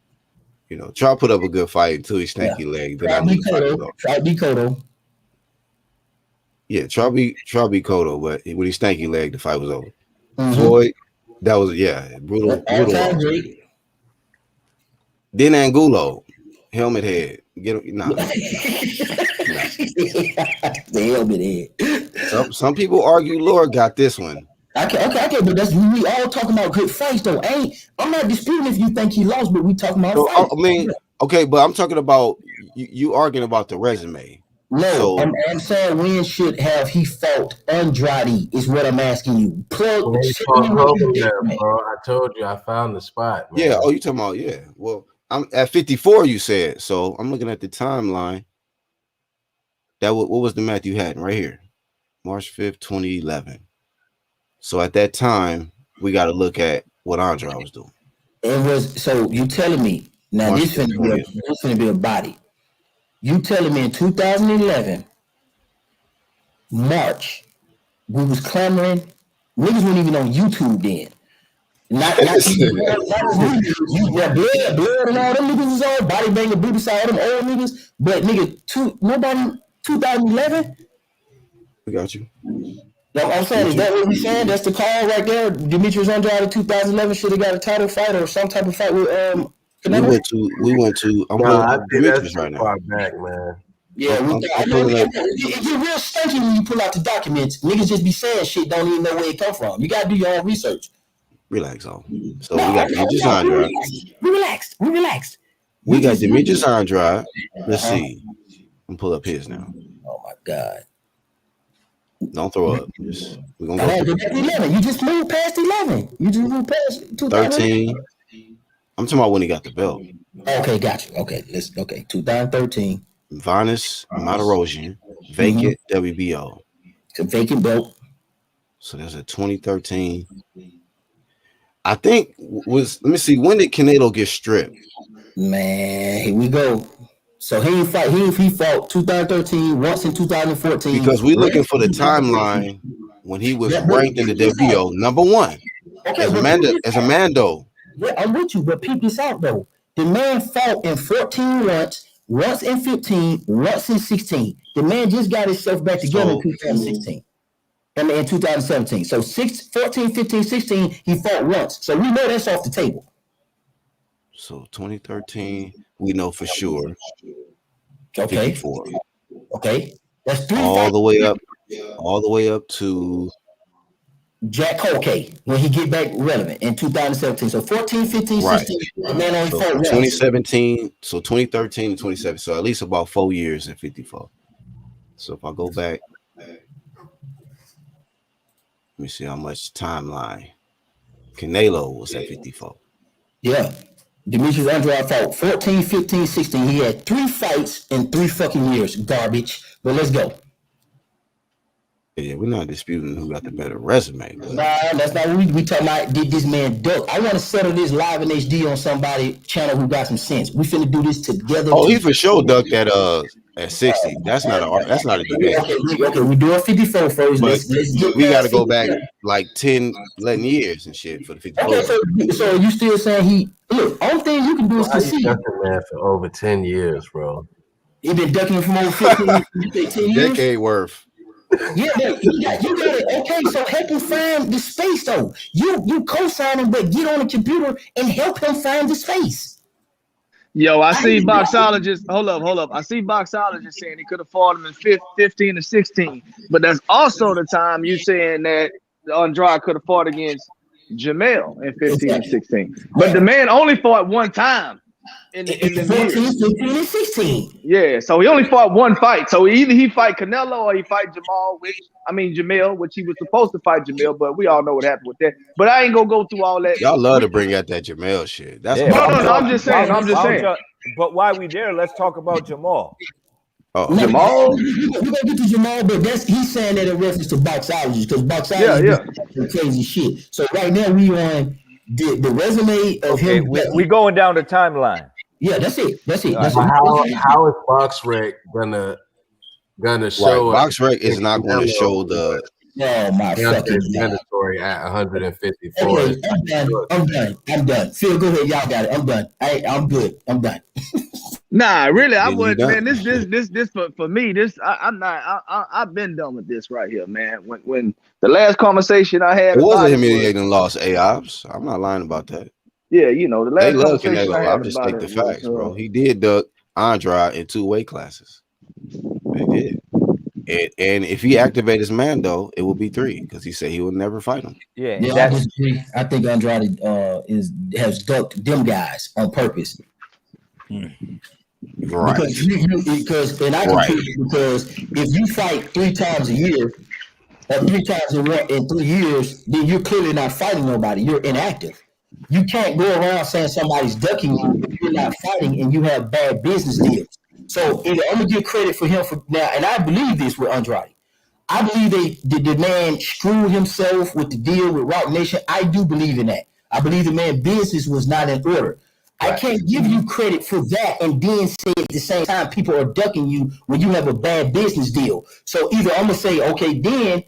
Speaker 1: Trout put up a good fight until he stanky leg. Then I knew the fight was over.
Speaker 5: Trout beat Cotto.
Speaker 1: Yeah, Trout beat Cotto, but when he stanky leg, the fight was over. Floyd, that was brutal. Then Angulo, helmet head. Get him. Nah.
Speaker 5: The helmet head.
Speaker 1: Some people argue Lord got this one.
Speaker 5: Okay, but that's we all talking about good fights though. I'm not disputing if you think he lost, but we talking about fights.
Speaker 1: I mean, okay, but I'm talking about you arguing about the resume.
Speaker 5: No, I'm saying when should have he fought Andrade is what I'm asking you.
Speaker 10: Bro, I told you I found the spot. Man.
Speaker 1: Yeah. Oh, you talking about Well, I'm at 54. You said so. I'm looking at the timeline. What was the math you had right here? March 5th, 2011. So at that time, we got to look at what Andrade was doing.
Speaker 5: It was so you telling me now this finna be a body. You telling me in 2011, March, we was clamoring. Niggas weren't even on YouTube then. Not blood and all them niggas was on body banger, booty side, all them old niggas. But nigga, nobody 2011.
Speaker 1: We got you.
Speaker 5: I'm saying, is that what we saying? That's the call right there. Demetrius Andrade in 2011 should have got a title fight or some type of fight with
Speaker 1: We went to. I'm
Speaker 10: I think
Speaker 1: Demetrius
Speaker 10: that's
Speaker 1: right now.
Speaker 10: far back, man.
Speaker 5: Yeah, it get real stinky when you pull out the documents. Niggas just be saying shit, don't even know where it come from. You gotta do your own research.
Speaker 1: Relax on. So we got Demetrius Andrade.
Speaker 5: We relaxed.
Speaker 1: We got Demetrius Andrade. Let's see. I'm pull up his now.
Speaker 5: Oh my God.
Speaker 1: Don't throw up. We're gonna go
Speaker 5: 11. You just moved past 11. You just moved past
Speaker 1: 13. I'm talking about when he got the belt.
Speaker 5: Okay, got you. Okay, 2013.
Speaker 1: Vanis Matarosian, vacant WBO.
Speaker 5: It's a vacant belt.
Speaker 1: So there's a 2013. I think let me see, when did Canelo get stripped?
Speaker 5: Man, here we go. So he fought 2013, once in 2014.
Speaker 1: Because we're looking for the timeline when he was ranked in the WBO number one. Okay, as a Mando.
Speaker 5: Yeah, I'm with you, but peep this out though. The man fought in 14 once in 15, once in 16. The man just got himself back together in 2016. And in 2017. So 14, 15, 16, he fought once. So we know that's off the table.
Speaker 1: So 2013, we know for sure.
Speaker 5: Okay.
Speaker 1: 54.
Speaker 5: Okay. That's 3
Speaker 1: all
Speaker 5: fights.
Speaker 1: the way up to
Speaker 5: Jack Colbert when he get back relevant in 2017. So 14, 15, 16, the man only fought once.
Speaker 1: 2017, so 2013 and 2017. So at least about 4 years at 54. So if I go back, let me see how much timeline. Canelo was at 54.
Speaker 5: Yeah. Demetrius Andrade fought 14, 15, 16. He had 3 fights in 3 fucking years. Garbage. But let's go.
Speaker 1: Yeah, we're not disputing who got the better resume. But.
Speaker 5: Nah, that's not what we talking about. Did this man duck? I want to settle this live in HD on somebody channel who got some sense. We finna do this together.
Speaker 1: Oh, he for sure ducked at 60. That's not a debate.
Speaker 5: Okay, we do a 54 first.
Speaker 1: We got to go back like 10, 11 years and shit for the 54.
Speaker 5: Okay, so you still saying look, only thing you can do is concede.
Speaker 10: Ducking man for over 10 years, bro.
Speaker 5: He been ducking from over 15 10 years.
Speaker 1: Decade worth.
Speaker 5: Yeah, you got it. Okay, so help him find the space though. You co-sign him, but get on the computer and help him find the space.
Speaker 7: Yo, I see boxologists. Hold up. I see boxologists saying he could have fought him in 15 and 16, but that's also the time you saying that Andrade could have fought against Jamel in 15 and 16. But the man only fought one time in the
Speaker 5: 14, 15, and 16.
Speaker 7: Yeah, so he only fought one fight. So either he fight Canelo or he fight Jamel, which he was supposed to fight Jamel, but we all know what happened with that. But I ain't gonna go through all that.
Speaker 1: Y'all love to bring out that Jamel shit. That's
Speaker 7: no. I'm just saying.
Speaker 8: But while we there, let's talk about Jamal.
Speaker 7: Jamal,
Speaker 5: we're gonna get to Jamal, but he's saying that in reference to boxology because boxology is crazy shit. So right now we on the resume of him.
Speaker 8: We going down the timeline.
Speaker 5: Yeah, that's it.
Speaker 10: How is BoxRec gonna gonna show
Speaker 1: Right. BoxRec is not going to show the.
Speaker 5: Oh my fucking God.
Speaker 10: mandatory at 154.
Speaker 5: Anyway, I'm done. Phil, go ahead. Y'all got it. I'm done. I'm good. I'm done.
Speaker 7: Nah, really, I
Speaker 1: Then you
Speaker 7: would,
Speaker 1: done.
Speaker 7: man. This for me. I'm not. I've been done with this right here, man. When the last conversation I had,
Speaker 1: It was a
Speaker 7: about
Speaker 1: humiliating loss, AOPS. I'm not lying about that.
Speaker 7: yeah, you know, the
Speaker 1: They
Speaker 7: last
Speaker 1: love
Speaker 7: conversation I
Speaker 1: Canelo.
Speaker 7: had
Speaker 1: I'll just
Speaker 7: about
Speaker 1: take the
Speaker 7: it was,
Speaker 1: facts, bro. He did duck Andrade in 2 weight classes. He did. And if he activates his Mando, it will be 3 because he said he would never fight him.
Speaker 5: Yeah, I disagree. I think Andrade has ducked them guys on purpose.
Speaker 1: Right.
Speaker 5: Because and I can prove it, because if you fight 3 times a year or 3 times in 3 years, then you're clearly not fighting nobody. You're inactive. You can't go around saying somebody's ducking you if you're not fighting and you have bad business deals. So I'm gonna give credit for him for now, and I believe this with Andrade. I believe the man screwed himself with the deal with Rock Nation. I do believe in that. I believe the man's business was not in order. Right. I can't give you credit for that and then say at the same time people are ducking you when you have a bad business deal. So either I'm gonna say, okay, then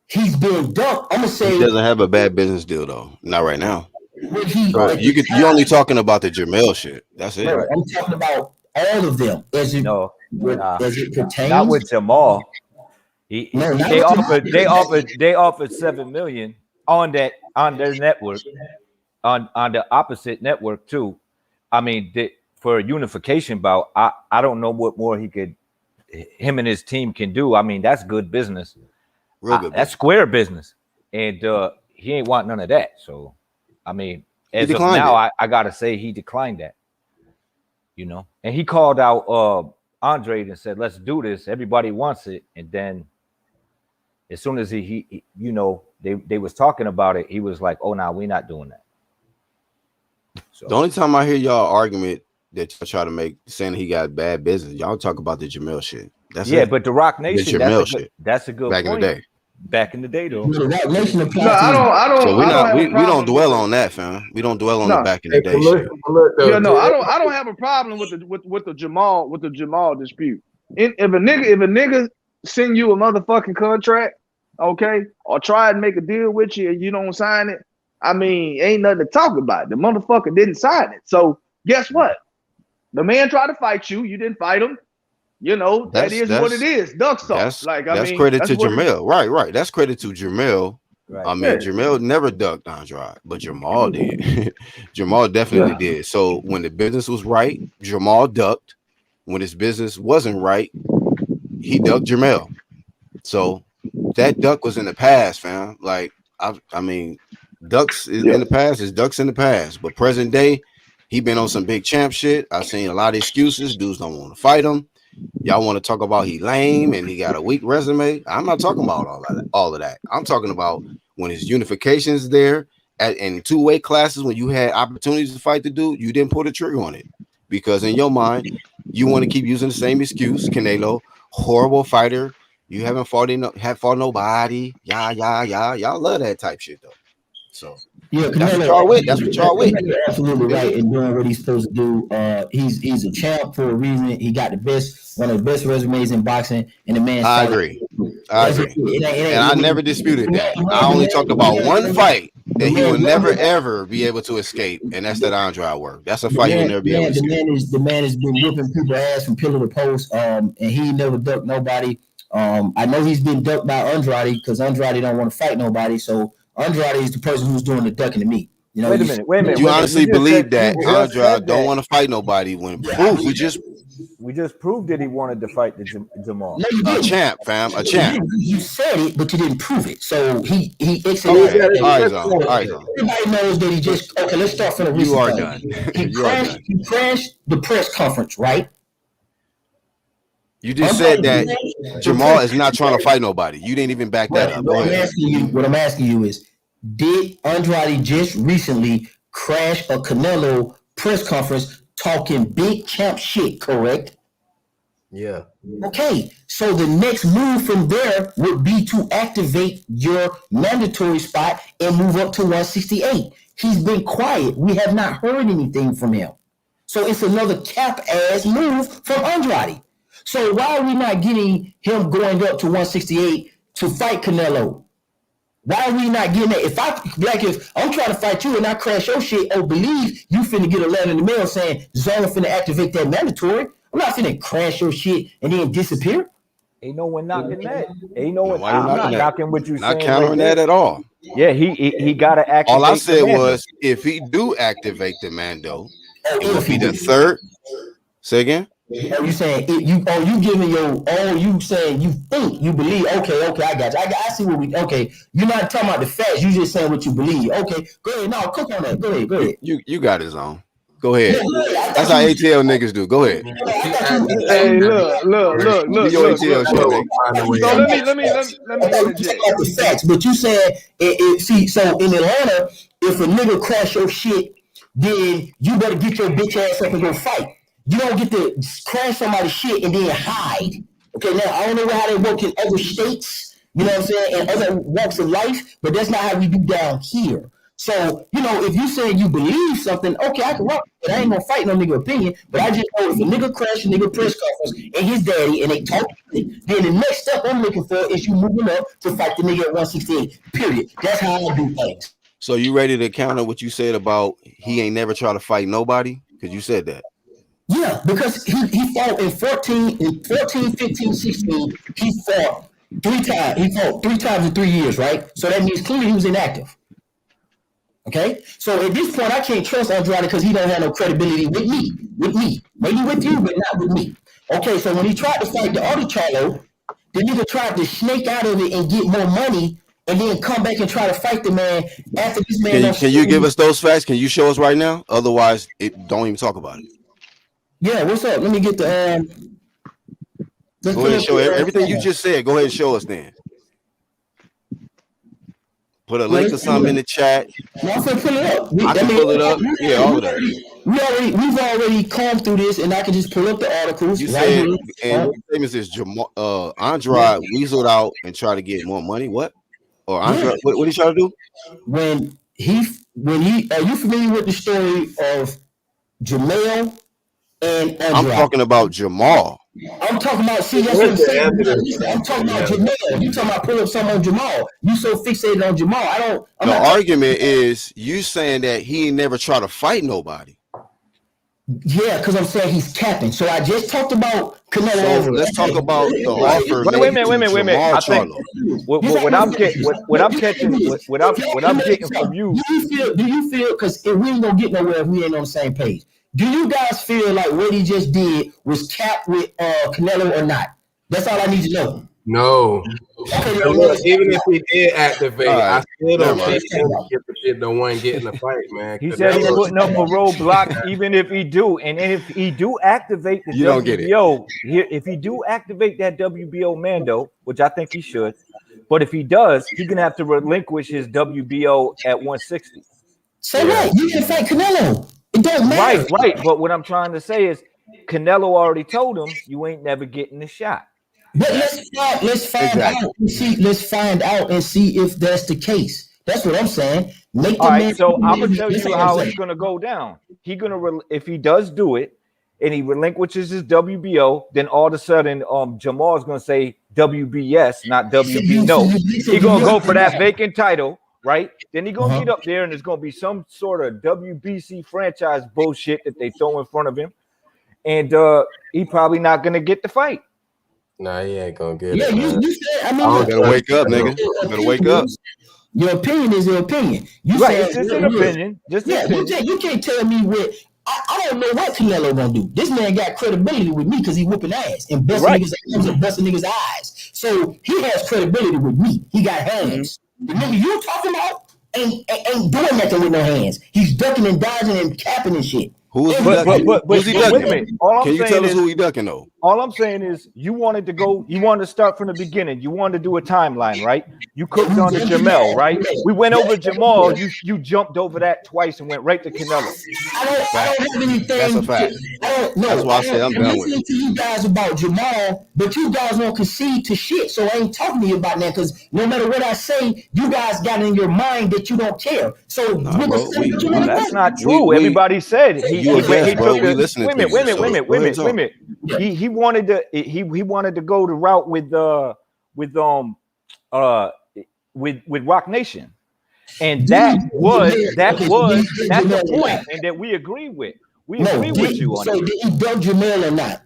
Speaker 5: he's being ducked. I'm gonna say
Speaker 1: he doesn't have a bad business deal though. Not right now.
Speaker 5: Bro,
Speaker 1: you're only talking about the Jamel shit. That's it.
Speaker 5: Bro, I'm talking about all of them as it pertains.
Speaker 8: Not with Jamal. They offered $7 million on their network, on the opposite network too. I mean, for a unification bout, I don't know what more him and his team can do. I mean, that's good business.
Speaker 1: Real good.
Speaker 8: That's square business, and he ain't want none of that. So, I mean, as of now, I gotta say he declined that. You know, and he called out Andre and said, "Let's do this. Everybody wants it," and then. As soon as he you know, they was talking about it, he was like, "Oh, no, we're not doing that." So
Speaker 1: the only time I hear y'all argument that y'all try to make saying he got bad business, y'all talk about the Jamel shit. That's it.
Speaker 8: But the Rock Nation, that's a good
Speaker 1: back
Speaker 8: point.
Speaker 1: in the day.
Speaker 8: Back in the day, though.
Speaker 5: The Rock Nation
Speaker 7: I don't.
Speaker 1: So we don't dwell on that, fam. We don't dwell on the back in the day shit.
Speaker 7: I don't have a problem with the Jamal dispute. If a nigga send you a motherfucking contract, okay, or try and make a deal with you and you don't sign it, I mean, ain't nothing to talk about. The motherfucker didn't sign it. So guess what? The man tried to fight you. You didn't fight him. You know, that is what it is. Duck sauce.
Speaker 1: That's credit to Jamel. Right. That's credit to Jamel. Right. I mean, Jamel never ducked Andrade, but Jamal did. Jamal definitely did. So when the business was right, Jamal ducked. When his business wasn't right, he ducked Jamel. So that duck was in the past, fam. Like, I mean, ducks is in the past is ducks in the past. But present day, he been on some big champ shit. I've seen a lot of excuses. Dudes don't want to fight him. Y'all want to talk about he lame and he got a weak resume. I'm not talking about all of that. I'm talking about when his unification's there in 2 weight classes, when you had opportunities to fight the dude, you didn't pull the trigger on it. Because in your mind, you want to keep using the same excuse. Canelo, horrible fighter. You haven't fought nobody. Y'all love that type shit though. So that's what y'all with. That's what y'all with.
Speaker 5: Absolutely right in doing what he's supposed to do. He's a champ for a reason. He got one of the best resumes in boxing, and the man.
Speaker 1: I agree. And I never disputed that. I only talked about one fight that he will never ever be able to escape, and that's that Andrade work. That's a fight he'll never be able to escape.
Speaker 5: The man has been whipping people's ass from pillar to post, and he never ducked nobody. I know he's been ducked by Andrade because Andrade don't want to fight nobody. So Andrade is the person who's doing the ducking to me. You know,
Speaker 8: wait a minute.
Speaker 1: You honestly believe that Andrade don't want to fight nobody when proof
Speaker 8: we just proved that he wanted to fight the Jamal.
Speaker 5: No,
Speaker 1: a champ, fam, a champ.
Speaker 5: You said it, but you didn't prove it. So he
Speaker 1: All right.
Speaker 5: Everybody knows that he just okay. Let's start from the recent.
Speaker 1: You are done.
Speaker 5: He crashed the press conference, right?
Speaker 1: You just said that Jamal is not trying to fight nobody. You didn't even back that up.
Speaker 5: What I'm asking you is, did Andrade just recently crash a Canelo press conference talking big champ shit, correct?
Speaker 10: Yeah.
Speaker 5: Okay, so the next move from there would be to activate your mandatory spot and move up to 168. He's been quiet. We have not heard anything from him. So it's another cap-ass move from Andrade. So why are we not getting him going up to 168 to fight Canelo? Why are we not getting that? If I'm trying to fight you and I crash your shit, believe you finna get a letter in the mail saying Zone finna activate that mandatory. I'm not finna crash your shit and then disappear.
Speaker 8: Ain't no one knocking that. Ain't no one.
Speaker 1: I'm
Speaker 8: not knocking what you saying.
Speaker 1: Not countering that at all.
Speaker 8: Yeah, he got to activate.
Speaker 1: All I said was if he do activate the Mando, it will be the third. Say again.
Speaker 5: Are you saying you giving your you saying you think you believe? Okay, I got you. I see what we. Okay, you're not talking about the facts. You just saying what you believe. Okay, go ahead. No, cook on that. Go ahead.
Speaker 1: You got his own. Go ahead. That's how ATL niggas do. Go ahead.
Speaker 9: Hey, look.
Speaker 1: Your ATL shit, nigga.
Speaker 9: So let me interject.
Speaker 5: The facts, but you said see. So in Atlanta, if a nigga crash your shit, then you better get your bitch ass up and go fight. You don't get to crash somebody's shit and then hide. Okay, now I don't know how they work in other states, you know what I'm saying, and other walks of life, but that's not how we do down here. So, if you saying you believe something, okay, I can rock, but I ain't gonna fight no nigga opinion. But I just know if a nigga crash a nigga press conference and his daddy and they talk to it, then the next step I'm looking for is you moving up to fight the nigga at 168. Period. That's how I do things.
Speaker 1: So you ready to counter what you said about he ain't never try to fight nobody? Because you said that.
Speaker 5: Yeah, because he fought in 14, 15, 16. He fought 3 times. He fought 3 times in 3 years, right? So that means clearly he was inactive. Okay, so at this point I can't trust Andrade because he don't have no credibility with me. Maybe with you, but not with me. Okay, so when he tried to fight the other Charlo, the nigga tried to snake out of it and get more money, and then come back and try to fight the man after this man.
Speaker 1: Can you give us those facts? Can you show us right now? Otherwise, don't even talk about it.
Speaker 5: Yeah, what's up? Let me get the
Speaker 1: go ahead and show everything you just said. Go ahead and show us then. Put a link or something in the chat.
Speaker 5: No, I'm gonna pull it up.
Speaker 1: I can pull it up. Yeah, all of that.
Speaker 5: We've already combed through this, and I can just pull up the articles.
Speaker 1: You said, and what famous is Andrade weaseled out and try to get more money. What? Or Andrade? What did he try to do?
Speaker 5: When he, are you familiar with the story of Jamel and Andrade?
Speaker 1: I'm talking about Jamal.
Speaker 5: I'm talking about, see, that's what I'm saying. I'm talking about Jamal. You talking about pull up something on Jamal. You so fixated on Jamal.
Speaker 1: The argument is you saying that he ain't never try to fight nobody.
Speaker 5: Yeah, because I'm saying he's capping. So I just talked about Canelo.
Speaker 1: So let's talk about the offer.
Speaker 8: Wait a minute. I think what I'm getting from you.
Speaker 5: Do you feel? Because we ain't gonna get nowhere if we ain't on the same page. Do you guys feel like what he just did was capped with Canelo or not? That's all I need to know.
Speaker 10: No. Even if he did activate, I still don't think he's the one getting the fight, man.
Speaker 8: He said he's putting up a roadblock, even if he do. And if he do activate the WBO, if he do activate that WBO Mando, which I think he should, but if he does, he's gonna have to relinquish his WBO at 160.
Speaker 5: So what? You can fight Canelo. It don't matter.
Speaker 8: Right. But what I'm trying to say is Canelo already told him you ain't never getting the shot.
Speaker 5: But let's find out and see. Let's find out and see if that's the case. That's what I'm saying.
Speaker 8: All right, so I'm gonna tell you how it's gonna go down. If he does do it and he relinquishes his WBO, then all of a sudden Jamal's gonna say WBS, not WB. No, he's gonna go for that vacant title. Right, then he's gonna get up there, and there's gonna be some sort of WBC franchise bullshit that they throw in front of him, and he probably not gonna get the fight.
Speaker 10: Nah, he ain't gonna get
Speaker 5: it. Yeah, you said. I mean,
Speaker 1: better wake up, nigga. Better wake up.
Speaker 5: Your opinion is your opinion. You
Speaker 8: right? It's just an opinion. Just an opinion.
Speaker 5: You can't tell me what. I don't know what Canelo gonna do. This man got credibility with me because he whooping ass and busting niggas' arms and busting niggas' eyes. So he has credibility with me. He got hands. The nigga you talking about ain't doing nothing with no hands. He's ducking and dodging and capping and shit.
Speaker 1: Who's he ducking? Who's he ducking? Can you tell us who he ducking though?
Speaker 8: All I'm saying is you wanted to start from the beginning. You wanted to do a timeline, right? You cooked on the Jamel, right? We went over Jamal. You jumped over that twice and went right to Canelo.
Speaker 5: I don't have anything.
Speaker 1: That's a fact. That's why I say I'm done with it.
Speaker 5: To you guys about Jamal, but you guys won't concede to shit. So I ain't talking to you about that because no matter what I say, you guys got in your mind that you don't care. So
Speaker 8: that's not true. Everybody said he
Speaker 1: you a guest, bro. We listening to you.
Speaker 8: Wait a minute. He wanted to go the route with Rock Nation, and that's the point, and that we agree with. We agree with you on it.
Speaker 5: So did he duck Jamel or not?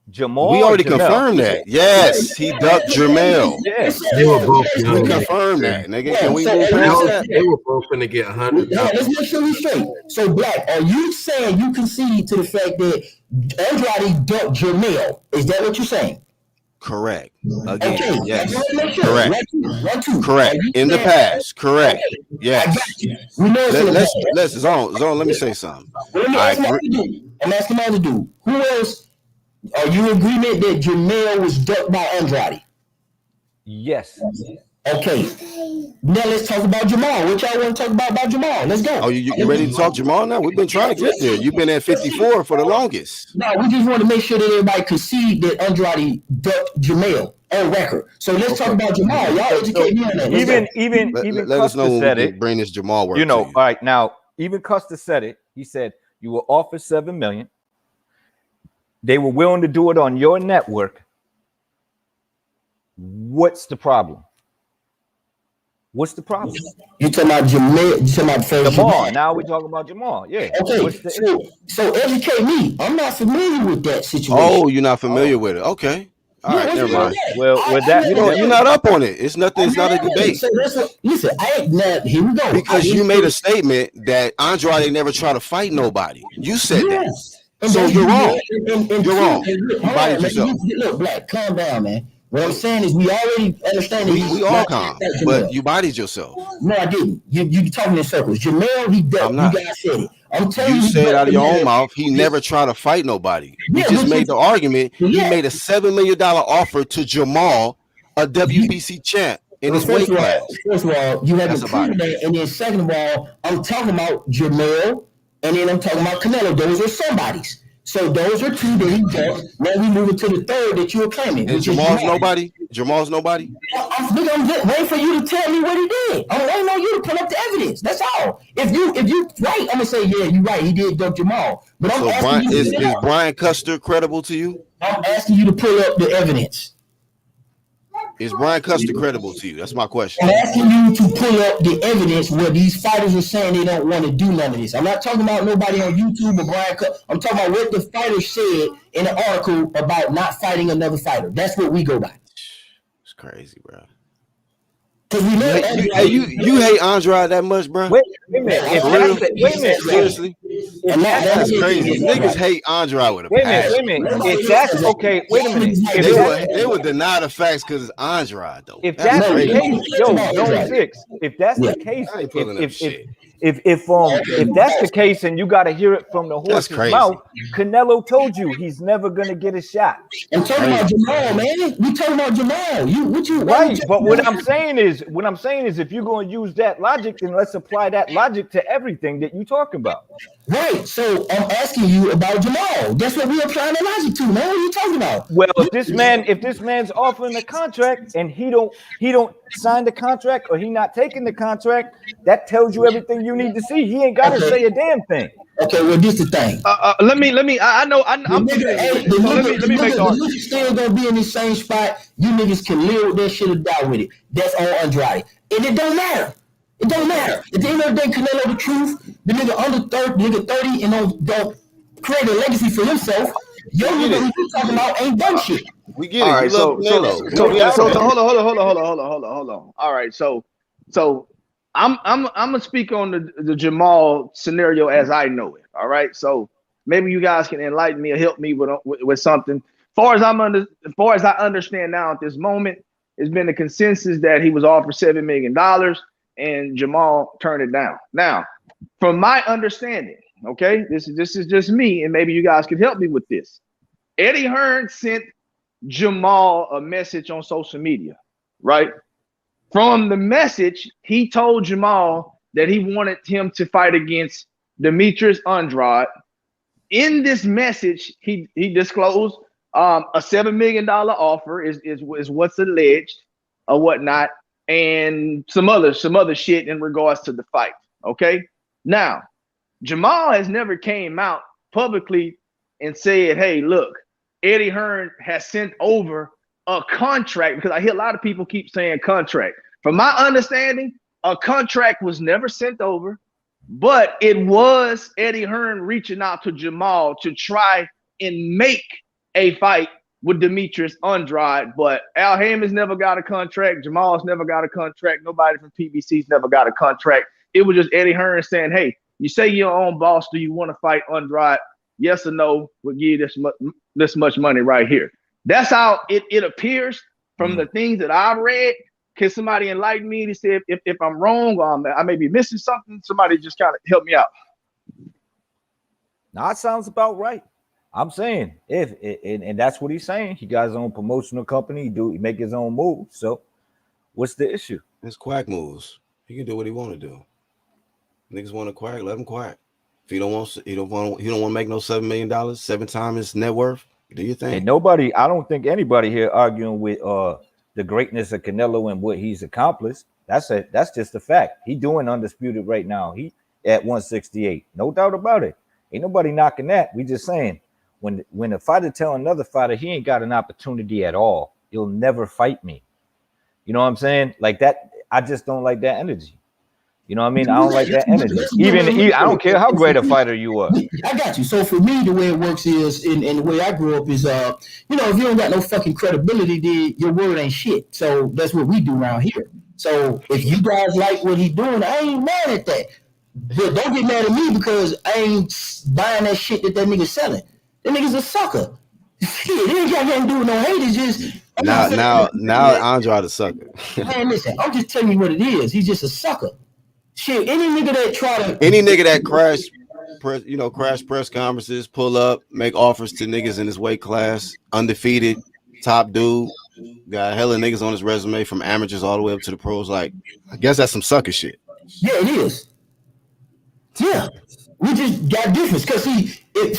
Speaker 8: Jamal,
Speaker 1: we already confirmed that. Yes, he ducked Jamel.
Speaker 8: Yes,
Speaker 10: they were both.
Speaker 1: We confirmed that, nigga. Can we move past that?
Speaker 10: They were both going to get 100.
Speaker 5: Yeah, let's make sure we're straight. So, Black, are you saying you concede to the fact that Andrade ducked Jamel? Is that what you're saying?
Speaker 1: Correct. Again,
Speaker 5: okay.
Speaker 1: Yes.
Speaker 5: Sure.
Speaker 1: Correct.
Speaker 5: One, two.
Speaker 1: Correct. In the past. Correct. Okay. Yes.
Speaker 5: We know
Speaker 1: let's zone. Let me say something.
Speaker 5: I'm asking my other dude. Who else? Are you in agreement that Jamel was ducked by Andrade?
Speaker 8: Yes.
Speaker 5: Okay. Now let's talk about Jamal. What y'all want to talk about Jamal? Let's go.
Speaker 1: Oh, you ready to talk Jamal now? We've been trying to get there. You've been at 54 for the longest.
Speaker 5: No, we just want to make sure that everybody concede that Andrade ducked Jamel on record. So let's talk about Jamal. Y'all educate me on that.
Speaker 8: Even
Speaker 1: let us know when we can bring this Jamal work.
Speaker 8: All right, now even Custer said it. He said you were offered $7 million. They were willing to do it on your network. What's the problem? What's the problem?
Speaker 5: You talking about Jamel? You talking about
Speaker 8: Jamal? Now we're talking about Jamal. Yeah.
Speaker 5: Okay. So educate me. I'm not familiar with that situation.
Speaker 1: Oh, you're not familiar with it? Okay. All right. Never mind.
Speaker 8: Well, with that,
Speaker 1: you're not up on it. It's nothing. It's not a debate.
Speaker 5: So listen. Here we go.
Speaker 1: Because you made a statement that Andrade never tried to fight nobody. You said that. So you're wrong. You're wrong. You bodied yourself.
Speaker 5: Look, Black, calm down, man. What I'm saying is we already understand that
Speaker 1: we all calm, but you bodied yourself.
Speaker 5: No, I didn't. You talking in circles. Jamel, he ducked. You guys said it. I'm telling you.
Speaker 1: You said out of your own mouth, he never tried to fight nobody. You just made the argument. He made a $7 million offer to Jamal, a WBC champ in his weight class.
Speaker 5: First of all, you haven't proven that. And then second of all, I'm talking about Jamel, and then I'm talking about Canelo. Those are somebody's. So those are two that he got. Now we moving to the third that you were claiming.
Speaker 1: And Jamal's nobody? Jamal's nobody?
Speaker 5: I'm waiting for you to tell me what he did. I'm waiting on you to pull up the evidence. That's all. If you right, I'm gonna say, yeah, you're right. He did duck Jamal. But I'm asking you,
Speaker 1: is Brian Custer credible to you?
Speaker 5: I'm asking you to pull up the evidence.
Speaker 1: Is Brian Custer credible to you? That's my question.
Speaker 5: I'm asking you to pull up the evidence where these fighters are saying they don't want to do none of this. I'm not talking about nobody on YouTube or Brian Custer. I'm talking about what the fighter said in the article about not fighting another fighter. That's what we go by.
Speaker 1: It's crazy, bro.
Speaker 5: Because we know
Speaker 1: you hate Andrade that much, bro?
Speaker 8: Wait a minute. Seriously.
Speaker 5: And
Speaker 1: that's crazy. Niggas hate Andrade with a passion.
Speaker 8: Wait a minute. If that's okay, wait a minute.
Speaker 1: They would deny the facts because it's Andrade, though.
Speaker 8: If that's the case, Zone 6. If that's the case, if that's the case, and you got to hear it from the horse's mouth, Canelo told you he's never gonna get a shot.
Speaker 5: I'm talking about Jamal, man. We talking about Jamal.
Speaker 8: Right? But what I'm saying is, if you're gonna use that logic, then let's apply that logic to everything that you talk about.
Speaker 5: Right. So I'm asking you about Jamal. That's what we're applying the logic to, man. What are you talking about?
Speaker 8: Well, if this man's offering a contract and he don't sign the contract or he not taking the contract, that tells you everything you need to see. He ain't got to say a damn thing.
Speaker 5: Okay, well, this is the thing.
Speaker 9: Let me. I'm let me make the argument.
Speaker 5: Still gonna be in the same spot. You niggas can live with that shit or die with it. That's on Andrade, and it don't matter. It don't matter. At the end of the day, Canelo the truth. The nigga under 30, and don't create a legacy for himself. Your nigga who you talking about ain't done shit.
Speaker 1: We get it.
Speaker 9: All right, so hold on. All right, so I'm gonna speak on the Jamal scenario as I know it. All right, so maybe you guys can enlighten me or help me with something. As far as I understand now at this moment, it's been a consensus that he was offered $7 million and Jamal turned it down. Now, from my understanding, okay, this is just me, and maybe you guys can help me with this. Eddie Hearn sent Jamal a message on social media, right? From the message, he told Jamal that he wanted him to fight against Demetrius Andrade. In this message, he disclosed a $7 million offer is what's alleged or whatnot, and some other shit in regards to the fight. Okay, now Jamal has never came out publicly and said, hey, look, Eddie Hearn has sent over a contract, because I hear a lot of people keep saying contract. From my understanding, a contract was never sent over, but it was Eddie Hearn reaching out to Jamal to try and make a fight with Demetrius Andrade. But Al Heyman's never got a contract. Jamal's never got a contract. Nobody from PBC's never got a contract. It was just Eddie Hearn saying, hey, you say you're your own boss. Do you want to fight Andrade? Yes or no? We'll give you this much money right here. That's how it appears from the things that I've read. Can somebody enlighten me to say if I'm wrong or I may be missing something? Somebody just kind of help me out.
Speaker 8: Now, it sounds about right. I'm saying and that's what he's saying. He got his own promotional company. He make his own moves. So what's the issue?
Speaker 1: It's quack moves. He can do what he want to do. Niggas want to quack, let him quack. If he don't want to make no $7 million, 7 times his net worth, do your thing.
Speaker 8: And I don't think anybody here arguing with the greatness of Canelo and what he's accomplished. That's just a fact. He doing undisputed right now. He at 168. No doubt about it. Ain't nobody knocking that. We just saying when a fighter tell another fighter he ain't got an opportunity at all, you'll never fight me. You know what I'm saying? Like that, I just don't like that energy. You know what I mean? I don't like that energy. Even I don't care how great a fighter you are.
Speaker 5: I got you. So for me, the way it works is, and the way I grew up is, if you don't got no fucking credibility, then your word ain't shit. So that's what we do around here. So if you guys like what he's doing, I ain't mad at that. But don't get mad at me because I ain't buying that shit that nigga's selling. That nigga's a sucker. Shit, it ain't got nothing to do with no hate. It's just
Speaker 1: now Andrade a sucker.
Speaker 5: Man, listen, I'm just telling you what it is. He's just a sucker. Shit, any nigga that crash press conferences, pull up, make offers to niggas in his weight class, undefeated, top dude, got hella niggas on his resume from amateurs all the way up to the pros. Like, I guess that's some sucker shit. Yeah, it is. Yeah, we just got difference because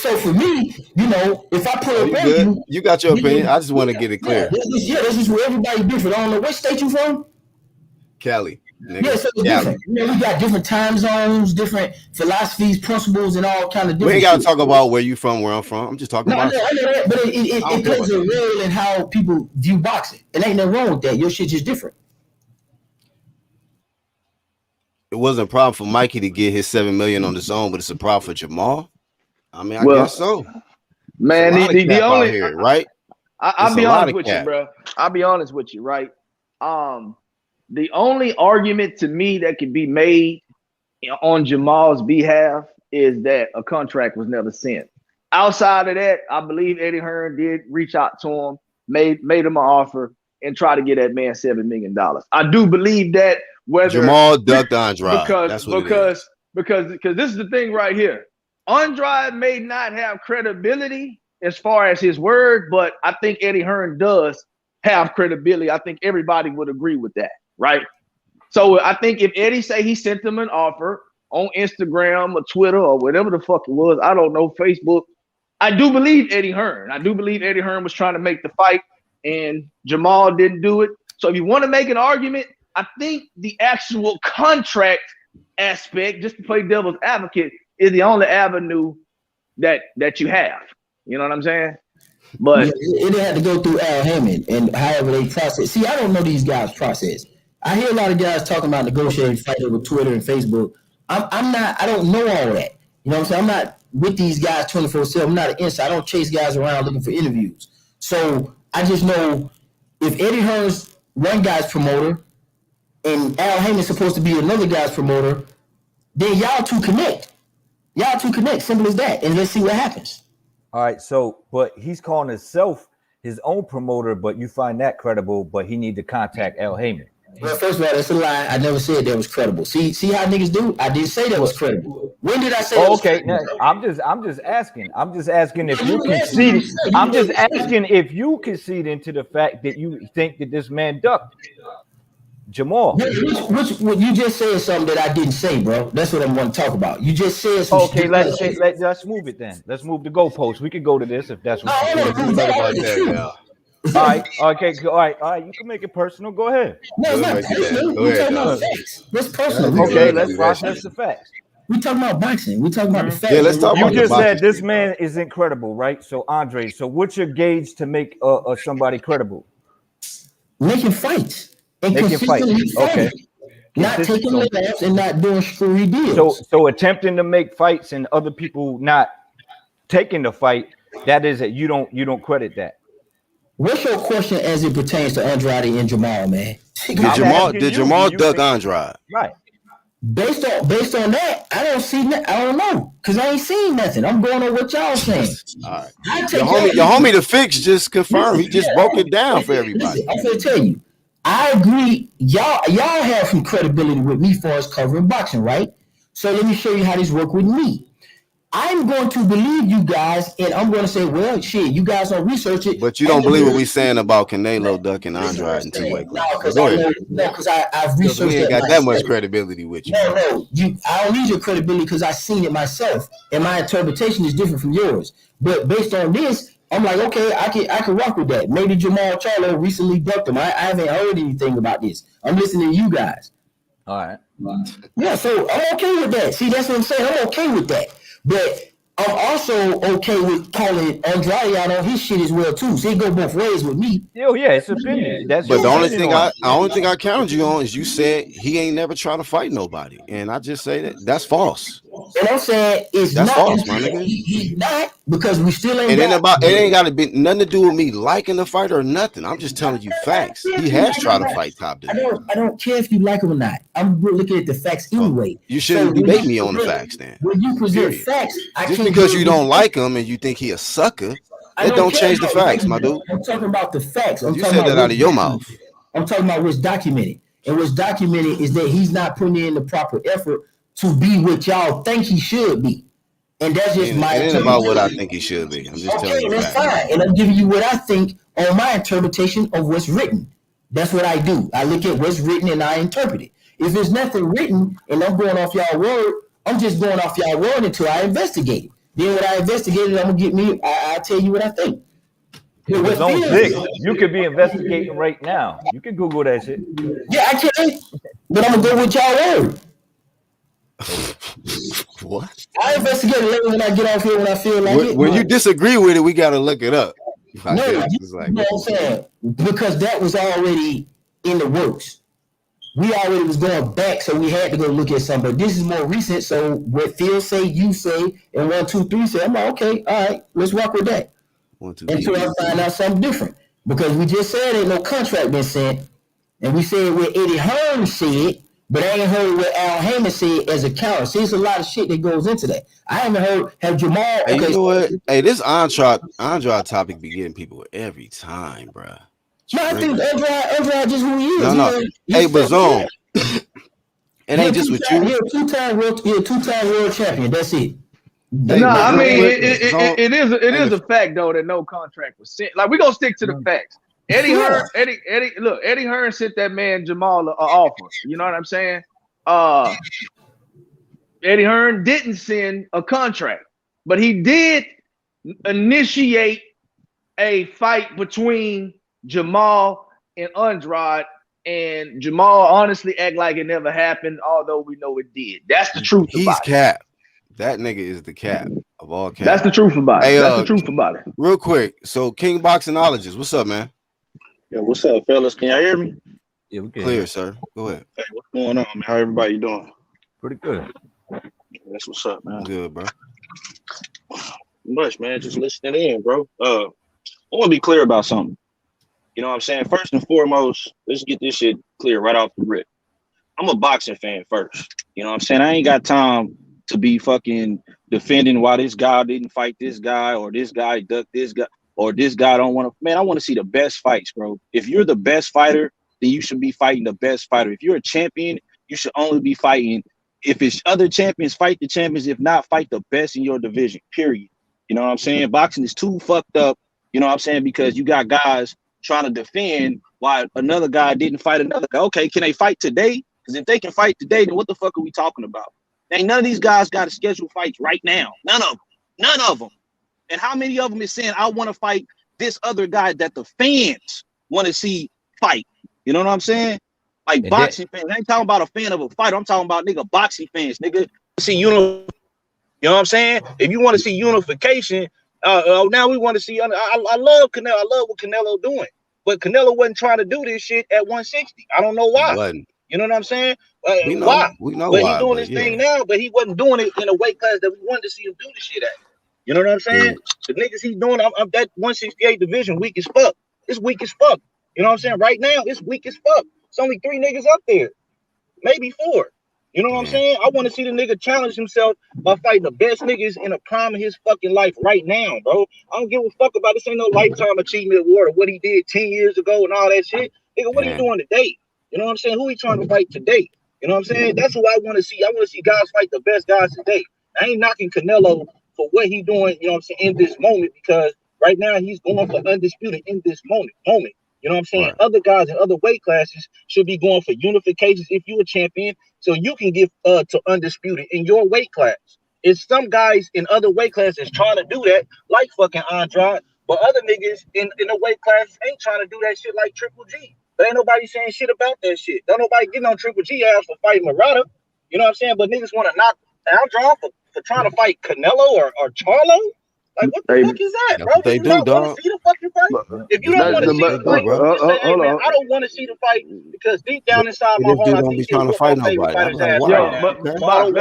Speaker 5: so for me, if I pull up,
Speaker 1: you got your opinion. I just want to get it clear.
Speaker 5: This is where everybody different. I don't know what state you from.
Speaker 1: Cali. Nigga.
Speaker 5: Yeah, so it's different. We got different time zones, different philosophies, principles, and all kind of different.
Speaker 1: We ain't got to talk about where you from, where I'm from. I'm just talking about.
Speaker 5: I know that, but it plays a role in how people view boxing. And ain't nothing wrong with that. Your shit's just different.
Speaker 1: It wasn't a problem for Mikey to get his $7 million on his own, but it's a problem for Jamal. I mean, I guess so.
Speaker 9: Man, the only
Speaker 1: here, right?
Speaker 9: I'll be honest with you, bro. I'll be honest with you, right? The only argument to me that could be made on Jamal's behalf is that a contract was never sent. Outside of that, I believe Eddie Hearn did reach out to him, made him an offer, and try to get that man $7 million. I do believe that whether
Speaker 1: Jamal ducked Andrade.
Speaker 9: Because this is the thing right here. Andrade may not have credibility as far as his word, but I think Eddie Hearn does have credibility. I think everybody would agree with that. Right. So I think if Eddie say he sent him an offer on Instagram or Twitter or whatever the fuck it was, I don't know, Facebook, I do believe Eddie Hearn. I do believe Eddie Hearn was trying to make the fight and Jamal didn't do it. So if you want to make an argument, I think the actual contract aspect, just to play devil's advocate, is the only avenue that you have. You know what I'm saying? But
Speaker 5: it had to go through Al Heyman and however they process. See, I don't know these guys' process. I hear a lot of guys talking about negotiating fight over Twitter and Facebook. I don't know all that. You know what I'm saying? I'm not with these guys 24/7. I'm not an insider. I don't chase guys around looking for interviews. So I just know if Eddie Hearn's one guy's promoter and Al Heyman's supposed to be another guy's promoter, then y'all two connect. Y'all two connect. Simple as that. And let's see what happens.
Speaker 8: All right, but he's calling himself his own promoter, but you find that credible, but he need to contact Al Heyman.
Speaker 5: Well, first of all, that's a lie. I never said that was credible. See how niggas do? I didn't say that was credible. When did I say that was credible?
Speaker 8: I'm just asking. I'm just asking if you concede. I'm just asking if you concede into the fact that you think that this man ducked Jamal.
Speaker 5: Which you just said something that I didn't say, bro. That's what I'm going to talk about. You just said something.
Speaker 8: Okay, let's move it then. Let's move the goalpost. We can go to this if that's what you want. All right. Okay. All right. You can make it personal. Go ahead.
Speaker 5: No, it's not personal. We're talking about facts. What's personal?
Speaker 8: Okay. Let's process the facts.
Speaker 5: We talking about boxing. We talking about the facts.
Speaker 1: Yeah, let's talk
Speaker 8: You
Speaker 1: about the
Speaker 8: just said
Speaker 1: boxing
Speaker 8: this
Speaker 1: shit,
Speaker 8: man is incredible, right? So Andre, so what's your gauge to make somebody credible?
Speaker 5: Making fights and
Speaker 8: Making fights.
Speaker 5: consistently fighting.
Speaker 8: Okay.
Speaker 5: Not taking layoffs and not doing screwy deals.
Speaker 8: So attempting to make fights and other people not taking the fight, that is it. You don't credit that.
Speaker 5: What's your question as it pertains to Andrade and Jamal, man?
Speaker 1: Did Jamal duck Andrade?
Speaker 8: Right.
Speaker 5: Based on that, I don't see. I don't know because I ain't seen nothing. I'm going on what y'all saying.
Speaker 1: All right. Your homie, the fix just confirmed. He just broke it down for everybody.
Speaker 5: Listen, I'm gonna tell you. I agree. Y'all have some credibility with me for us covering boxing, right? So let me show you how this work with me. I'm going to believe you guys, and I'm going to say, well, shit, you guys don't research it.
Speaker 1: But you don't believe what we saying about Canelo ducking Andrade and two-way class.
Speaker 5: No, because I've researched
Speaker 1: we ain't
Speaker 5: it
Speaker 1: got that much
Speaker 5: myself.
Speaker 1: credibility with you.
Speaker 5: No, I don't need your credibility because I've seen it myself, and my interpretation is different from yours. But based on this, I'm like, okay, I can rock with that. Maybe Jamal Charlo recently ducked him. I haven't heard anything about this. I'm listening to you guys.
Speaker 8: All right.
Speaker 5: Yeah, so I'm okay with that. See, that's what I'm saying. I'm okay with that. But I'm also okay with calling Andrade out on his shit as well too. So it go both ways with me.
Speaker 8: Yeah, it's opinion. That's
Speaker 1: but the only thing I counted you on is you said he ain't never tried to fight nobody, and I just say that's false.
Speaker 5: And I'm saying that's not
Speaker 1: false, my nigga.
Speaker 5: He's not because we still ain't.
Speaker 1: It ain't got to be nothing to do with me liking the fight or nothing. I'm just telling you facts. He has tried to fight Top Dog.
Speaker 5: I don't care if you like him or not. I'm looking at the facts anyway.
Speaker 1: You shouldn't debate me on the facts then.
Speaker 5: When you present facts,
Speaker 1: just because you don't like him and you think he a sucker, that don't change the facts, my dude.
Speaker 5: I'm talking about the facts.
Speaker 1: You said that out of your mouth.
Speaker 5: I'm talking about what's documented, and what's documented is that he's not putting in the proper effort to be what y'all think he should be. And that's just my
Speaker 1: it ain't about what I think he should be. I'm just telling you
Speaker 5: that's fine. And I'm giving you what I think on my interpretation of what's written. That's what I do. I look at what's written and I interpret it. If there's nothing written and I'm going off y'all word, I'm just going off y'all word until I investigate it. Then when I investigate it, I'm gonna get me. I tell you what I think.
Speaker 8: You could be investigating right now. You can Google that shit.
Speaker 5: Yeah, I can. But I'm gonna go with y'all word.
Speaker 1: What?
Speaker 5: I investigate it later when I get off here when I feel like it.
Speaker 1: When you disagree with it, we gotta look it up.
Speaker 5: No, you know what I'm saying? Because that was already in the works. We already was going back, so we had to go look at something. But this is more recent, so what Phil say, you say, and 1, 2, 3 say, I'm like, okay, all right, let's rock with that.
Speaker 1: 1, 2,
Speaker 5: until I find out something different. Because we just said ain't no contract been sent, and we said what Eddie Hearn said, but I ain't heard what Al Heyman said as a counter. See, there's a lot of shit that goes into that. I haven't heard, have Jamal.
Speaker 1: Hey, you know what? Hey, this Andrade topic be getting people every time, bro.
Speaker 5: No, I think Andrade just who he is.
Speaker 1: No. Hey, but Zone, it ain't just with you.
Speaker 5: You're a two-time world champion. That's it.
Speaker 9: No, I mean it is a fact though that no contract was sent. Like we're gonna stick to the facts. Eddie Hearn sent that man Jamal an offer. You know what I'm saying? Eddie Hearn didn't send a contract, but he did initiate a fight between Jamal and Andrade, and Jamal honestly act like it never happened, although we know it did. That's the truth.
Speaker 1: He's cap. That nigga is the cap of all cap.
Speaker 9: That's the truth about it. Hey, that's the truth about it.
Speaker 1: Real quick, so King Boxingologist, what's up, man?
Speaker 11: Yeah, what's up, fellas? Can y'all hear me?
Speaker 8: Yeah, we can.
Speaker 1: Clear, sir. Go ahead.
Speaker 11: Hey, what's going on, man? How everybody doing?
Speaker 8: Pretty good.
Speaker 11: That's what's up, man.
Speaker 1: Good, bro.
Speaker 11: Much, man. Just listening in, bro. I want to be clear about something. You know what I'm saying? First and foremost, let's get this shit clear right off the rip. I'm a boxing fan first. You know what I'm saying? I ain't got time to be fucking defending why this guy didn't fight this guy or this guy ducked this guy or this guy don't want to. Man, I want to see the best fights, bro. If you're the best fighter, then you should be fighting the best fighter. If you're a champion, you should only be fighting. If it's other champions, fight the champions. If not, fight the best in your division, period. You know what I'm saying? Boxing is too fucked up, you know what I'm saying? Because you got guys trying to defend why another guy didn't fight another guy. Okay, can they fight today? Because if they can fight today, then what the fuck are we talking about? Ain't none of these guys got to schedule fights right now. None of them. None of them. And how many of them is saying, I want to fight this other guy that the fans want to see fight? You know what I'm saying? Like and boxing fans. I ain't talking about a fan of a fighter. I'm talking about nigga boxing fans, nigga. see you know what I'm saying? If you want to see unification, now we want to see. I love Canelo. I love what Canelo doing, but Canelo wasn't trying to do this shit at 160. I don't know why. You know what I'm saying?
Speaker 1: We know
Speaker 11: but
Speaker 1: why.
Speaker 11: He's doing this thing now, but he wasn't doing it in a weight class that we wanted to see him do the shit at. You know what I'm saying? The niggas he's doing, I'm that 168 division weak as fuck. It's weak as fuck. You know what I'm saying? Right now, it's weak as fuck. It's only 3 niggas up there, maybe 4. You know what I'm saying? I want to see the nigga challenge himself by fighting the best niggas in the prime of his fucking life right now, bro. I don't give a fuck about this. Ain't no lifetime achievement award or what he did 10 years ago and all that shit. Nigga, what are you doing today? You know what I'm saying? Who he trying to fight today? You know what I'm saying? That's what I want to see. I want to see guys fight the best guys today. I ain't knocking Canelo for what he doing, you know what I'm saying, in this moment, because right now he's going for undisputed in this moment. You know what I'm saying? Right. Other guys in other weight classes should be going for unifications if you're a champion, so you can get to undisputed in your weight class. It's some guys in other weight classes trying to do that, like fucking Andrade, but other niggas in the weight class ain't trying to do that shit like Triple G. But ain't nobody saying shit about that shit. Don't nobody getting on Triple G ass for fighting Murata. You know what I'm saying? But niggas want to knock Andrade for trying to fight Canelo or Charlo. Like, what the fuck is that, bro?
Speaker 1: They
Speaker 11: do, dog. Want to see the fucking fight? If you don't want to see the fight, just say, hey, man, I don't want to see the fight because deep down inside my heart, I think he'll whoop my favorite fighter's ass right now.
Speaker 9: But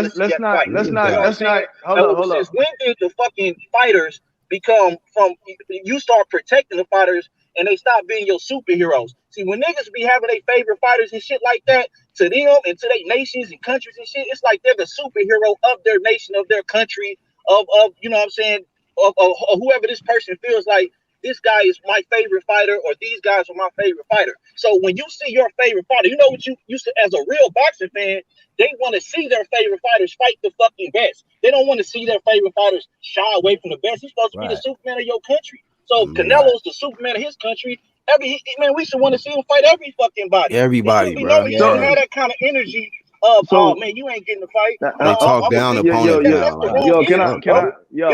Speaker 9: let's not. Hold on.
Speaker 11: Since when did the fucking fighters become from? You start protecting the fighters and they stop being your superheroes. See, when niggas be having their favorite fighters and shit like that, to them and to their nations and countries and shit, it's like they're the superhero of their nation, of their country, of you know what I'm saying, of whoever this person feels like this guy is my favorite fighter or these guys are my favorite fighter. So when you see your favorite fighter, you know what you used to, as a real boxing fan, they want to see their favorite fighters fight the fucking best. They don't want to see their favorite fighters shy away from the best. He's supposed to be the Superman of your country. So Canelo's the Superman of his country. We should want to see him fight every fucking body.
Speaker 1: Everybody, bro.
Speaker 11: He shouldn't have that kind of energy of, oh man, you ain't getting the fight.
Speaker 1: They talk down opponents now.
Speaker 11: You know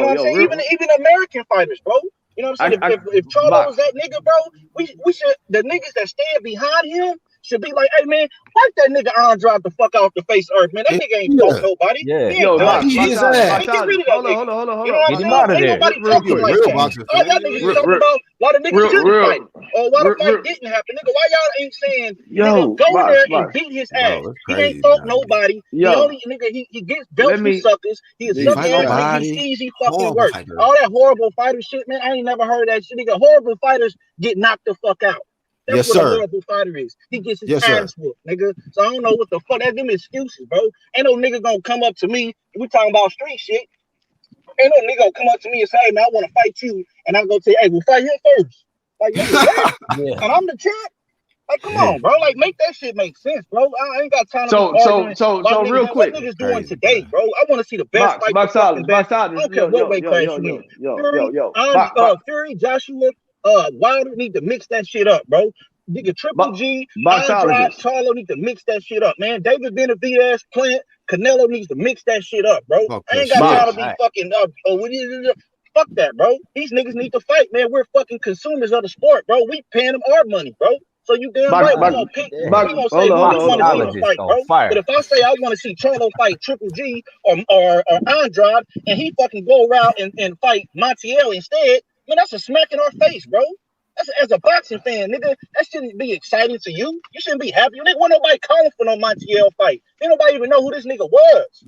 Speaker 11: what I'm saying? Even American fighters, bro. You know what I'm saying? If Charlo was that nigga, bro, we should, the niggas that stand behind him should be like, hey man, wipe that nigga Andrade the fuck off the face of earth, man. That nigga ain't fought nobody.
Speaker 9: Hold on.
Speaker 11: Get him out of there. Ain't nobody talking like that. All y'all niggas talking about why the niggas didn't fight or why the fight didn't happen. Nigga, why y'all ain't saying nigga, go in there and beat his ass? He ain't fought nobody. He only nigga he gets belts from suckers. He is sucker ass. He's easy fucking work. All that horrible fighter shit, man. I ain't never heard that shit. Nigga, horrible fighters get knocked the fuck out. That's what a horrible fighter is. He gets his ass whooped, nigga. So I don't know what the fuck. That's them excuses, bro. Ain't no nigga gonna come up to me. We talking about street shit. Ain't no nigga gonna come up to me and say, hey man, I want to fight you, and I'm gonna say, hey, we'll fight him first. Like, nigga, and I'm the champ. Like, come on, bro. Like, make that shit make sense, bro. I ain't got time to
Speaker 9: So real quick.
Speaker 11: What niggas doing today, bro? I want to see the best fight.
Speaker 9: Box out.
Speaker 11: I don't care what weight class you in. Fury, Joshua, Wilder need to mix that shit up, bro. Nigga, Triple G, Andrade, Charlo need to mix that shit up, man. David Benavidez, Plant, Canelo needs to mix that shit up, bro. I ain't got time to be fucking fuck that, bro. These niggas need to fight, man. We're fucking consumers of the sport, bro. We paying them our money, bro. So you damn right, we gonna pick. We gonna say we want to see him fight, bro. But if I say I want to see Charlo fight Triple G or Andrade, and he fucking go around and fight Montiel instead, man, that's a smack in our face, bro. That's, as a boxing fan, nigga, that shouldn't be exciting to you. You shouldn't be happy. You didn't want nobody calling for no Montiel fight. Didn't nobody even know who this nigga was.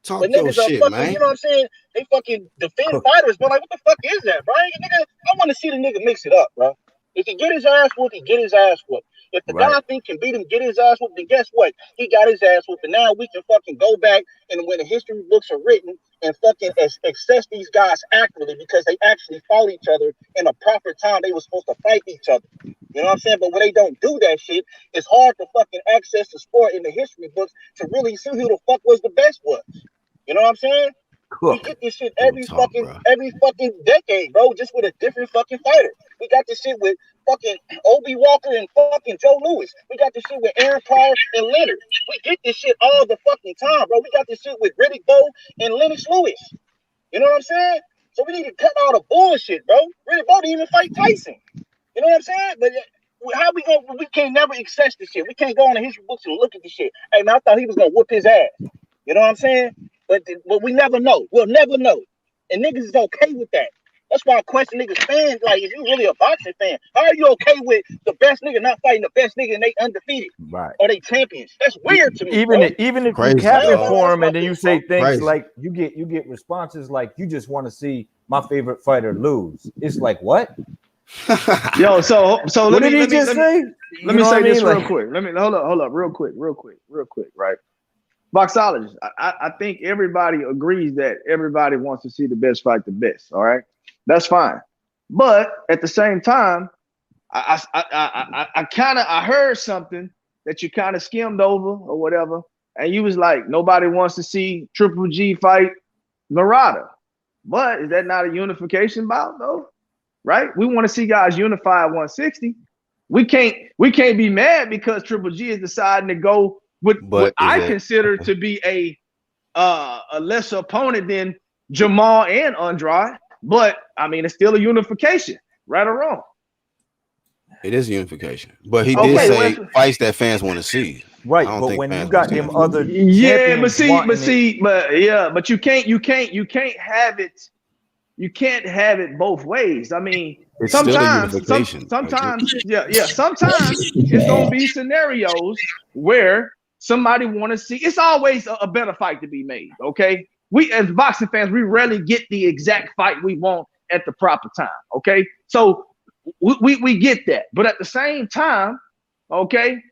Speaker 1: Talk your shit,
Speaker 11: fucking,
Speaker 1: man.
Speaker 11: You know what I'm saying? They fucking defend fighters, but like, what the fuck is that, bro? Nigga, I want to see the nigga mix it up, bro. If he get his ass whooped, he get his ass whooped. If the guy think can beat him, get his ass whooped, then guess what? He got his ass whooped. And now we can fucking go back and when the history books are written and fucking assess these guys accurately because they actually fought each other in a proper time they were supposed to fight each other. You know what I'm saying? But when they don't do that shit, it's hard to fucking access the sport in the history books to really see who the fuck was the best was. You know what I'm saying? We get this shit every fucking decade, bro, just with a different fucking fighter. We got this shit with fucking Obi Walker and fucking Joe Louis. We got this shit with Aaron Pryor and Leonard. We get this shit all the fucking time, bro. We got this shit with Riddick Bowe and Lennox Lewis. You know what I'm saying? So we need to cut all the bullshit, bro. Riddick Bowe didn't even fight Tyson. You know what I'm saying? But how we gonna? We can't never access this shit. We can't go on the history books and look at this shit. Hey man, I thought he was gonna whoop his ass. You know what I'm saying? but we never know. We'll never know. And niggas is okay with that. That's why I question niggas fans. Like, if you really a boxing fan, how are you okay with the best nigga not fighting the best nigga and they undefeated?
Speaker 8: Right.
Speaker 11: Or they champions? That's weird to me.
Speaker 8: Even if you capping for him and then you say things
Speaker 1: Crazy.
Speaker 8: like you get responses like you just want to see my favorite fighter lose. It's like what?
Speaker 9: Yo, so
Speaker 8: What did he just say?
Speaker 9: Let me say this real quick. Let me hold up, real quick, right? Boxologist, I think everybody agrees that everybody wants to see the best fight the best. All right, that's fine. But at the same time, I heard something that you kind of skimmed over or whatever, and you was like, nobody wants to see Triple G fight Murata. But is that not a unification bout though? Right? We want to see guys unify at 160. We can't be mad because Triple G is deciding to go with what I consider to be a lesser opponent than Jamal and Andrade. But I mean, it's still a unification, right or wrong.
Speaker 1: It is a unification, but he did say fights that fans want to see.
Speaker 8: Right, but when you got them other,
Speaker 9: but you can't have it. You can't have it both ways. I mean,
Speaker 1: it's
Speaker 9: sometimes it's gonna be scenarios where somebody want to see. It's always a better fight to be made. Okay, we as boxing fans, we rarely get the exact fight we want at the proper time. Okay, so we get that, but at the same time, okay,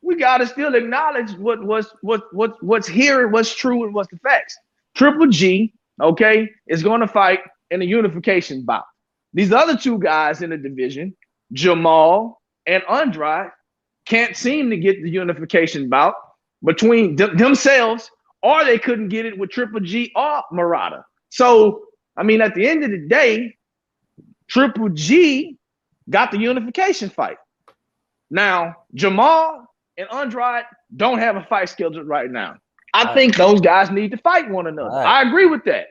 Speaker 9: we gotta still acknowledge what's here, what's true, and what's the facts. Triple G, okay, is going to fight in a unification bout. These other two guys in the division, Jamal and Andrade, can't seem to get the unification bout between themselves, or they couldn't get it with Triple G or Murata. So, I mean, at the end of the day, Triple G got the unification fight. Now, Jamal and Andrade don't have a fight scheduled right now. I think those guys need to fight one another. Right. I agree with that.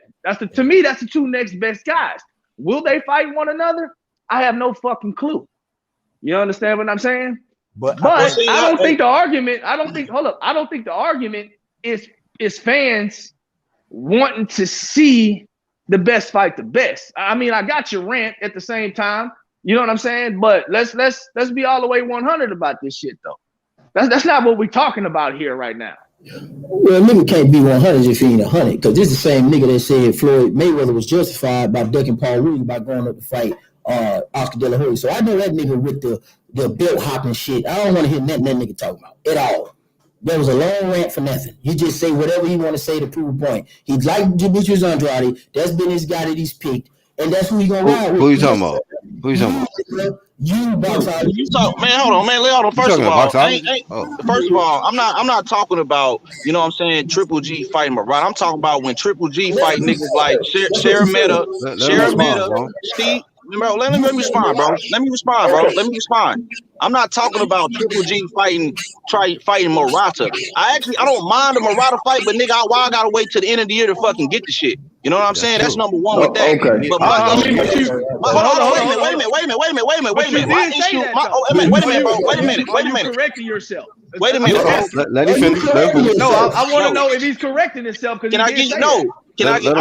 Speaker 9: To me, that's the two next best guys. Will they fight one another? I have no fucking clue. You understand what I'm saying? But I don't think the argument. I don't think the argument is fans wanting to see the best fight the best. I mean, I got your rant at the same time. You know what I'm saying? But let's be all the way 100 about this shit though. That's not what we're talking about here right now.
Speaker 5: Well, nigga can't be 100 if he ain't 100, because this is the same nigga that said Floyd Mayweather was justified by ducking Paul Williams by going up to fight Oscar De La Hoya. So I know that nigga with the belt hopping shit. I don't want to hear nothing that nigga talking about at all. There was a long rant for nothing. He just say whatever he want to say to prove a point. He like Demetrius Andrade. That's been his guy that he's picked, and that's who he gonna ride with.
Speaker 1: Who you talking about? Who you talking about?
Speaker 11: You talk, man. Hold on, man. Hold on. First of all, I'm not talking about, you know what I'm saying, Triple G fighting Murata. I'm talking about when Triple G fight niggas like Sharameta, Steve. Bro, let me respond, bro. Let me respond. I'm not talking about Triple G fighting Murata. I don't mind the Murata fight, but nigga, why I gotta wait till the end of the year to fucking get the shit? You know what I'm saying? That's number one with that.
Speaker 9: Okay.
Speaker 11: But wait a minute. Wait a minute.
Speaker 9: You're correcting yourself.
Speaker 11: Wait a minute.
Speaker 1: Let him finish.
Speaker 9: No, I want to know if he's correcting himself.
Speaker 11: Can I get you? No.
Speaker 5: I'm you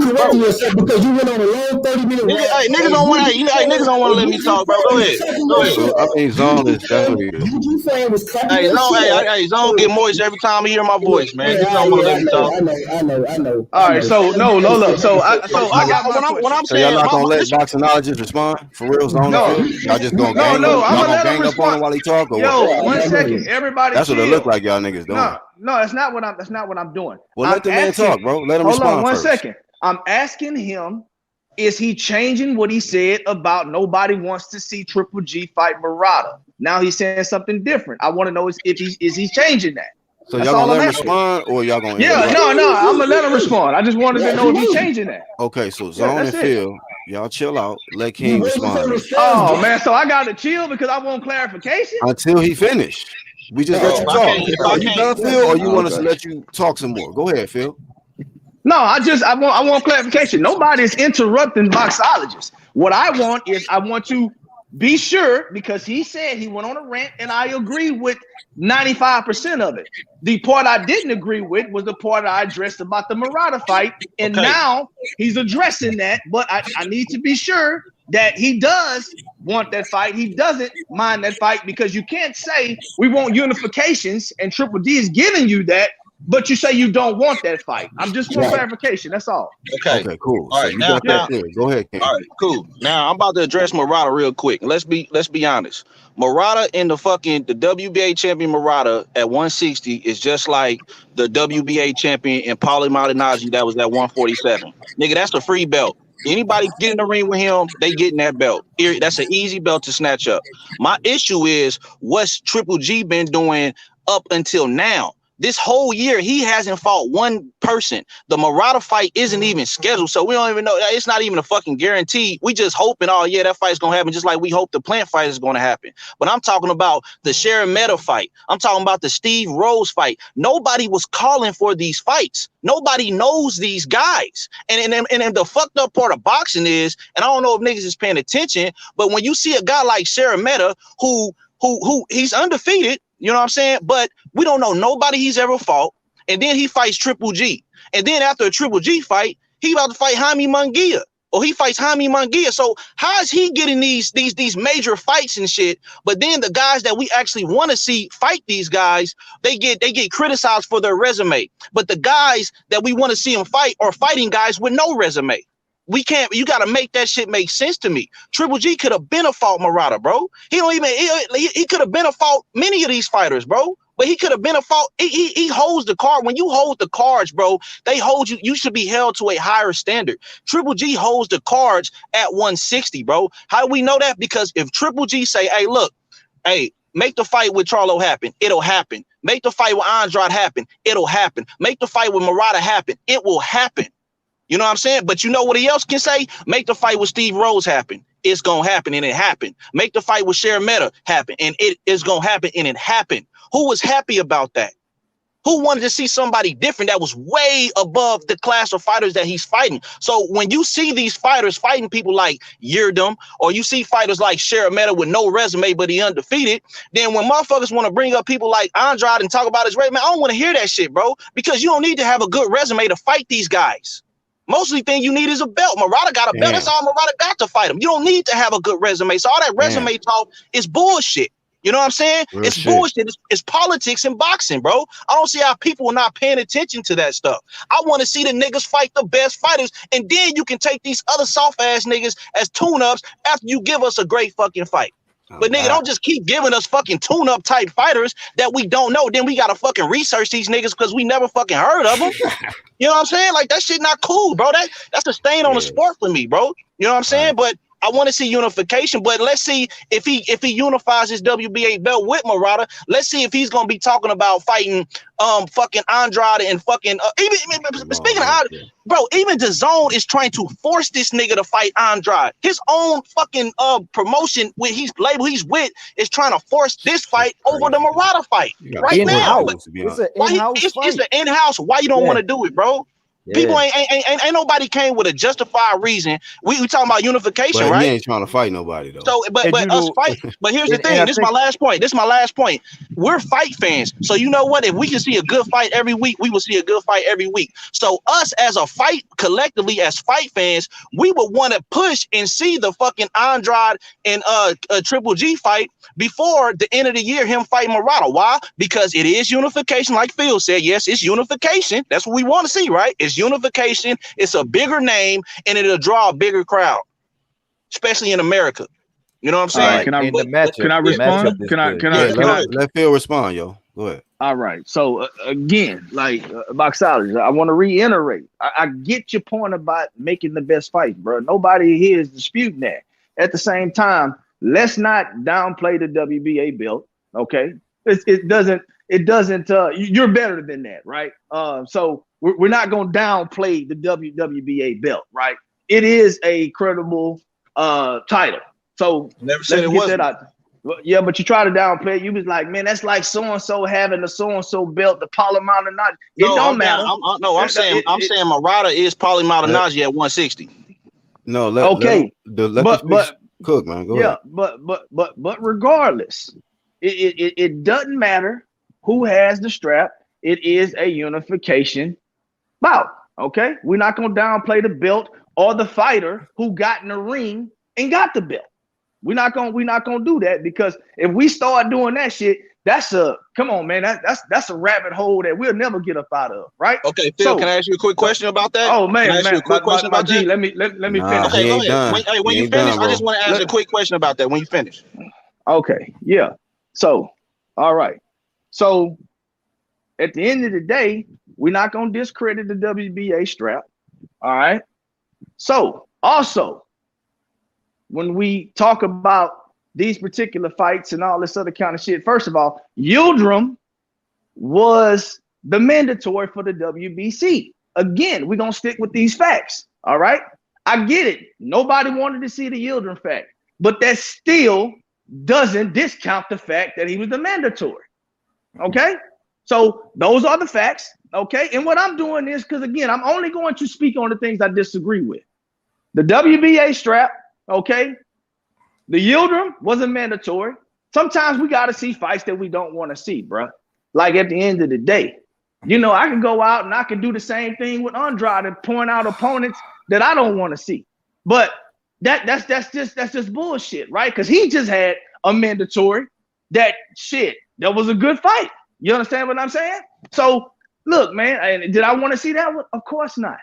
Speaker 5: correcting yourself because you went on a long 30-minute rant.
Speaker 11: Hey, niggas don't want to let me talk, bro. Go ahead.
Speaker 1: I mean, Zone is definitely.
Speaker 11: Hey, Zone get moist every time he hear my voice, man. Niggas don't want to let me talk.
Speaker 5: I know.
Speaker 9: All right, so no. So I got
Speaker 11: what I'm
Speaker 1: So
Speaker 11: saying.
Speaker 1: y'all not gonna let boxologists respond for real, Zone?
Speaker 9: No.
Speaker 1: Y'all just gonna
Speaker 9: I'm gonna
Speaker 1: gang up on him while he talk? Or
Speaker 9: Yo,
Speaker 1: what?
Speaker 9: 1 second, everybody.
Speaker 1: That's what it look like y'all niggas doing.
Speaker 9: No, that's not what I'm doing.
Speaker 1: Well, let the man talk, bro. Let him respond.
Speaker 9: Hold on 1
Speaker 1: first.
Speaker 9: second. I'm asking him, is he changing what he said about nobody wants to see Triple G fight Murata? Now he's saying something different. I want to know is he changing that.
Speaker 1: So y'all gonna let him respond, or y'all gonna?
Speaker 9: Yeah, no. I'm gonna let him respond. I just wanted to know if he's changing that.
Speaker 1: Okay, so Zone and Phil, y'all chill out. Let King respond.
Speaker 9: Oh man, so I gotta chill because I want clarification
Speaker 1: until he finished. We just let you talk. Are you done, Phil, or you want us to let you talk some more? Go ahead, Phil.
Speaker 9: No, I want clarification. Nobody's interrupting boxologists. What I want is I want to be sure, because he said he went on a rant, and I agree with 95% of it. The part I didn't agree with was the part I addressed about the Murata fight, and now he's addressing that, but I need to be sure that he does want that fight. He doesn't mind that fight, because you can't say we want unifications and Triple D is giving you that, but you say you don't want that fight. I'm just for clarification. That's all.
Speaker 11: Okay,
Speaker 1: cool.
Speaker 11: All right,
Speaker 1: so
Speaker 11: now,
Speaker 1: go ahead, Ken.
Speaker 11: all right, cool. Now I'm about to address Murata real quick. Let's be honest. Murata in the WBA champion Murata at 160 is just like the WBA champion in Paulie Malignaggi that was at 147. Nigga, that's a free belt. Anybody get in the ring with him, they getting that belt. That's an easy belt to snatch up. My issue is what's Triple G been doing up until now. This whole year, he hasn't fought one person. The Murata fight isn't even scheduled, so we don't even know. It's not even a fucking guarantee. We just hoping, oh yeah, that fight's gonna happen, just like we hope the Plant fight is gonna happen. But I'm talking about the Sharon fight. I'm talking about the Steve Rose fight. Nobody was calling for these fights. Nobody knows these guys. And the fucked up part of boxing is, and I don't know if niggas is paying attention, but when you see a guy like Sharon who he's undefeated, you know what I'm saying? But we don't know nobody he's ever fought. And then he fights Triple G. And then after a Triple G fight, he about to fight Jaime Munguia. Or he fights Jaime Munguia. So how is he getting these major fights and shit? But then the guys that we actually want to see fight these guys, they get criticized for their resume. But the guys that we want to see them fight are fighting guys with no resume. We can't. You got to make that shit make sense to me. Triple G could have been a fault Murata, bro. He could have been a fault many of these fighters, bro. But he could have been a fault. He holds the card. When you hold the cards, bro, they hold you. You should be held to a higher standard. Triple G holds the cards at 160, bro. How do we know that? Because if Triple G say, hey, look, hey, make the fight with Charlo happen, it'll happen. Make the fight with Andrade happen, it'll happen. Make the fight with Murata happen, it will happen. You know what I'm saying? But you know what he else can say? Make the fight with Steve Rose happen. It's going to happen, and it happened. Make the fight with Sharon happen, and it is going to happen, and it happened. Who was happy about that? Who wanted to see somebody different that was way above the class of fighters that he's fighting? So when you see these fighters fighting people like Yildirim, or you see fighters like Sharon with no resume, but he undefeated, then when motherfuckers want to bring up people like Andrade and talk about his resume, I don't want to hear that shit, bro, because you don't need to have a good resume to fight these guys. Mostly thing you need is a belt. Murata got a belt. That's all Murata got to fight him. You don't need to have a good resume. So all that resume talk is bullshit. You know what I'm saying? It's bullshit. It's politics in boxing, bro. I don't see how people are not paying attention to that stuff. I want to see the niggas fight the best fighters, and then you can take these other soft ass niggas as tune-ups after you give us a great fucking fight. But nigga, don't just keep giving us fucking tune-up type fighters that we don't know. Then we gotta fucking research these niggas because we never fucking heard of them. You know what I'm saying? Like, that shit not cool, bro. That's a stain on the sport for me, bro. You know what I'm saying? But I want to see unification. But let's see if he unifies his WBA belt with Murata. Let's see if he's gonna be talking about fighting fucking Andrade and fucking speaking of Andrade, bro, even DAZN is trying to force this nigga to fight Andrade. His own fucking promotion with his label he's with is trying to force this fight over the Murata fight right now.
Speaker 8: It's an in-house fight.
Speaker 11: It's the in-house. Why you don't want to do it, bro? People ain't nobody came with a justified reason. We talking about unification,
Speaker 1: but
Speaker 11: right?
Speaker 1: He ain't trying to fight nobody though.
Speaker 11: So, but us fight. But here's the thing. This is my last point. We're fight fans. So you know what? If we can see a good fight every week, we will see a good fight every week. So us as a fight collectively as fight fans, we would want to push and see the fucking Andrade and Triple G fight before the end of the year. Him fighting Murata. Why? Because it is unification, like Phil said. Yes, it's unification. That's what we want to see, right? It's unification. It's a bigger name, and it'll draw a bigger crowd, especially in America. You know what I'm saying?
Speaker 9: Right, can I respond? Can I
Speaker 1: let Phil respond, yo? Go ahead.
Speaker 9: All right. So again, like boxology, I want to reiterate. I get your point about making the best fight, bro. Nobody here is disputing that. At the same time, let's not downplay the WBA belt. Okay, it doesn't. You're better than that, right? So we're not gonna downplay the WBA belt, right? It is a credible title. So
Speaker 11: never said it wasn't.
Speaker 9: Yeah, but you try to downplay it. You was like, man, that's like so and so having the so and so belt, the Paulie Malignaggi. It don't matter.
Speaker 11: I'm saying Murata is Paulie Malignaggi at 160.
Speaker 1: No, but Cook, man. Go
Speaker 9: Yeah,
Speaker 1: ahead.
Speaker 9: but regardless, it doesn't matter who has the strap. It is a unification bout. Okay, we're not gonna downplay the belt or the fighter who got in the ring and got the belt. We're not gonna do that, because if we start doing that shit, that's a come on, man. That's a rabbit hole that we'll never get up out of, right?
Speaker 11: Okay, Phil, can I ask you a quick question about that?
Speaker 9: Oh man,
Speaker 11: can I ask you a quick question about that?
Speaker 9: Let me finish.
Speaker 11: Okay, go ahead. When you finish, I just want to ask a quick question about that. When you finish.
Speaker 9: Okay, yeah. So, all right. So, at the end of the day, we're not gonna discredit the WBA strap. All right. So, also, when we talk about these particular fights and all this other kind of shit, first of all, Yildirim was the mandatory for the WBC. Again, we're gonna stick with these facts. All right. I get it. Nobody wanted to see the Yildirim fact, but that still doesn't discount the fact that he was the mandatory. Okay. So those are the facts. Okay. And what I'm doing is, because again, I'm only going to speak on the things I disagree with. The WBA strap, okay. The Yildirim wasn't mandatory. Sometimes we got to see fights that we don't want to see, bro. Like at the end of the day, you know, I can go out and I can do the same thing with Andrade and point out opponents that I don't want to see. But that's just bullshit, right? Because he just had a mandatory that was a good fight. You understand what I'm saying? So look, man, and did I want to see that one? Of course not.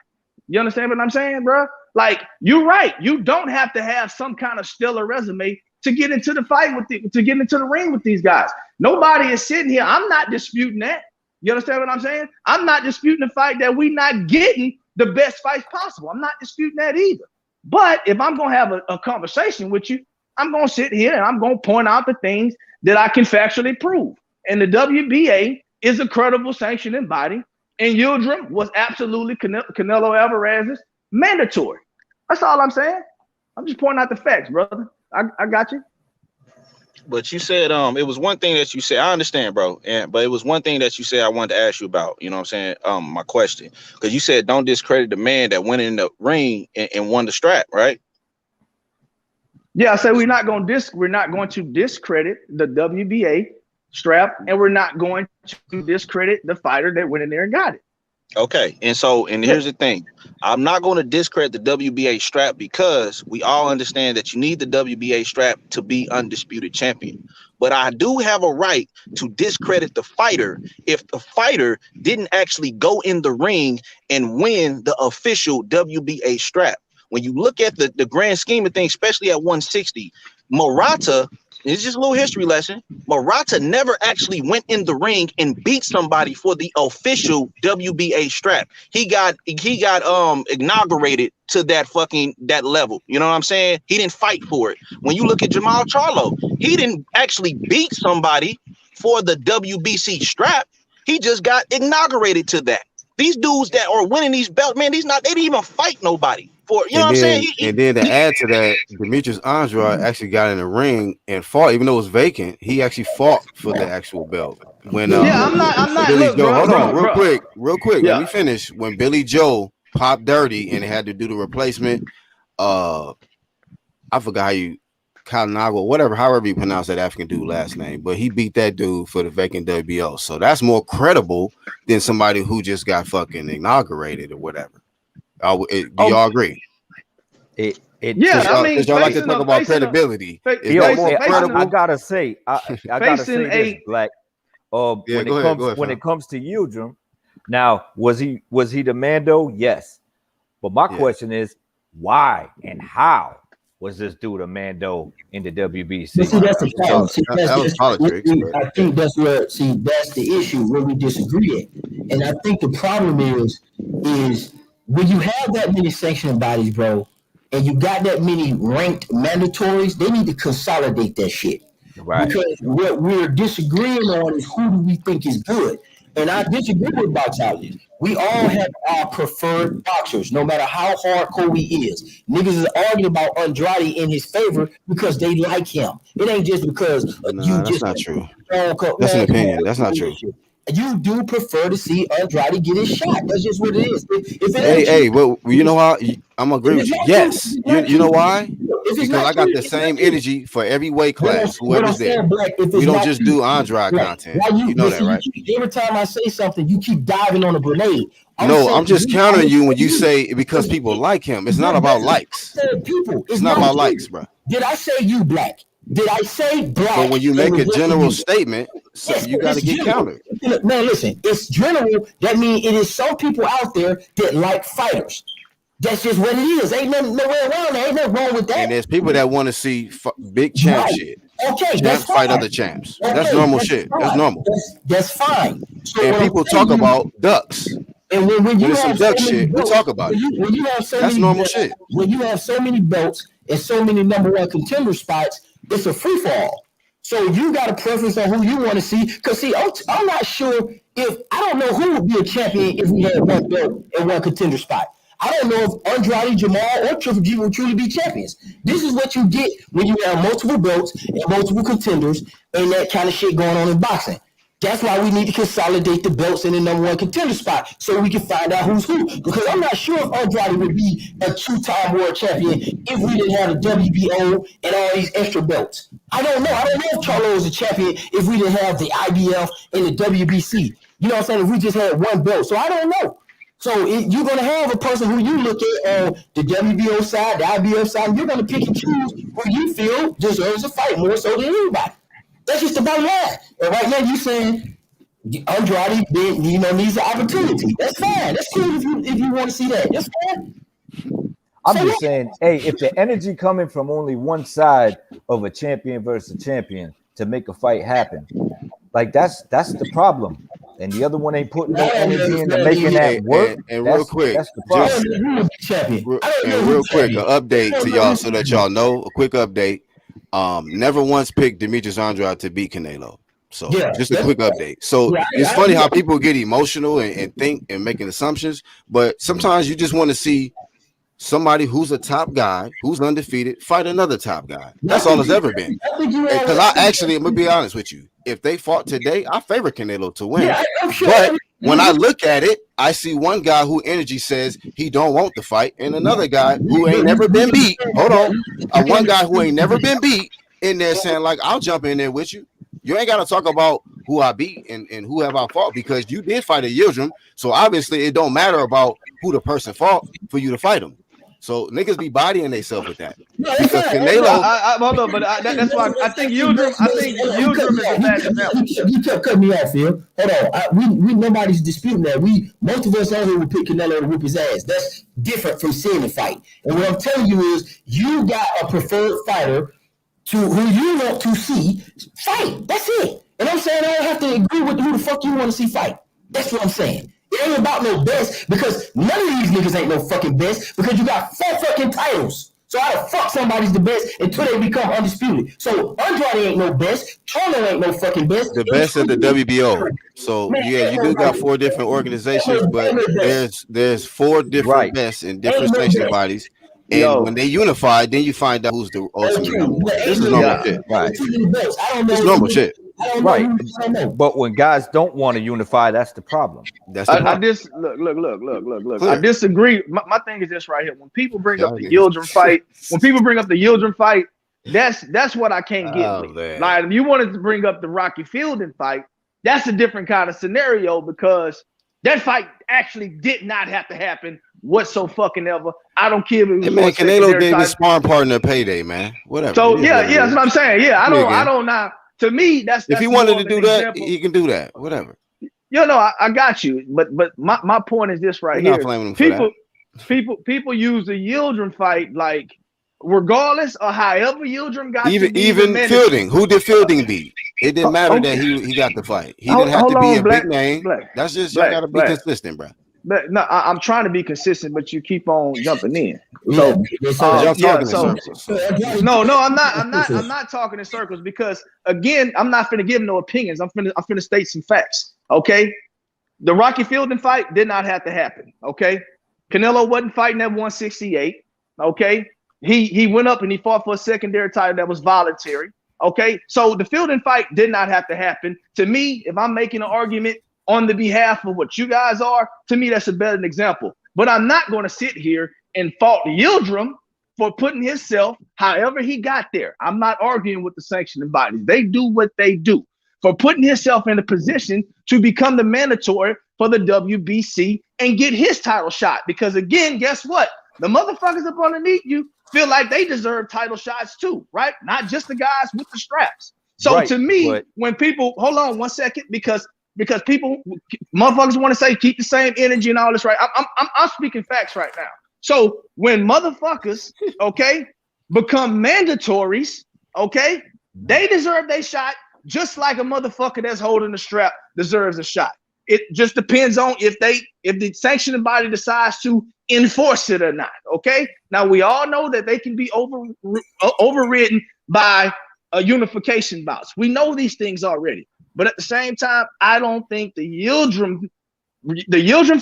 Speaker 9: You understand what I'm saying, bro? Like, you're right. You don't have to have some kind of stellar resume to get into the fight to get into the ring with these guys. Nobody is sitting here. I'm not disputing that. You understand what I'm saying? I'm not disputing the fact that we're not getting the best fights possible. I'm not disputing that either. But if I'm going to have a conversation with you, I'm going to sit here and I'm going to point out the things that I can factually prove. And the WBA is a credible sanctioning body. And Yildirim was absolutely Canelo Alvarez's mandatory. That's all I'm saying. I'm just pointing out the facts, brother. I got you.
Speaker 11: But you said it was one thing that you said. I understand, bro. But it was one thing that you said I wanted to ask you about. You know what I'm saying? My question, because you said don't discredit the man that went in the ring and won the strap, right?
Speaker 9: Yeah, I said we're not going to discredit the WBA strap, and we're not going to discredit the fighter that went in there and got it.
Speaker 11: Okay, and here's the thing. I'm not going to discredit the WBA strap, because we all understand that you need the WBA strap to be undisputed champion. But I do have a right to discredit the fighter if the fighter didn't actually go in the ring and win the official WBA strap. When you look at the grand scheme of things, especially at 160, Murata, it's just a little history lesson. Murata never actually went in the ring and beat somebody for the official WBA strap. He got inaugurated to that level. You know what I'm saying? He didn't fight for it. When you look at Jamal Charlo, he didn't actually beat somebody for the WBC strap. He just got inaugurated to that. These dudes that are winning these belts, man, they didn't even fight nobody. What I'm saying?
Speaker 1: And then to add to that, Demetrius Andrade actually got in the ring and fought, even though it was vacant. He actually fought for the actual belt. When
Speaker 9: I'm not.
Speaker 1: Billy
Speaker 9: Look,
Speaker 1: Joe, hold on, real quick.
Speaker 9: Yeah.
Speaker 1: Let me finish. When Billy Joe popped dirty and had to do the replacement, I forgot how you Kalinago, however you pronounce that African dude last name, but he beat that dude for the vacant WBO. So that's more credible than somebody who just got fucking inaugurated or whatever. Do y'all agree?
Speaker 8: Yeah,
Speaker 9: I mean,
Speaker 1: y'all like to talk about credibility.
Speaker 8: I gotta say, this, Black. When it comes to Yildirim, now was he the Mando? Yes, but my question is, why and how was this dude a Mando in the WBC?
Speaker 5: See, that's the problem. I think that's the issue where we disagree at. And I think the problem is when you have that many sanctioning bodies, bro, and you got that many ranked mandatories, they need to consolidate that shit.
Speaker 8: Right.
Speaker 5: Because what we're disagreeing on is who do we think is good. And I disagree with boxologists. We all have our preferred boxers, no matter how hardcore he is. Niggas is arguing about Andrade in his favor because they like him. It ain't just because
Speaker 1: that's not true. That's an opinion. That's not true.
Speaker 5: You do prefer to see Andrade get his shot. That's just what it is.
Speaker 1: Well, you know how I'm agree with you. Yes, you know why? because I got the same energy for every weight class, whoever's there.
Speaker 5: Black,
Speaker 1: we don't just do Andrade content. You know that, right?
Speaker 5: Every time I say something, you keep diving on a grenade.
Speaker 1: I'm just countering you when you say because people like him. It's not about likes. It's not about likes, bro.
Speaker 5: Did I say you black? Did I say black?
Speaker 1: But when you make a general statement, you got to get countered.
Speaker 5: No, listen, it's general. That means it is some people out there that like fighters. That's just what it is. Ain't nothing nowhere around there. Ain't nothing wrong with that.
Speaker 1: And there's people that want to see big champ shit.
Speaker 5: Okay,
Speaker 1: champs fight other champs. Okay, that's normal shit. Fine. That's normal.
Speaker 5: That's fine. So
Speaker 1: and people talk about ducks.
Speaker 5: And when you
Speaker 1: have some duck shit, we talk about it.
Speaker 5: When you have so
Speaker 1: that's
Speaker 5: many
Speaker 1: normal
Speaker 5: belts,
Speaker 1: shit.
Speaker 5: When you have so many belts and so many #1 contender spots, it's a free for all. So you got a preference on who you want to see. Because see, I'm not sure if I don't know who would be a champion if we had one belt and one contender spot. I don't know if Andrade, Jamal, or Triple G will truly be champions. This is what you get when you have multiple belts and multiple contenders and that kind of shit going on in boxing. That's why we need to consolidate the belts in the #1 contender spot so we can find out who's who. Because I'm not sure if Andrade would be a 2-time world champion if we didn't have the WBO and all these extra belts. I don't know. I don't know if Charlo is a champion if we didn't have the IBF and the WBC. You know what I'm saying? If we just had one belt. So I don't know. So you're going to have a person who you look at on the WBO side, the IBF side, and you're going to pick and choose who you feel deserves a fight more so than anybody. That's just the bottom line. And right now you're saying Andrade, needs an opportunity. That's fine. That's cool if you want to see that. That's fine.
Speaker 8: I'm just saying, hey, if the energy coming from only one side of a champion versus a champion to make a fight happen, like that's the problem. And the other one ain't putting no energy into making that work.
Speaker 1: And real quick,
Speaker 8: that's the problem.
Speaker 1: Real quick, an update to y'all so that y'all know. A quick update. Never once picked Demetrius Andrade to beat Canelo. So just a quick update. So it's funny how people get emotional and think and making assumptions, but sometimes you just want to see somebody who's a top guy, who's undefeated, fight another top guy. That's all it's ever been. Because I'm gonna be honest with you. If they fought today, I favor Canelo to win. But when I look at it, I see one guy who energy says he don't want the fight, and another guy who ain't never been beat. Hold on, one guy who ain't never been beat in there saying like, "I'll jump in there with you." You ain't got to talk about who I beat and who have I fought because you did fight a Yildirim. So obviously it don't matter about who the person fought for you to fight him. So niggas be bodying themselves with that. Because Canelo,
Speaker 9: hold on, but that's why I think Yildirim is a bad example.
Speaker 5: You kept cutting me off, Phil. Hold on. We nobody's disputing that. Most of us out here would pick Canelo to whoop his ass. That's different from seeing the fight. And what I'm telling you is, you got a preferred fighter to who you want to see fight. That's it. And I'm saying I don't have to agree with who the fuck you want to see fight. That's what I'm saying. It ain't about no best because none of these niggas ain't no fucking best because you got 4 fucking titles. So how the fuck somebody's the best until they become undisputed? So Andrade ain't no best. Charlo ain't no fucking best.
Speaker 1: The best of the WBO. So you do got 4 different organizations, but there's 4 different bests in different sanctioning bodies. And when they unify, then you find out who's the ultimate number 1. This is normal shit. Right. It's normal shit.
Speaker 8: Right, but when guys don't want to unify, that's the problem.
Speaker 1: That's the
Speaker 9: problem. Look. I disagree. My thing is this right here. When people bring up the Yildirim fight, that's what I can't get with.
Speaker 1: Man.
Speaker 9: Like if you wanted to bring up the Rocky Fielding fight, that's a different kind of scenario because that fight actually did not have to happen whatsoever. I don't care if it was
Speaker 1: Canelo gave his sparring partner a payday, man. Whatever.
Speaker 9: So that's what I'm saying. Yeah, I don't know. To me, that's
Speaker 1: if he wanted to do that, he can do that. Whatever.
Speaker 9: I got you. But my point is this right here. People use the Yildirim fight like regardless of however Yildirim got
Speaker 1: even Fielding. Who did Fielding beat? It didn't matter that he got the fight. He didn't have to be a big name. That's just you gotta be consistent, bro.
Speaker 9: But no, I'm trying to be consistent, but you keep on jumping in.
Speaker 1: No, I'm
Speaker 9: not talking in circles because again, I'm not finna give no opinions. I'm finna state some facts. Okay, the Rocky Fielding fight did not have to happen. Okay, Canelo wasn't fighting at 168. Okay, he went up and he fought for a secondary title that was voluntary. Okay, so the Fielding fight did not have to happen. To me, if I'm making an argument on the behalf of what you guys are, to me, that's a better example. But I'm not going to sit here and fault Yildirim for putting himself however he got there. I'm not arguing with the sanctioning bodies. They do what they do. For putting himself in a position to become the mandatory for the WBC and get his title shot. Because again, guess what? The motherfuckers up underneath you feel like they deserve title shots too, right? Not just the guys with the straps. So to me, when people, hold on 1 second, because people, motherfuckers want to say keep the same energy and all this, right? I'm speaking facts right now. So when motherfuckers, okay, become mandatories, okay, they deserve their shot just like a motherfucker that's holding the strap deserves a shot. It just depends on if the sanctioning body decides to enforce it or not. Okay. Now we all know that they can be overridden by a unification bouts. We know these things already, but at the same time, I don't think the Yildirim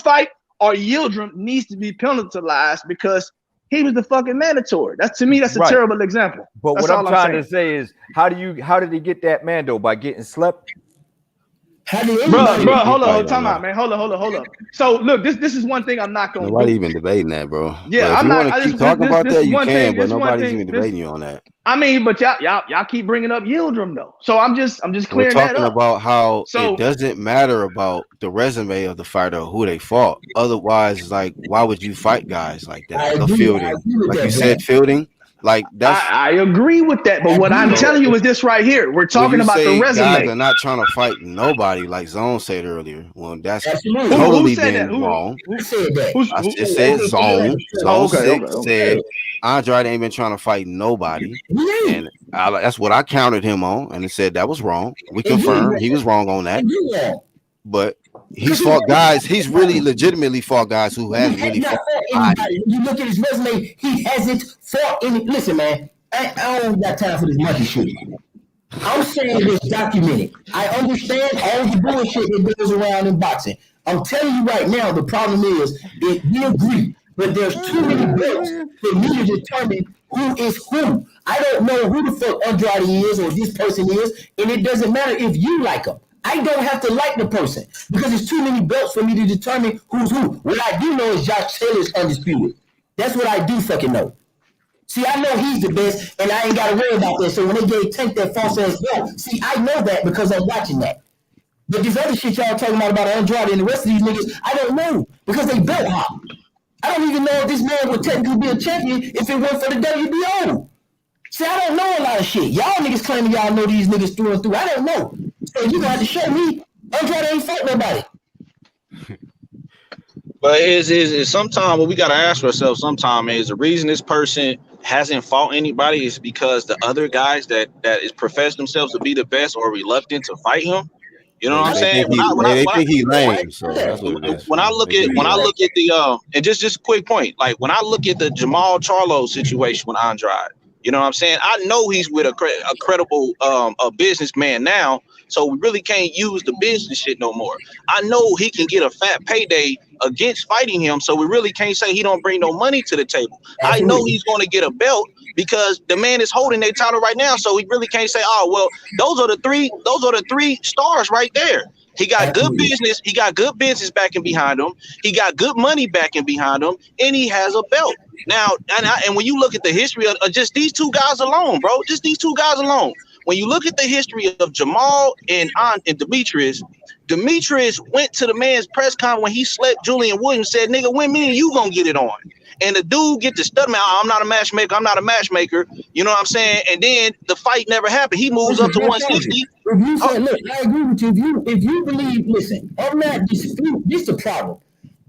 Speaker 9: fight or Yildirim needs to be penalized because he was the fucking mandatory. That's to me, that's a terrible example.
Speaker 8: But
Speaker 9: that's
Speaker 8: what I'm trying to say is, how did he get that mando? By getting slept?
Speaker 9: Bro, hold on, time out, man. Hold on. So look, this is one thing I'm not gonna
Speaker 1: Nobody
Speaker 9: do.
Speaker 1: even debating that, bro.
Speaker 9: Yeah,
Speaker 1: if you want to keep talking about that, you can, but nobody's even debating you on that.
Speaker 9: I mean, but y'all keep bringing up Yildirim though. So I'm just clearing
Speaker 1: We're
Speaker 9: that
Speaker 1: talking
Speaker 9: up.
Speaker 1: about how it doesn't matter about the resume of the fighter or who they fought. Otherwise, it's like, why would you fight guys like that? Fielding, like you said, fielding. Like that's
Speaker 9: I agree with that, but what I'm telling you is this right here. We're talking about the resume.
Speaker 1: Guys are not trying to fight nobody, like Zone said earlier. Well, that's
Speaker 9: Absolutely.
Speaker 1: totally
Speaker 9: who said
Speaker 1: been
Speaker 9: that?
Speaker 1: wrong.
Speaker 9: Who said that?
Speaker 1: I just said Zone. Zone
Speaker 9: Okay.
Speaker 1: said Andrade ain't been trying to fight nobody, and that's what I counted him on, and it said that was wrong. We confirmed he was wrong on that, but he's fought guys. He's really legitimately fought guys who hasn't really fought anybody.
Speaker 5: You look at his resume, he hasn't fought any. Listen, man, I don't got time for this monkey shit. I'm saying this documented. I understand all the bullshit that goes around in boxing. I'm telling you right now, the problem is that we agree, but there's too many belts for me to determine who is who. I don't know who the fuck Andrade is or this person is, and it doesn't matter if you like him. I don't have to like the person because there's too many belts for me to determine who's who. What I do know is Josh Taylor's undisputed. That's what I do fucking know. See, I know he's the best, and I ain't got to worry about that. So when they gave Tank that false ass belt, see, I know that because I'm watching that. But this other shit y'all talking about Andrade and the rest of these niggas, I don't know because they belt hop. I don't even know if this man would technically be a champion if it weren't for the WBO. See, I don't know a lot of shit. Y'all niggas claiming y'all know these niggas through and through. I don't know. So you gonna have to show me Andrade ain't fought nobody.
Speaker 11: But is sometimes what we gotta ask ourselves sometimes is the reason this person hasn't fought anybody is because the other guys that is profess themselves to be the best or reluctant to fight him. You know what I'm saying?
Speaker 1: They think he's lame. So that's what it is.
Speaker 11: When I look at the and just a quick point, like when I look at the Jamal Charlo situation with Andrade, you know what I'm saying? I know he's with a credible a businessman now, so we really can't use the business shit no more. I know he can get a fat payday against fighting him, so we really can't say he don't bring no money to the table. I know he's going to get a belt because the man is holding their title right now, so we really can't say, oh well, those are the three stars right there. He got good business. He got good business backing behind him. He got good money backing behind him, and he has a belt. Now, and when you look at the history of just these two guys alone, bro, just these two guys alone. When you look at the history of Jamal and Demetrius went to the man's press conference when he slept Julian Williams, said, "Nigga, when me and you gonna get it on?" And the dude get to stutter, man, I'm not a matchmaker. You know what I'm saying? And then the fight never happened. He moves up to 160.
Speaker 5: If you say, look, I agree with you. If you believe, listen, I'm not disputing. This is the problem.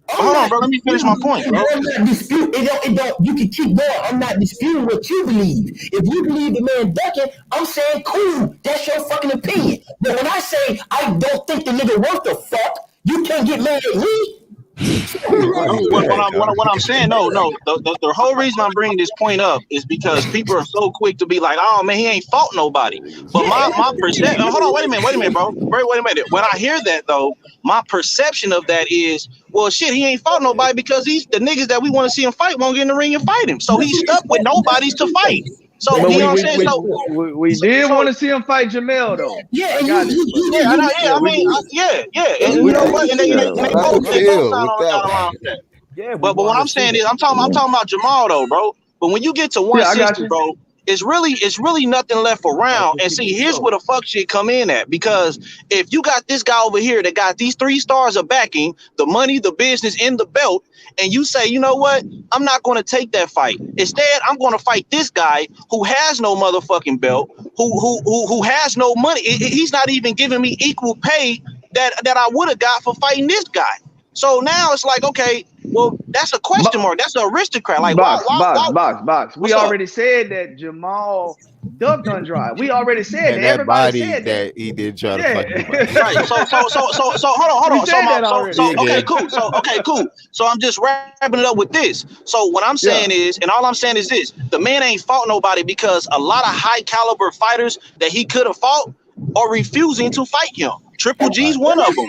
Speaker 11: Hold on, bro. Let me finish my point, bro.
Speaker 5: I'm not disputing. It don't. You can keep going. I'm not disputing what you believe. If you believe the man ducking, I'm saying cool. That's your fucking opinion. But when I say I don't think the nigga worth the fuck, you can't get mad at me.
Speaker 11: What I'm saying, no. The whole reason I'm bringing this point up is because people are so quick to be like, "Oh man, he ain't fought nobody." But my perception. Hold on, wait a minute, bro. Wait a minute. When I hear that though, my perception of that is, well, shit, he ain't fought nobody because the niggas that we want to see him fight won't get in the ring and fight him. So he's stuck with nobody's to fight. So you know what I'm saying?
Speaker 9: We did want to see him fight Jamel though.
Speaker 5: Yeah,
Speaker 11: And you know what? And they both sound on that. Yeah, but what I'm saying is, I'm talking about Jamal though, bro. But when you get to 160, bro, it's really nothing left around. And see, here's where the fuck shit come in at. Because if you got this guy over here that got these 3 stars of backing, the money, the business, and the belt, and you say, you know what, I'm not going to take that fight. Instead, I'm going to fight this guy who has no motherfucking belt, who has no money. He's not even giving me equal pay that I would have got for fighting this guy. So now it's like, okay, well, that's a question mark. That's an aristocrat. Like,
Speaker 9: box. We already said that Jamal ducked Andrade. We already said
Speaker 1: and
Speaker 9: that. Everybody
Speaker 1: body
Speaker 9: said that
Speaker 1: he did try to fight.
Speaker 11: Right. So hold on. Okay, cool. So I'm just wrapping it up with this. So what I'm saying is, and all I'm saying is this: the man ain't fought nobody because a lot of high caliber fighters that he could have fought are refusing to fight him. Triple G's one of them.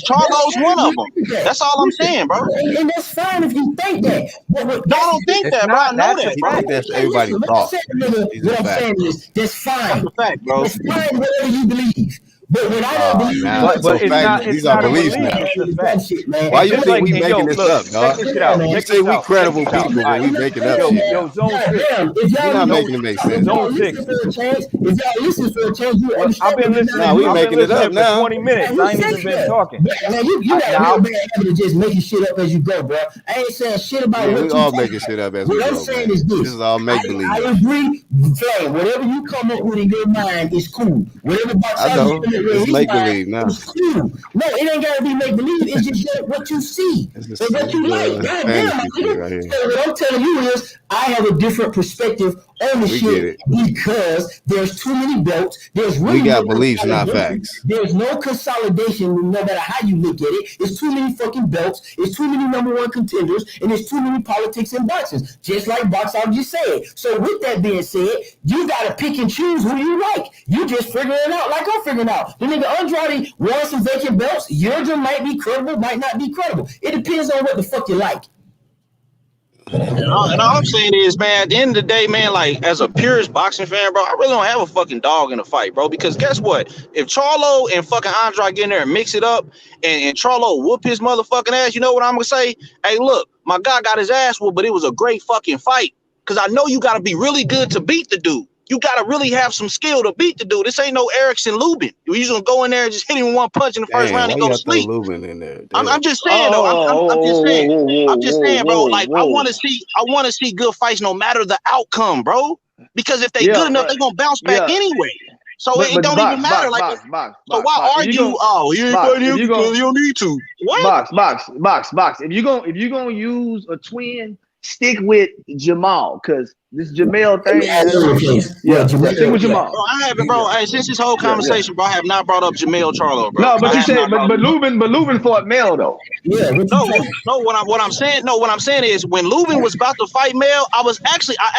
Speaker 11: Charlo's one of them. That's all I'm saying, bro.
Speaker 5: And that's fine if you think that. But
Speaker 11: I don't think that, bro. I know that, bro.
Speaker 1: That's everybody's thought.
Speaker 5: What I'm saying is, that's fine.
Speaker 11: That's a fact, bro.
Speaker 5: That's fine, whatever you believe. But when I don't believe,
Speaker 1: but these are beliefs now. Why you think we making this up, dog? You say we credible people, but we making up shit.
Speaker 8: Yo, zone 6.
Speaker 1: You're not making it make sense.
Speaker 8: Zone 6.
Speaker 5: If y'all listen for a change, you understand.
Speaker 8: I've been listening.
Speaker 1: Nah, we making it up now.
Speaker 8: 20 minutes. I ain't even been talking.
Speaker 5: Now you got a real bad habit of just making shit up as you go, bro. I ain't saying shit about what
Speaker 1: we all making shit up as we go.
Speaker 5: What I'm saying is this.
Speaker 1: This is all make believe.
Speaker 5: I agree. Flame, whatever you come up with in your mind is cool. Whatever box
Speaker 1: I know. It's make believe now.
Speaker 5: It's cool. No, it ain't gotta be make believe. It's just what you see and what you like. Goddamn, so what I'm telling you is, I have a different perspective on the shit because there's too many belts. We
Speaker 1: got beliefs, not facts.
Speaker 5: There's no consolidation, no matter how you look at it. It's too many fucking belts. It's too many #1 contenders, and there's too many politics in boxing. Just like boxing just said. So with that being said, you gotta pick and choose who you like. You just figuring it out like I'm figuring out. The nigga Andrade won some vacant belts. Jurgen might be credible, might not be credible. It depends on what the fuck you like.
Speaker 11: And all I'm saying is, man, at the end of the day, man, like, as a purist boxing fan, bro, I really don't have a fucking dog in the fight, bro. Because guess what? If Charlo and fucking Andrade get in there and mix it up, and Charlo whoop his motherfucking ass, you know what I'm gonna say? Hey, look, my guy got his ass whooped, but it was a great fucking fight. Because I know you gotta be really good to beat the dude. You gotta really have some skill to beat the dude. This ain't no Erickson Lubin. You just gonna go in there and just hit him 1 punch in the first round and go to sleep.
Speaker 1: Lubin in there.
Speaker 11: I'm just saying, though. I'm just saying, bro. Like, I want to see good fights, no matter the outcome, bro. Because if they good enough, they gonna bounce back anyway. So it don't even matter. So why argue? Oh, you ain't fighting him because you don't need to. What?
Speaker 9: Box. If you gonna use a twin, stick with Jamal, because this Jamel thing. Stick with Jamal.
Speaker 11: Bro, I haven't, bro. Hey, since this whole conversation, bro, I have not brought up Jamel Charlo, bro.
Speaker 9: No, but you said, but Lubin fought Mel though.
Speaker 5: Yeah.
Speaker 11: No. What I'm saying is, when Lubin was about to fight Mel, I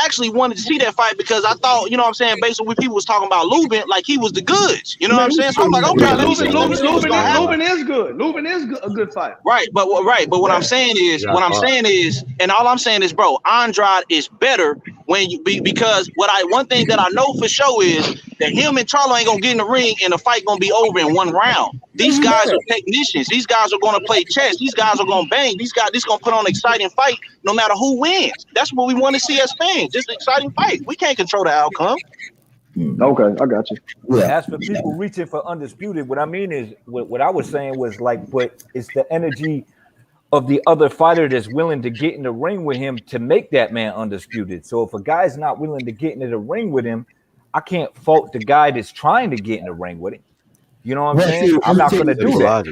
Speaker 11: actually wanted to see that fight because I thought, you know what I'm saying, based on what people was talking about Lubin, like he was the goods. You know what I'm saying? So I'm like, okay,
Speaker 9: Lubin is good. Lubin is a good fight.
Speaker 11: Right. But what I'm saying is, and all I'm saying is, bro, Andrade is better because one thing that I know for sure is that him and Charlo ain't gonna get in the ring and the fight gonna be over in 1 round. These guys are technicians. These guys are gonna play chess. These guys are gonna bang. These guys, this gonna put on an exciting fight no matter who wins. That's what we want to see as fans. Just an exciting fight. We can't control the outcome.
Speaker 9: Okay, I got you.
Speaker 8: Yeah. As for people reaching for undisputed, what I mean is what I was saying was like, but it's the energy of the other fighter that's willing to get in the ring with him to make that man undisputed. So if a guy's not willing to get into the ring with him, I can't fault the guy that's trying to get in the ring with him. You know what I'm saying? I'm not going to do that.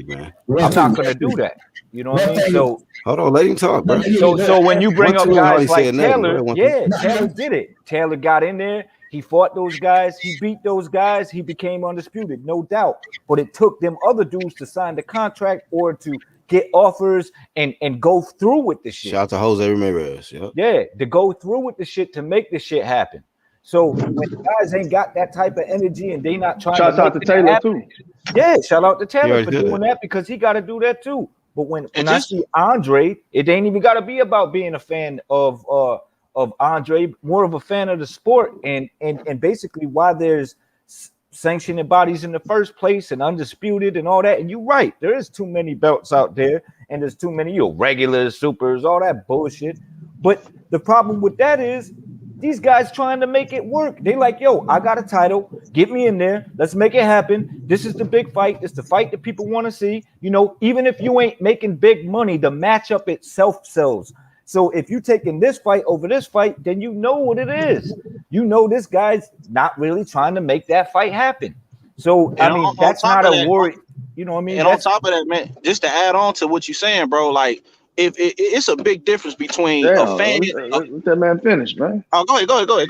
Speaker 8: I'm not going to do that. You know what I mean? So
Speaker 1: hold on, let him talk, bro.
Speaker 8: So when you bring up guys like Taylor, Taylor did it. Taylor got in there. He fought those guys. He beat those guys. He became undisputed, no doubt. But it took them other dudes to sign the contract or to get offers and go through with the shit.
Speaker 1: Shout out to Jose Ramirez. Yep.
Speaker 8: Yeah, to go through with the shit to make the shit happen. So when guys ain't got that type of energy and they not trying
Speaker 9: shout out to Taylor happen, too.
Speaker 8: Yeah, shout out to Taylor for doing that because he got to do that too. But when I see Andre, it ain't even got to be about being a fan of Andre, more of a fan of the sport and basically why there's sanctioning bodies in the first place and undisputed and all that. And you're right, there is too many belts out there and there's too many regulars, supers, all that bullshit. But the problem with that is these guys trying to make it work. They like, yo, I got a title. Get me in there. Let's make it happen. This is the big fight. It's the fight that people want to see. You know, even if you ain't making big money, the matchup itself sells. So if you're taking this fight over this fight, then you know what it is. You know this guy's not really trying to make that fight happen. So, I mean, that's not a worry. You know what I mean?
Speaker 11: And on top of that, man, just to add on to what you're saying, bro, like, if it's a big difference between a fan.
Speaker 9: Let that man finish, man.
Speaker 11: Oh, go ahead.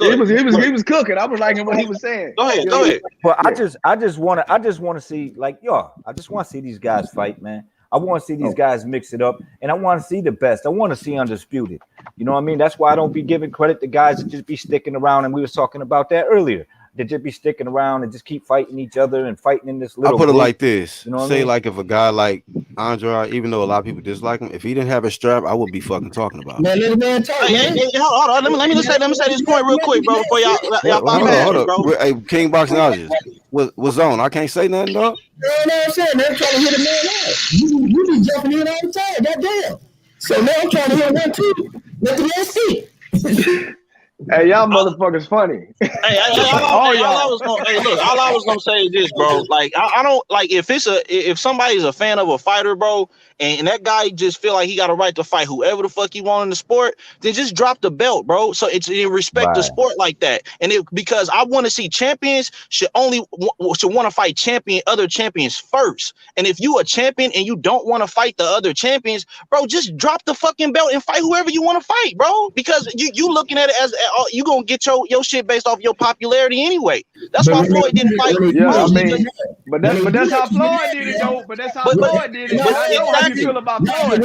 Speaker 9: He was cooking. I was liking what he was saying.
Speaker 11: Go ahead.
Speaker 8: But I just want to see, like, I just want to see these guys fight, man. I want to see these guys mix it up, and I want to see the best. I want to see undisputed. You know what I mean? That's why I don't be giving credit to guys that just be sticking around, and we was talking about that earlier. They just be sticking around and just keep fighting each other and fighting in this little.
Speaker 1: I put it like this.
Speaker 8: You know
Speaker 1: say, like, if a guy like Andre, even though a lot of people dislike him, if he didn't have a strap, I would be fucking talking about him.
Speaker 11: Man, let me say this point real quick, bro, before y'all
Speaker 1: hold up. Hey, King Boxnologist, was on. I can't say nothing, dog.
Speaker 5: You know what I'm saying? They're trying to hit a man out. You be jumping in all the time. Goddamn. So now I'm trying to hit one too. Let the man see.
Speaker 9: Hey, y'all motherfuckers funny.
Speaker 11: All I was gonna say is this, bro. Like, I don't like if somebody's a fan of a fighter, bro, and that guy just feel like he got a right to fight whoever the fuck he want in the sport, then just drop the belt, bro. So it's respect the sport like that. And because I want to see champions should want to fight other champions first. And if you a champion and you don't want to fight the other champions, bro, just drop the fucking belt and fight whoever you want to fight, bro. Because you looking at it as you gonna get your shit based off your popularity anyway. That's why Floyd didn't fight.
Speaker 9: Yeah, I mean, but that's how Floyd did it, though. But that's how Floyd did it. I know how you feel about Floyd.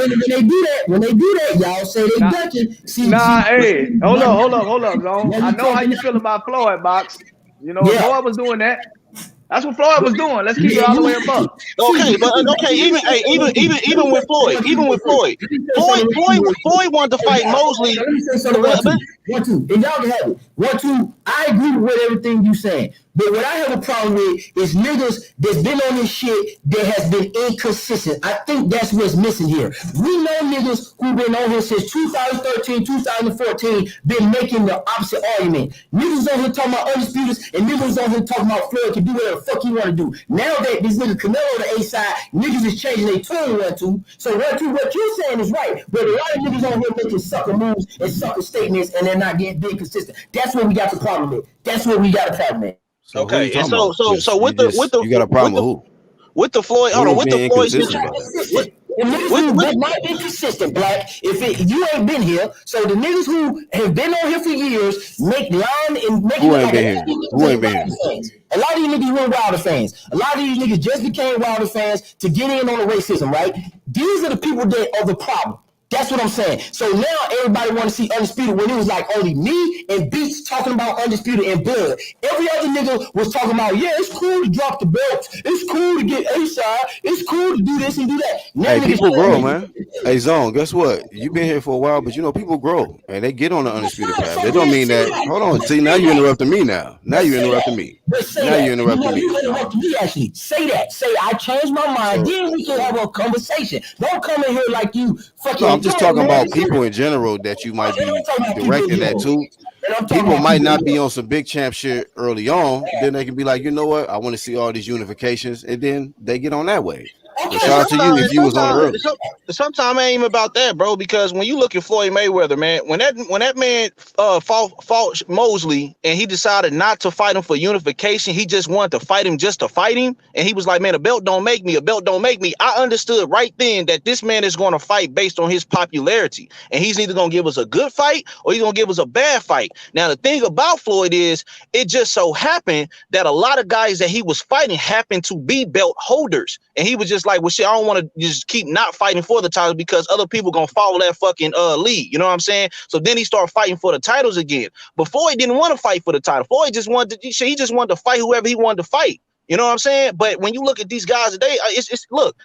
Speaker 5: When they do that, y'all say they ducking.
Speaker 9: Hey, hold up, Zone. I know how you feel about Floyd, Box. You know, Floyd was doing that. That's what Floyd was doing. Let's keep it all the way above.
Speaker 11: Even with Floyd, Floyd wanted to fight Mosley.
Speaker 5: Let me say something. One, two, and y'all can have it. 1, 2. I agree with everything you saying, but what I have a problem with is niggas that's been on this shit that has been inconsistent. I think that's what's missing here. We know niggas who been on here since 2013, 2014, been making the opposite argument. Niggas on here talking about undisputed, and niggas on here talking about Floyd can do whatever the fuck he want to do. Now that this nigga Canelo the A side, niggas is changing their tune 1, 2. So 1, 2, what you're saying is right, but a lot of niggas on here making sucker moves and sucker statements, and they're not being consistent. That's what we got the problem with. That's what we got a problem with.
Speaker 11: So okay, and so with the
Speaker 1: you got a problem with who?
Speaker 11: With the Floyd, hold on, with the Floyd situation.
Speaker 5: Niggas might be consistent, Black. If you ain't been here, so the niggas who have been on here for years make line and make.
Speaker 1: Who ain't been here? Who ain't been here?
Speaker 5: A lot of these niggas were Wilder fans. A lot of these niggas just became Wilder fans to get in on the racism, right? These are the people that are the problem. That's what I'm saying. So now everybody want to see Undisputed when it was like only me and Beats talking about Undisputed and Blood. Every other nigga was talking about, yeah, it's cool to drop the belts. It's cool to get A-side. It's cool to do this and do that. Now
Speaker 1: hey, people grow, man. Hey, Zone, guess what? You've been here for a while, but you know, people grow and they get on the Undisputed path. They don't mean that. Hold on. See, now you're interrupting me now. Now you're interrupting me. Now you're interrupting me.
Speaker 5: You interrupted me, actually. Say that. Say, I changed my mind. Then we can have a conversation. Don't come in here like you fucking.
Speaker 1: No, I'm just talking about people in general that you might be directing that to. People might not be on some big champ shit early on. Then they can be like, you know what? I want to see all these unifications, and then they get on that way. Okay, shout out to you if you was on the early.
Speaker 11: Sometimes it ain't even about that, bro. Because when you look at Floyd Mayweather, man, when that man fought Mosley and he decided not to fight him for unification, he just wanted to fight him just to fight him, and he was like, man, a belt don't make me. A belt don't make me. I understood right then that this man is going to fight based on his popularity, and he's either going to give us a good fight or he's going to give us a bad fight. Now the thing about Floyd is, it just so happened that a lot of guys that he was fighting happened to be belt holders, and he was just like, well, shit, I don't want to just keep not fighting for the title because other people gonna follow that fucking lead. You know what I'm saying? So then he started fighting for the titles again. Before he didn't want to fight for the title. Before he just wanted to fight whoever he wanted to fight. You know what I'm saying? But when you look at these guys today, look,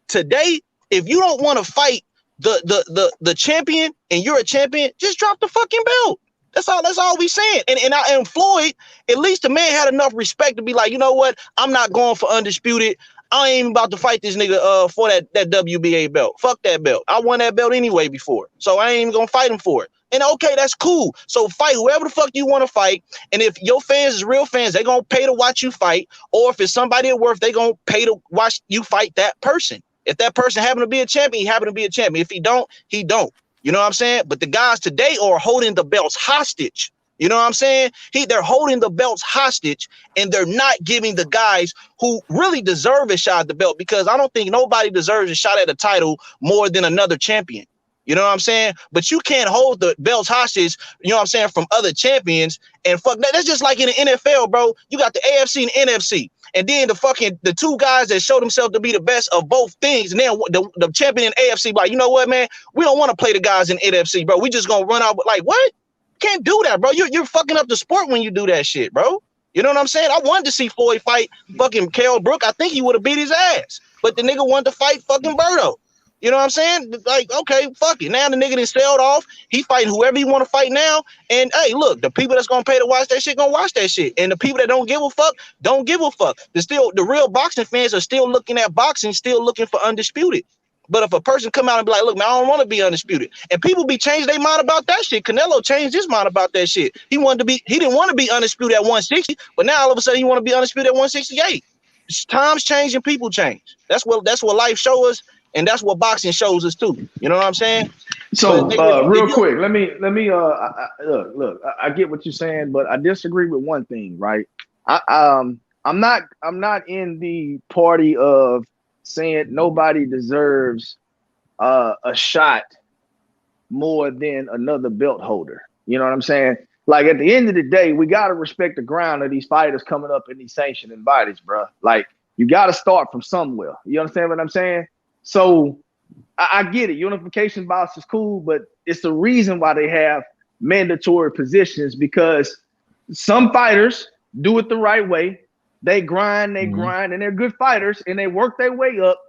Speaker 11: today, if you don't want to fight the champion and you're a champion, just drop the fucking belt. That's all we saying. And Floyd, at least the man had enough respect to be like, you know what? I'm not going for undisputed. I ain't even about to fight this nigga for that WBA belt. Fuck that belt. I won that belt anyway before. So I ain't even gonna fight him for it. And okay, that's cool. So fight whoever the fuck you want to fight. And if your fans is real fans, they gonna pay to watch you fight. Or if it's somebody at worth, they gonna pay to watch you fight that person. If that person happen to be a champion, he happen to be a champion. If he don't, he don't. You know what I'm saying? But the guys today are holding the belts hostage. You know what I'm saying? They're holding the belts hostage, and they're not giving the guys who really deserve a shot at the belt, because I don't think nobody deserves a shot at a title more than another champion. You know what I'm saying? But you can't hold the belts hostage, you know what I'm saying, from other champions. And fuck that. That's just like in the NFL, bro. You got the AFC and NFC. And then the two guys that show themselves to be the best of both things. And then the champion in AFC, like, you know what, man? We don't want to play the guys in NFC, bro. We just gonna run out. Like, what? Can't do that, bro. You're fucking up the sport when you do that shit, bro. You know what I'm saying? I wanted to see Floyd fight fucking Kell Brook. I think he would have beat his ass. But the nigga wanted to fight fucking Berto. You know what I'm saying? Like, okay, fuck it. Now the nigga done sailed off. He fighting whoever he want to fight now. And hey, look, the people that's gonna pay to watch that shit gonna watch that shit. And the people that don't give a fuck, don't give a fuck. The real boxing fans are still looking at boxing, still looking for undisputed. But if a person come out and be like, look, man, I don't want to be undisputed. And people be changed their mind about that shit. Canelo changed his mind about that shit. He didn't want to be undisputed at 160, but now all of a sudden he want to be undisputed at 168. Times change and people change. That's what life shows us. And that's what boxing shows us too. You know what I'm saying?
Speaker 9: So real quick, let me look. I get what you're saying, but I disagree with one thing, right? I'm not in the party of saying nobody deserves a shot more than another belt holder. You know what I'm saying? Like, at the end of the day, we gotta respect the ground of these fighters coming up in these sanctioning bodies, bro. Like, you gotta start from somewhere. You understand what I'm saying? So I get it. Unification bouts is cool, but it's the reason why they have mandatory positions, because some fighters do it the right way. They grind, and they're good fighters, and they work their way up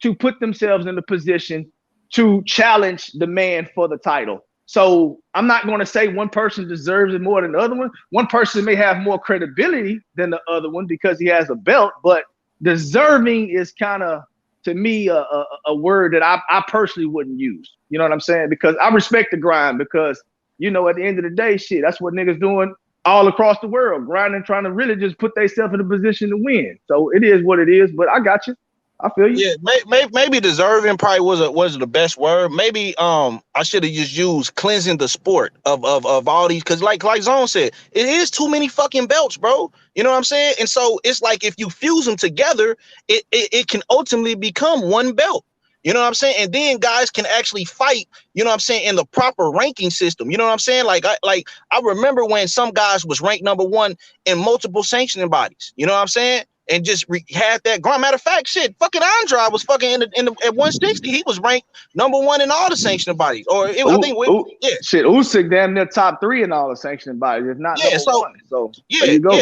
Speaker 9: to put themselves in the position to challenge the man for the title. So I'm not going to say one person deserves it more than the other one. One person may have more credibility than the other one because he has a belt, but deserving is kind of, to me, a word that I personally wouldn't use. You know what I'm saying? Because I respect the grind, because, you know, at the end of the day, shit, that's what niggas doing all across the world, grinding, trying to really just put themselves in a position to win. So it is what it is, but I got you. I feel you.
Speaker 11: Yeah, maybe deserving probably was the best word. Maybe I should have just used cleansing the sport of all these, because like Zone said, it is too many fucking belts, bro. You know what I'm saying? And so it's like, if you fuse them together, it can ultimately become one belt. You know what I'm saying? And then guys can actually fight, you know what I'm saying, in the proper ranking system. You know what I'm saying? Like I remember when some guys was ranked #1 in multiple sanctioning bodies. You know what I'm saying? And just had that grind. Matter of fact, shit, fucking Andrade was fucking at 160. He was ranked #1 in all the sanctioning bodies. Or I think
Speaker 9: shit, Usyk damn near top 3 in all the sanctioning bodies, if not #1. So there you go.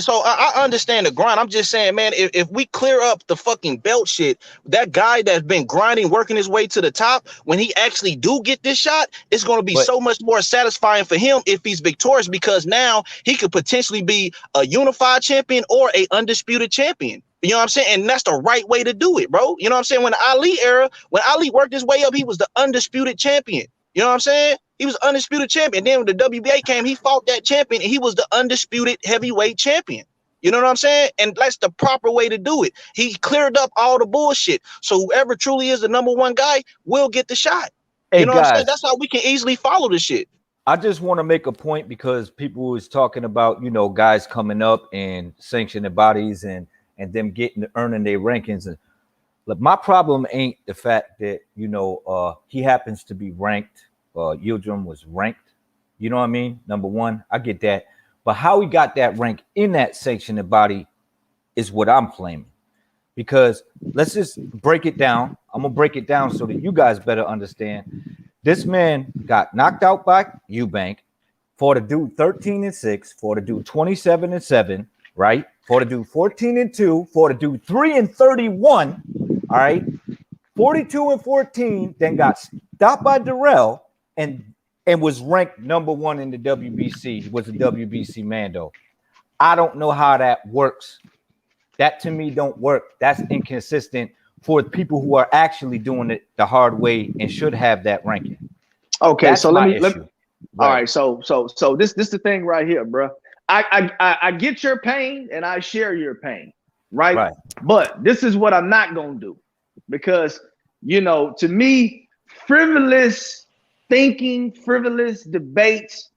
Speaker 11: So I understand the grind. I'm just saying, man, if we clear up the fucking belt shit, that guy that's been grinding, working his way to the top, when he actually do get this shot, it's going to be so much more satisfying for him if he's victorious, because now he could potentially be a unified champion or a undisputed champion. You know what I'm saying? And that's the right way to do it, bro. You know what I'm saying? When the Ali era, when Ali worked his way up, he was the undisputed champion. You know what I'm saying? He was undisputed champion. Then when the WBA came, he fought that champion, and he was the undisputed heavyweight champion. You know what I'm saying? And that's the proper way to do it. He cleared up all the bullshit. So whoever truly is the #1 guy will get the shot.
Speaker 8: Hey,
Speaker 11: you know
Speaker 8: guys,
Speaker 11: what I'm saying? That's how we can easily follow the shit.
Speaker 8: I just want to make a point, because people was talking about, you know, guys coming up and sanctioning bodies and them earning their rankings. And look, my problem ain't the fact that, you know, he happens to be ranked. Yildirim was ranked. You know what I mean? #1. I get that. But how he got that rank in that sanctioning body is what I'm claiming. Because let's just break it down. I'm going to break it down so that you guys better understand. This man got knocked out by Eubank, for to do 13-6, for to do 27-7, right? For to do 14-2, for to do 3-31, all right? 42-14, then got stopped by Darrell and was ranked #1 in the WBC, was a WBC Mando. I don't know how that works. That to me don't work. That's inconsistent for people who are actually doing it the hard way and should have that ranking.
Speaker 9: Okay,
Speaker 8: That's
Speaker 9: so
Speaker 8: my
Speaker 9: let
Speaker 8: issue.
Speaker 9: all right, so this the thing right here, bro. I get your pain and I share your pain, right?
Speaker 8: Right.
Speaker 9: But this is what I'm not gonna do, because to me, frivolous thinking, frivolous debates,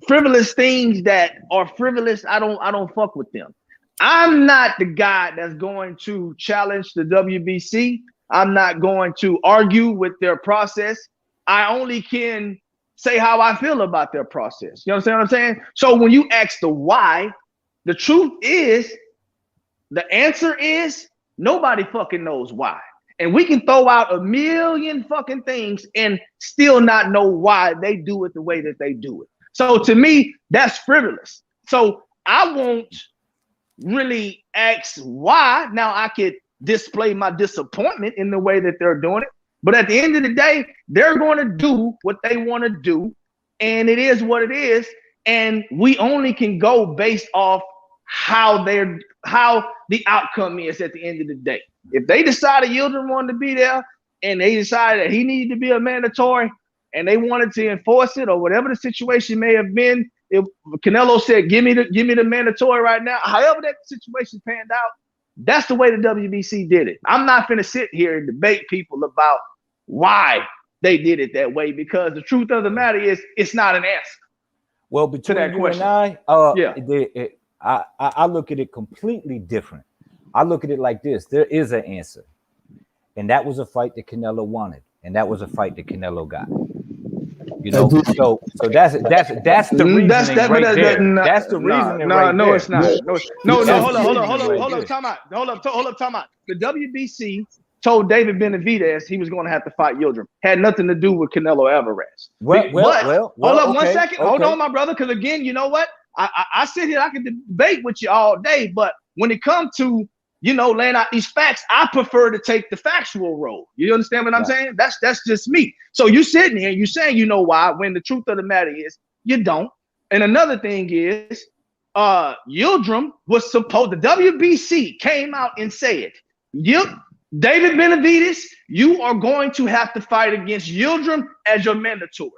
Speaker 9: frivolous things that are frivolous, I don't fuck with them. I'm not the guy that's going to challenge the WBC. I'm not going to argue with their process. I only can say how I feel about their process. You understand what I'm saying? So when you ask the why, the truth is, the answer is nobody fucking knows why. And we can throw out a million fucking things and still not know why they do it the way that they do it. So to me, that's frivolous. So I won't really ask why. Now I could display my disappointment in the way that they're doing it. But at the end of the day, they're going to do what they want to do. And it is what it is. And we only can go based off how the outcome is at the end of the day. If they decided Yildirim wanted to be there and they decided that he needed to be a mandatory and they wanted to enforce it, or whatever the situation may have been, if Canelo said, give me the mandatory right now, however that situation panned out, that's the way the WBC did it. I'm not going to sit here and debate people about why they did it that way, because the truth of the matter is it's not an answer.
Speaker 8: Well, between
Speaker 9: that
Speaker 8: you
Speaker 9: question.
Speaker 8: and I look at it completely different. I look at it like this: there is an answer, and that was a fight that Canelo wanted, and that was a fight that Canelo got. So that's the reasoning right there. That's the reasoning right there.
Speaker 9: No, it's not. No, hold up, time out. The WBC told David Benavidez he was going to have to fight Yildirim. Had nothing to do with Canelo Alvarez.
Speaker 8: Well,
Speaker 9: hold up 1 second. Okay. Hold on, my brother, because again, you know what? I sit here, I can debate with you all day, but when it comes to laying out these facts, I prefer to take the factual role. You understand what I'm saying? That's just me. So you sitting here, you saying you know why, when the truth of the matter is you don't. And another thing is, Yildirim was supposed. The WBC came out and said, David Benavidez, you are going to have to fight against Yildirim as your mandatory.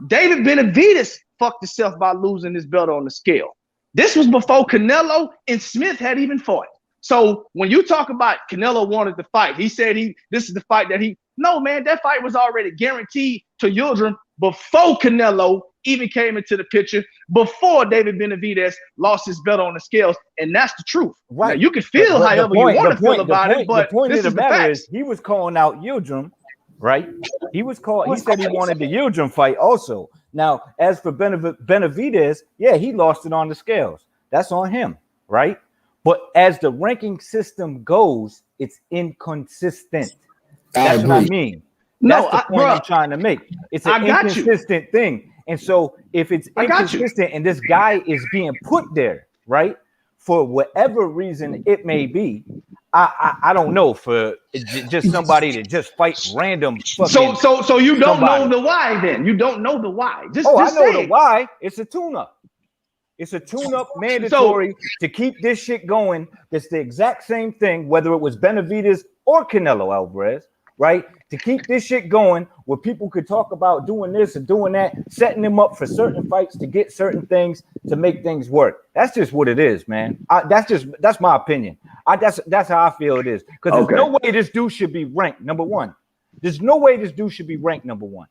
Speaker 9: David Benavidez fucked himself by losing his belt on the scale. This was before Canelo and Smith had even fought. So when you talk about Canelo wanted to fight, he said this is the fight that no, man, that fight was already guaranteed to Yildirim before Canelo even came into the picture, before David Benavidez lost his belt on the scales, and that's the truth. Right. Now, you can feel however you want to feel about it, but
Speaker 8: the point
Speaker 9: this
Speaker 8: of the
Speaker 9: is
Speaker 8: matter
Speaker 9: the
Speaker 8: is he was calling out Yildirim, right? He said he wanted the Yildirim fight also. Now, as for Benavidez, yeah, he lost it on the scales. That's on him, right? But as the ranking system goes, it's inconsistent. That's what I mean. That's the point I'm trying to make. It's an inconsistent thing. And so if it's inconsistent and this guy is being put there, right, for whatever reason it may be, I don't know, for just somebody to just fight random fucking
Speaker 9: So you don't know the why then. You don't know the why.
Speaker 8: I know the why. It's a tune-up. It's a tune-up mandatory to keep this shit going. It's the exact same thing, whether it was Benavidez or Canelo Alvarez, right? To keep this shit going, where people could talk about doing this and doing that, setting them up for certain fights to get certain things to make things work. That's just what it is, man. That's my opinion. That's how I feel it is. Because there's no way this dude should be ranked number one. There's no way this dude should be ranked number one.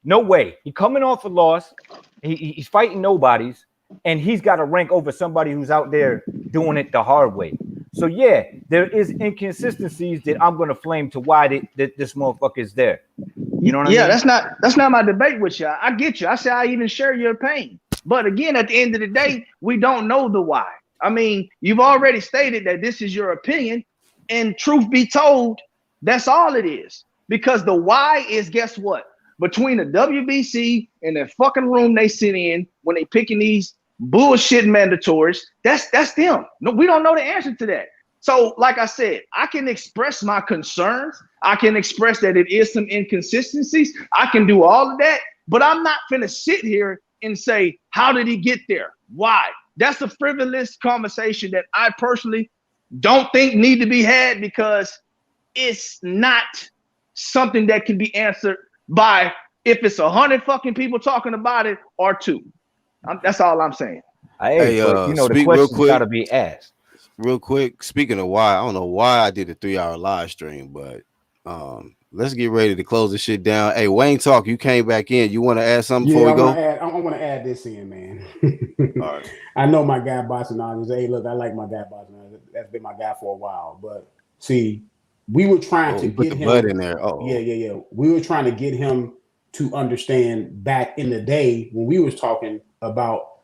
Speaker 8: No way. He coming off a loss. He's fighting nobodies. And he's got to rank over somebody who's out there doing it the hard way. So yeah, there is inconsistencies that I'm going to flame to why that this motherfucker is there. You know what I mean?
Speaker 9: Yeah, that's not my debate with you. I get you. I say I even share your pain. But again, at the end of the day, we don't know the why. I mean, you've already stated that this is your opinion, and truth be told, that's all it is. Because the why is, guess what? Between the WBC and the fucking room they sit in when they picking these bullshit mandatories, that's them. No, we don't know the answer to that. So, like I said, I can express my concerns. I can express that it is some inconsistencies. I can do all of that, but I'm not finna sit here and say, how did he get there? Why? That's a frivolous conversation that I personally don't think need to be had, because it's not something that can be answered by if it's 100 fucking people talking about it or 2. That's all I'm saying.
Speaker 8: Hey, but you know the
Speaker 1: speak real
Speaker 8: question's got
Speaker 1: quick.
Speaker 8: to be asked.
Speaker 1: Real quick, speaking of why, I don't know why I did a 3-hour live stream, but let's get ready to close this shit down. Hey, Wayne Talk, you came back in. You want to add something before we go?
Speaker 6: I want to add this in, man.
Speaker 1: All right.
Speaker 6: I know my guy Boston. Hey, look, I like my guy Boston. That's been my guy for a while. But see, we were trying to
Speaker 1: put
Speaker 6: get
Speaker 1: the
Speaker 6: him
Speaker 1: blood in there. Oh,
Speaker 6: yeah. We were trying to get him to understand back in the day when we was talking about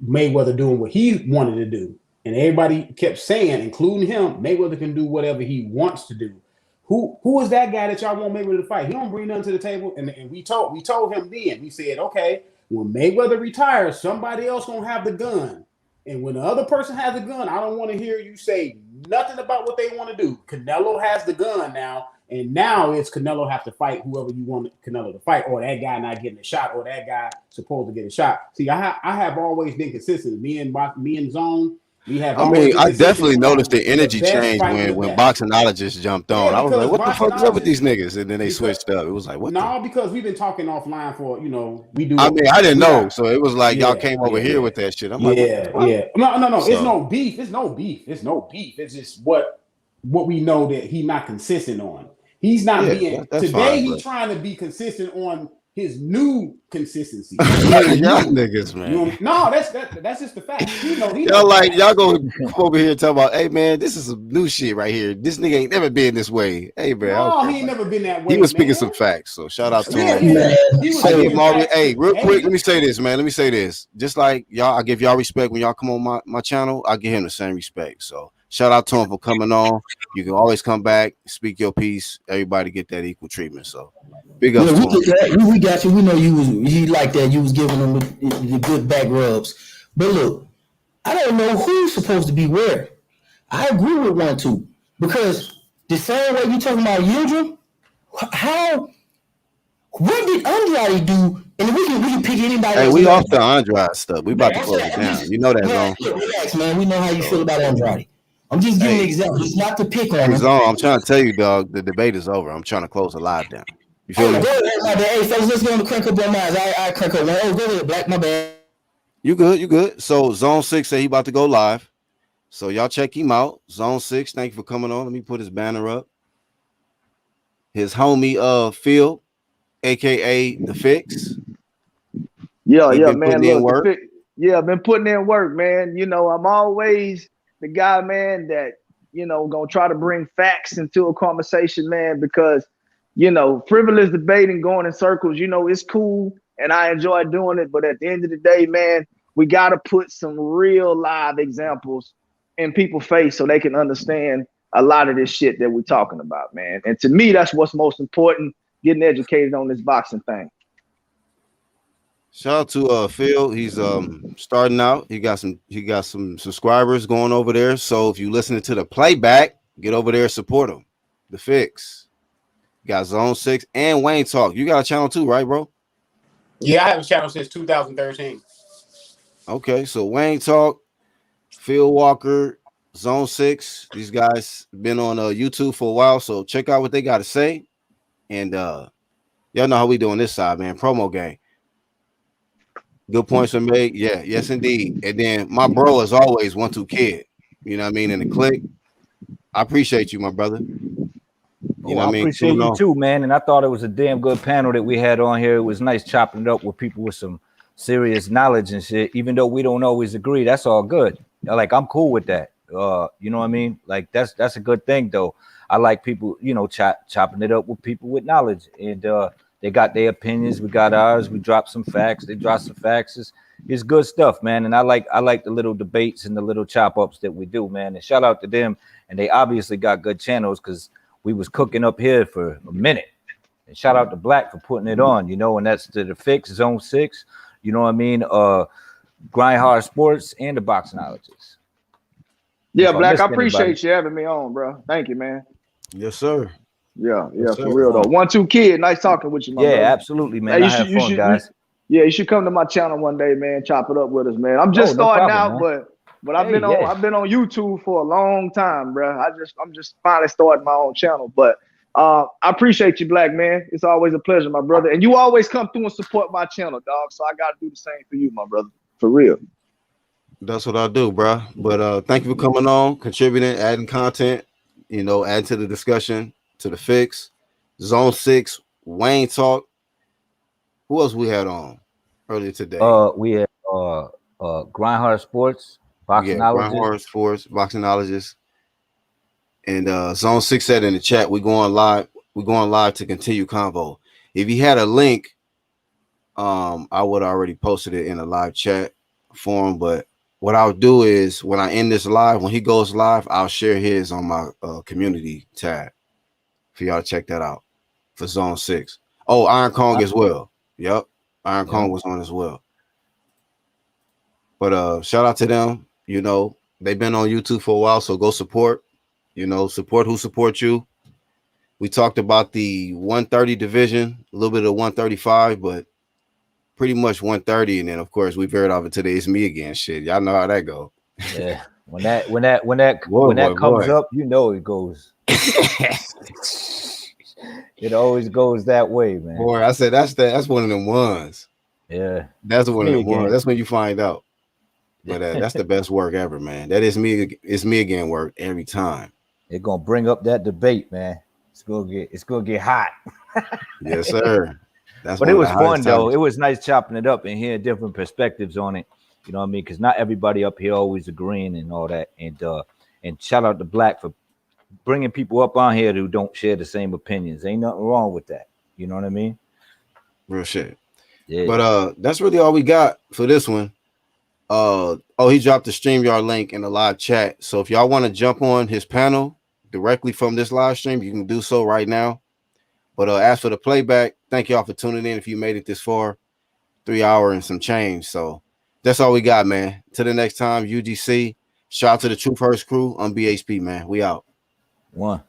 Speaker 6: Mayweather doing what he wanted to do. And everybody kept saying, including him, Mayweather can do whatever he wants to do. Who is that guy that y'all want Mayweather to fight? He don't bring nothing to the table. And we told him then. We said, okay, when Mayweather retires, somebody else gonna have the gun. And when the other person has a gun, I don't want to hear you say nothing about what they want to do. Canelo has the gun now, and now it's Canelo have to fight whoever you want Canelo to fight, or that guy not getting a shot, or that guy supposed to get a shot. See, I have always been consistent. Me and Zone.
Speaker 1: I definitely noticed the energy change when Boxingologists jumped on. I was like, what the fuck is up with these niggas? And then they switched up. It was like, what?
Speaker 6: No, because we've been talking offline for, we do.
Speaker 1: I mean, I didn't know. So it was like y'all came over here with that shit. I'm like,
Speaker 6: yeah. No. So, it's no beef. It's no beef. It's just what we know that he's not consistent on. He's not being today. Fine, he's trying to be consistent on his new consistency.
Speaker 1: Y'all niggas, man.
Speaker 6: No, that's just the fact.
Speaker 1: Y'all go over here and talk about, hey man, this is some new shit right here. This nigga ain't never been this way. Hey man,
Speaker 6: no, he ain't never been that way.
Speaker 1: He was speaking some facts, so shout out to him. Hey, real quick, let me say this, man. Let me say this. Just like y'all, I give y'all respect when y'all come on my channel. I give him the same respect. So shout out to him for coming on. You can always come back, speak your piece. Everybody get that equal treatment. So big up to him.
Speaker 5: We got you. We know you like that. You was giving them the good back rubs. But look, I don't know who's supposed to be where. I agree with 1-2 because the same way you talking about Yildirim, what did Andrade do? And we can pick anybody.
Speaker 1: Hey, we off the Andrade stuff. We about to close it down. You know that, Zone.
Speaker 5: Relax, man. We know how you feel about Andrade. I'm just giving an example. It's not to pick on him.
Speaker 1: Zone, I'm trying to tell you, dog, the debate is over. I'm trying to close the live down. You feel me?
Speaker 5: Hey, fellas, let's go on the crank up your minds. I crank up one. Oh, go ahead, Black. My bad.
Speaker 1: You good. So Zone 6 said he about to go live. So y'all check him out. Zone 6, thank you for coming on. Let me put his banner up. His homie Phil, aka The Fix.
Speaker 9: Yeah, man. Look, I've been putting in work, man. I'm always the guy, man, that gonna try to bring facts into a conversation, man, because frivolous debating going in circles, it's cool and I enjoy doing it. But at the end of the day, man, we got to put some real live examples in people's face so they can understand a lot of this shit that we're talking about, man. And to me, that's what's most important, getting educated on this boxing thing.
Speaker 1: Shout out to Phil. He's starting out. He got some subscribers going over there. So if you listening to the playback, get over there, support him. The Fix. Got Zone 6 and Wayne Talk. You got a channel too, right, bro?
Speaker 12: Yeah, I have a channel since 2013.
Speaker 1: Okay, so Wayne Talk, Phil Walker, Zone 6. These guys been on YouTube for a while, so check out what they got to say. And y'all know how we doing this side, man. Promo game. Good points are made. Yeah, yes, indeed. And then my bro, as always, 1-2 Kid. You know what I mean? In the click. I appreciate you, my brother. You know what I mean?
Speaker 8: Appreciate you too, man. And I thought it was a damn good panel that we had on here. It was nice chopping it up with people with some serious knowledge and shit. Even though we don't always agree, that's all good. Like, I'm cool with that. You know what I mean? Like, that's a good thing, though. I like people, chopping it up with people with knowledge. And they got their opinions. We got ours. We drop some facts. They drop some facts. It's good stuff, man. And I like the little debates and the little chop ups that we do, man. And shout out to them. And they obviously got good channels because we was cooking up here for a minute. And shout out to Black for putting it on, and that's the Fix, Zone 6, you know what I mean? Grind Hard Sports and the Boxingologists.
Speaker 9: Yeah, Black, I appreciate you having me on, bro. Thank you, man.
Speaker 1: Yes, sir.
Speaker 9: Yeah, for real though. 1-2 Kid, nice talking with you, my brother.
Speaker 8: Absolutely, man.
Speaker 9: Hey,
Speaker 8: I have fun, guys.
Speaker 9: You should come to my channel one day, man. Chop it up with us, man. I'm just starting out, but I've been on YouTube for a long time, bro. I'm just finally starting my own channel, but I appreciate you, black man. It's always a pleasure, my brother. And you always come through and support my channel, dog. So I gotta do the same for you, my brother. For real.
Speaker 1: That's what I do, bro. But thank you for coming on, contributing, adding content, adding to the discussion, to the fix. Zone 6, Wayne Talk. Who else we had on earlier today?
Speaker 8: We had Grindhard Sports, Boxingologist.
Speaker 1: Grindhard Sports, Boxingologist. And Zone 6 said in the chat, we're going live. We're going live to continue convo. If you had a link, I would already posted it in a live chat forum. But what I'll do is when I end this live, when he goes live, I'll share his on my community tab for y'all to check that out for Zone 6. Oh, Iron Kong as well. Yep. Iron Kong was on as well. But shout out to them. They've been on YouTube for a while, so go support. Support who supports you. We talked about the 130 division, a little bit of 135, but pretty much 130. And then of course we veered off into the It's Me Again shit. Y'all know how that go.
Speaker 8: Yeah. When that comes up, it goes. It always goes that way, man.
Speaker 1: Boy, I said that's one of them ones.
Speaker 8: Yeah.
Speaker 1: That's one of them ones. That's when you find out. But that's the best work ever, man. That is me. It's me again work every time.
Speaker 8: It's gonna bring up that debate, man. It's gonna get hot.
Speaker 1: Yes, sir.
Speaker 8: But it was fun though. It was nice chopping it up and hearing different perspectives on it. You know what I mean? Because not everybody up here always agreeing and all that. And shout out to Black for bringing people up on here who don't share the same opinions. Ain't nothing wrong with that. You know what I mean?
Speaker 1: Real shit.
Speaker 8: Yeah.
Speaker 1: But that's really all we got for this one. He dropped the StreamYard link in the live chat. So if y'all want to jump on his panel directly from this live stream, you can do so right now. But as for the playback, thank y'all for tuning in. If you made it this far, 3 hours and some change. So that's all we got, man. Till the next time, UGC. Shout out to the Truth Hurts crew on BHP, man. We out.
Speaker 8: One.